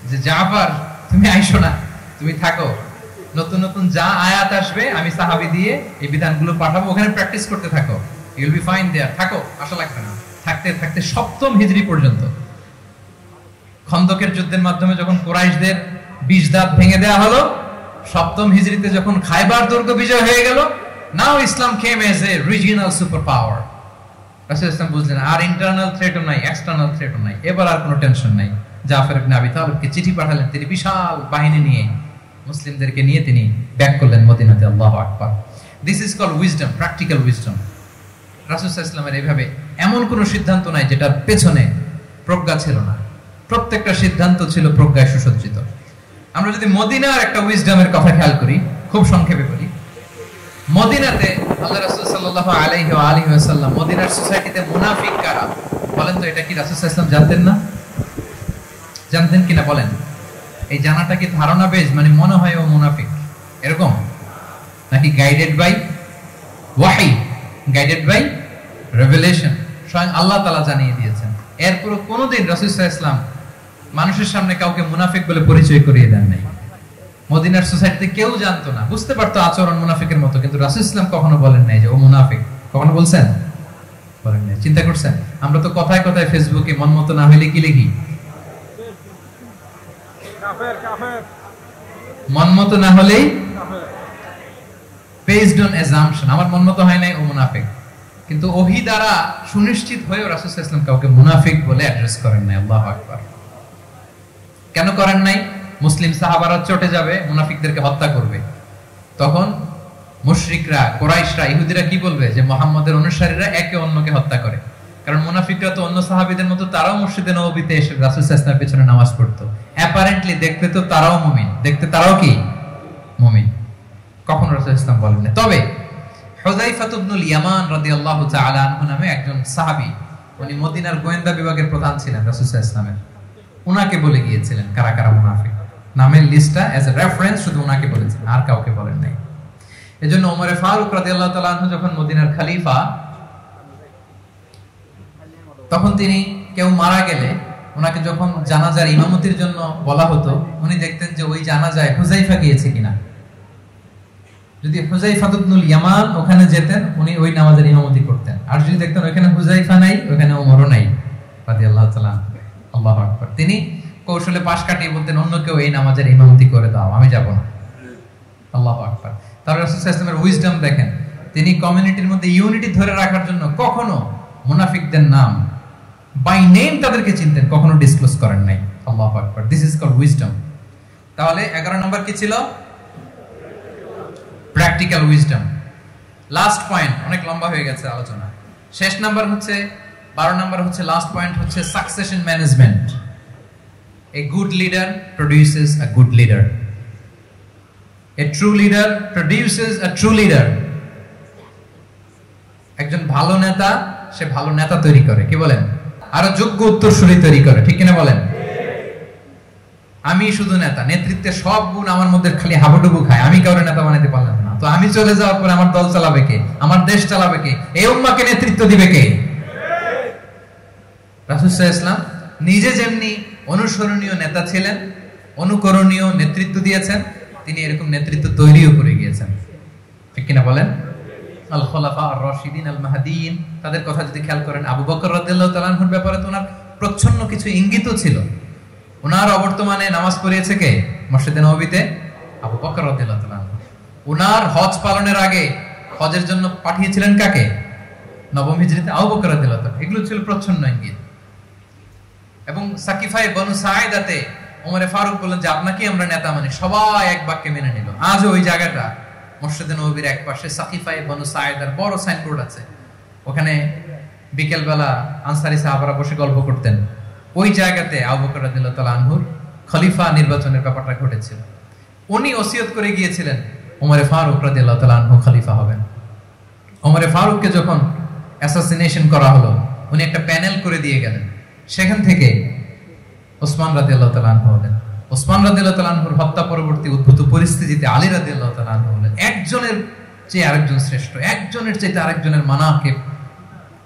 যে জাফর তুমি আইসো না, তুমি থাকো, নতুন নতুন যা আয়াত আসবে আমি সাহাবী দিয়ে এই বিধানগুলো পাঠাবো, ওখানে প্র্যাকটিস করতে থাকো, ইউ উইল বি ফাইন দেয়ার, থাকো, আশা লাগবে না। থাকতে থাকতে সপ্তম হিজরি পর্যন্ত, খন্দকের যুদ্ধের মাধ্যমে যখন কুরাইশদের 20 দাঁত ভেঙে দেওয়া হলো, সপ্তম হিজরিতে যখন খায়বার দুর্গ বিজয় হয়ে গেল, now Islam came as a regional super power. রাসূল ইসলাম বুঝলেন আর ইন্টারনাল থ্রেটও নাই, এক্সটার্নাল থ্রেটও নাই, এবার আর কোনো টেনশন নাই। জাফর ইবনে আবি তালিবকে চিঠি পাঠালেন, তিনি বিশাল বাহিনী নিয়ে মুসলিমদেরকে নিয়ে তিনি ব্যাক করলেন মদিনাতে। আল্লাহু আকবার। This is called wisdom, practical wisdom. রাসূল সাল্লাল্লাহু আলাইহি ওয়াসাল্লামের এইভাবে এমন কোনো সিদ্ধান্ত নাই যেটার পেছনে প্রজ্ঞা ছিল না, প্রত্যেকটা সিদ্ধান্ত ছিল প্রজ্ঞায় সুসজ্জিত। আমরা যদি মদিনার একটা উইজডমের কথা খেয়াল করি, খুব সংক্ষেপে বলি, মদিনাতে আল্লাহ রাসূল সাল্লাল্লাহু আলাইহি ওয়া আলিহি ওয়াসাল্লাম, মদিনার সোসাইটিতে মুনাফিক কারা বলেন তো? এটা কি রাসূল সাল্লাল্লাহু আলাইহি ওয়াসাল্লাম জানতেন না? জানতেন কিনা বলেন? এই জানাটা কি ধারণা বেজ, মানে মনে হয় ও মুনাফিক এরকম, নাকি গাইডেড বাই ওয়াহি, গাইডেড বাই রেভেলেশন? স্বয়ং আল্লাহ তাআলা জানিয়ে দিয়েছেন। এরপর কোনোদিন রাসূল সাল্লাল্লাহু আলাইহি ওয়াসাল্লাম মানুষের সামনে কাউকে মুনাফিক বলে পরিচয় করিয়ে দেন নাই। মদিনার সোসাইটিতে কেউ জানতো না, বুঝতে পারতো আচরণ মুনাফিকের মতো, কিন্তু রাসূল ইসলাম কখনো বলেন নাই যে ও মুনাফিক। কখনো বলছেন? বলেন নাই। চিন্তা করছেন? আমরা তো কথায় কথায় ফেসবুকে মন মতো না হইলে কি লিখি? কাফের, কাফের। মন মতো না হলেই বেসড অন অ্যাজাম্পশন, আমার মন মতো হয় নাই, ও মুনাফিক। কিন্তু ওহী দ্বারা সুনিশ্চিত হয়েও রাসূল সাল্লাল্লাহু আলাইহি ওয়াসাল্লাম কাউকে মুনাফিক বলে অ্যাড্রেস করেন নাই। আল্লাহু আকবার। কেন করেন নাই? মুসলিম সাহাবারা চটে যাবে, মুনাফিকদেরকে হত্যা করবে। তখন মুশরিকরা, কুরাইশরা, ইহুদিরা কি বলবে? যে মুহাম্মদের অনুসারীরা একে অন্যকে হত্যা করে। কারণ মুনাফিকরা তো অন্য সাহাবীদের মতো তারাও মসজিদে নববীতে এসে রাসূল সাল্লাল্লাহু আলাইহি ওয়াসাল্লামের পেছনে নামাজ পড়তো। অ্যাপারেন্টলি দেখতে তো তারাও মুমিন, দেখতে তারাও কি মুমিন। কখনো রাসূল সাল্লাল্লাহু আলাইহি ওয়াসাল্লাম বলেন না। তবে হুযায়ফা ইবনুল ইয়ামান রাদিয়াল্লাহু তাআলা আনহু নামে একজন সাহাবী, উনি মদিনার গোয়েন্দা বিভাগের প্রধান ছিলেন রাসূল সাল্লাল্লাহু আলাইহি ওয়াসাল্লামের, উনাকে বলে গিয়েছিলেন কারা কারা মুনাফিক। নামের লিস্টটা এজ এ রেফারেন্স শুধু উনাকে বলেছেন, আর কাউকে বলেন নাই। এজন্য ওমর ফারুক রাদিয়াল্লাহু তাআলা আনহু যখন মদিনার খলিফা, তখন তিনি কেউ মারা গেলে ওনাকে যখন জানাজার ইমামতির জন্য বলা হতো, উনি দেখতেন যে ওই জানাজায় হুযায়ফা গিয়েছে কিনা। যদি হুযায়ফা ইবনুল ইয়ামান ওখানে যেতেন, উনি ওই নামাজের ইমামতি করতেন। আর যদি দেখতেন ওখানে হুযায়ফা নাই, ওখানে ওমরও নাই রাদিয়াল্লাহু তাআলা। আল্লাহু আকবার। তিনি কৌশলে পাশ কাটিয়ে বলতেন অন্য কেউ এই নামাজের ইমামতি করে দাও, আমি যাব না। আল্লাহু আকবার। তার রাসূল সাল্লাল্লাহু আলাইহি ওয়াসাল্লামের উইজডম দেখেন, তিনি কমিউনিটির মধ্যে ইউনিটি ধরে রাখার জন্য কখনো মুনাফিকদের নাম বাই নেম তাদেরকে চিনতেন, কখনো ডিসক্লোজ করেন নাই। আল্লাহু আকবার। This is called wisdom. তাহলে 11 নম্বর কি ছিল? Practical wisdom. লাস্ট পয়েন্ট, অনেক লম্বা হয়ে গেছে আলোচনা। শেষ নাম্বার হচ্ছে 12 নাম্বার হচ্ছে, লাস্ট পয়েন্ট হচ্ছে succession management. A good leader produces a good leader. A true leader produces a true leader. একজন ভালো নেতা, সে ভালো নেতা তৈরি করে, কি বলেন? আরো যোগ্য উত্তরসূরি তৈরি করে, ঠিক কিনা বলেন? আমি শুধু নেতা, নেতৃত্বের সব গুণ আমার মধ্যে খালি হাবুডুবু খায়, আমি কাউরে নেতা বানাতে পারলাম না, তো আমি চলে যাওয়ার পরে আমার দল চালাবে কে? আমার দেশ চালাবে কে? এই উম্মাহকে নেতৃত্ব দিবে কে? রাসূল সাল্লাল্লাহু আলাইহি ওয়াসাল্লাম নিজে যেমনি অনুসরণীয় নেতা ছিলেন, অনুকরণীয় নেতৃত্ব দিয়েছেন, তিনি এরকম নেতৃত্ব তৈরিও করে গিয়েছেন, ঠিক কিনা বলেন? আল খুলাফা আর রাশিদিন আল মাহদিয়িন, তাদের কথা যদি খেয়াল করেন, আবু বকর রাদিয়াল্লাহু তাআলা আনহুর ব্যাপারে তো ওনার প্রচ্ছন্ন কিছু ইঙ্গিতও ছিল। ওনার অবর্তমানে নামাজ পড়িয়েছে কে মসজিদে নববীতে? আবু বকর রাদিয়াল্লাহু তাআলা আনহু। ওনার হজ পালনের আগে হজের জন্য পাঠিয়েছিলেন কাকে? নবম হিজরিতে আবু বকর রাদিয়াল্লাহু তাআলা। এগুলো ছিল প্রচ্ছন্ন ইঙ্গিত। এবং সাকিফায়ে বনু সাঈদাতে ওমরে ফারুক বললেন যে আপনাকে আমরা নেতা মানি, সবাই এক বাক্যে মেনে নিল। আজও ওই জায়গাটা মসজিদে নববীর এক পাশে সাকিফায়ে বনু সাঈদার বড় সাইনবোর্ড আছে, ওখানে বিকেল বেলা আনসারী সাহাবারা বসে গল্প করতেন। ওই জায়গাতে আবু বকর রাদিয়াল্লাহু তাআলা আনহুর খলিফা নির্বাচনের ব্যাপারটা ঘটেছিল। উনি ওসিয়ত করে গিয়েছিলেন ওমরে ফারুক রাদিয়াল্লাহু তাআলা আনহু খলিফা হবেন। ওমরে ফারুককে যখন অ্যাসাসিনেশন করা হলো, উনি একটা প্যানেল করে দিয়ে গেলেন, সেখান থেকে ওসমান রাদিয়াল্লাহু তাআলা আনহু হলেন। ওসমান রাদিয়াল্লাহু তাআলা আনহুর হত্যা পরবর্তী উদ্ভূত পরিস্থিতিতে আলী রাদিয়াল্লাহু তাআলা আনহু হলেন। একজনের চেয়ে আরেকজন শ্রেষ্ঠ, একজনের চেয়ে আরেকজনের মানাকিব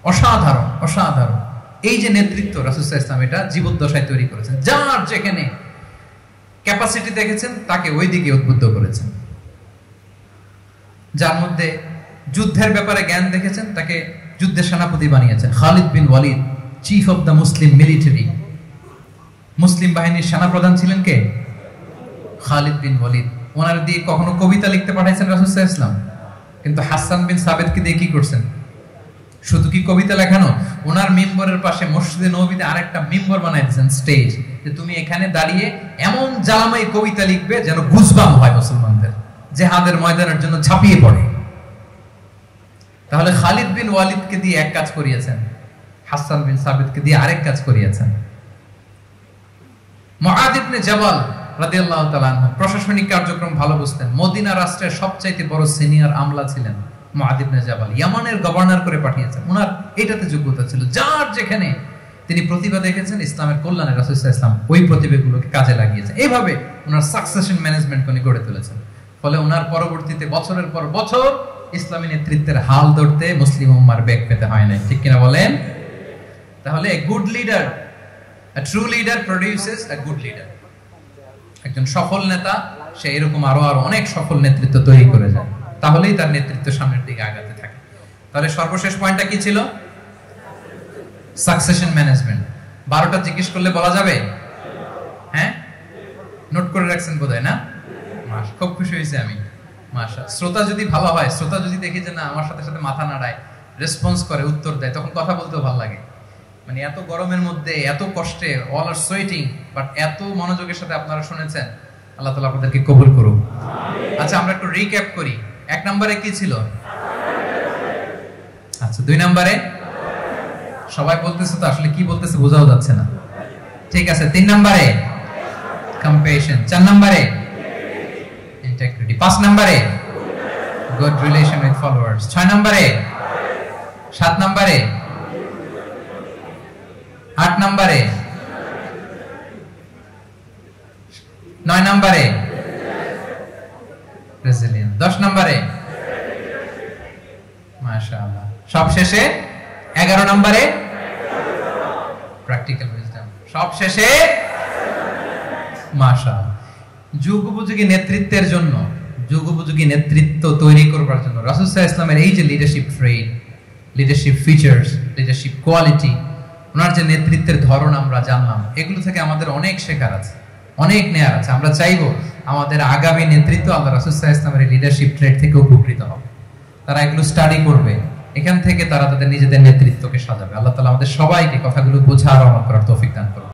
অসাধারণ অসাধারণ। এই যে নেতৃত্ব রাসূল সাল্লাল্লাহু আলাইহি ওয়াসাল্লাম এটা জীবদ্দশায় তৈরি করেছেন। যার যেখানে ক্যাপাসিটি দেখেছেন তাকে ওই দিকে উদ্বুদ্ধ করেছেন। যার মধ্যে যুদ্ধের ব্যাপারে জ্ঞান দেখেছেন তাকে যুদ্ধের সেনাপতি বানিয়েছেন। Khalid bin Walid, chief of the Muslim military, Muslim বাহিনীর সেনাপ্রধান ছিলেন কে? খালিদ বিন ওয়ালিদ। ওনার দিয়ে কখনো কবিতা লিখতে পাঠাইছেন রাসূল সাল্লাল্লাহু আলাইহি ওয়াসাল্লাম, কিন্তু হাসান বিন সাবিতকে দিয়ে কি করছেন? শুধু কি কবিতা লেখানো? ওনার মিম্বরের পাশে মসজিদে নববীতে আরেকটা মিম্বর বানাই দিয়েছেন, স্টেজ, যে তুমি এখানে দাঁড়িয়ে এমন জালামাই কবিতা লিখবে যেন গুজবাম হয় মুসলমানদের, জিহাদের ময়দানের জন্য ঝাঁপিয়ে পড়ে। তাহলে খালিদ বিন ওয়ালিদকে দিয়ে এক কাজ করিয়েছেন, হাসান বিন সাবিতকে দিয়ে আরেক কাজ করিয়েছেন। মুআদ ইবনে জাবাল রাদিয়াল্লাহু তাআলা আনহু প্রশাসনিক কার্যক্রম ভালো বুঝতেন। মদিনা রাষ্ট্রের সবচাইতে বড় সিনিয়র আমলা ছিলেন মুআদ ইবনে জাবাল, ইয়ামানের গভর্নর করে পাঠিয়েছেন। ওনার এটাতে যোগ্যতা ছিল। যার যেখানে তিনি প্রতিভা দেখেছেন ইসলামের কল্যাণে রাসূল সাল্লাল্লাহু আলাইহি ওয়াসাল্লাম ওই প্রতিভাগুলোকে কাজে লাগিয়েছেন। এইভাবে ওনার সাকসেশন ম্যানেজমেন্ট উনি গড়ে তুলেছেন। ফলে ওনার পরবর্তীতে বছরের পর বছর ইসলামী নেতৃত্বের হাল ধরতে মুসলিম উম্মার বেগ পেতে হয় নাই, ঠিক কিনা বলেন? তাহলে a good leader, a true leader produces a good leader. একজন সফল নেতা সে এরকম আরো অনেক সফল নেতৃত্ব তৈরি করে যায়, তাহলেই তার নেতৃত্ব সামনের দিকে আগাতে থাকে। তাহলে সর্বশেষ পয়েন্টটা কি ছিল? Succession management. 12টা জিজ্ঞেস করলে বলা যাবে? হ্যাঁ, নোট করে রাখছেন বোধহয় না? খুব খুশি হয়েছে আমি। মাশাআল্লাহ। শ্রোতা যদি ভালো হয়, শ্রোতা যদি দেখি যে না আমার সাথে সাথে মাথা নাড়ায়, রেসপন্স করে, উত্তর দেয়, তখন কথা বলতেও ভালো লাগে। মানে এত গরমের মধ্যে, এত কষ্টে, অল আর সোয়েটিং, বাট এত মনোযোগের সাথে আপনারা শুনেছেন। আল্লাহ তাআলা আপনাদেরকে কবুল করুন। আচ্ছা, আমরা একটু রিক্যাপ করি। 1 নম্বরে কি ছিল? আচ্ছা, 2 নম্বরে সবাই বলতেছে তো, আসলে কি বলতেছে বোঝাও যাচ্ছে না। ঠিক আছে, 3 নম্বরে কম্প্যাশন, 4 নম্বরে ইন্টিগ্রিটি, 5 নম্বরে গুড রিলেশন উইথ ফলোয়ার্স, 6 নম্বরে, 7 নম্বরে, 8 নম্বরে, 9 নম্বরে রেজিলিয়েন্স, 10 নম্বরে মাশাআল্লাহ, সব শেষে 11 নম্বরে প্র্যাকটিক্যাল উইজডম, সব শেষে মাশাআল্লাহ। যুগোপযোগী নেতৃত্বের জন্য, যুগোপযোগী নেতৃত্ব তৈরি করবার জন্য রাসূল সাল্লাল্লাহু আলাইহি ওয়াসাল্লামের এই যে লিডারশিপ ট্রেট, লিডারশিপ ফিচার্স, লিডারশিপ কোয়ালিটি, ওনার যে নেতৃত্বের ধরন আমরা জানলাম, এগুলো থেকে আমাদের অনেক শেখার আছে, অনেক নেয়ার আছে। আমরা চাইবো আমাদের আগামী নেতৃত্ব আল্লাহ রাসূল সাল্লাল্লাহু আলাইহি ওয়াসাল্লামের লিডারশিপ ট্রেট থেকে উপকৃত হবে। তারা এগুলো স্টাডি করবে, এখান থেকে তারা তাদের নিজেদের নেতৃত্বকে সাজাবে। আল্লাহ তাআলা আমাদের সবাইকে কথাগুলো বোঝা আর আমল করার তৌফিক দান করুন।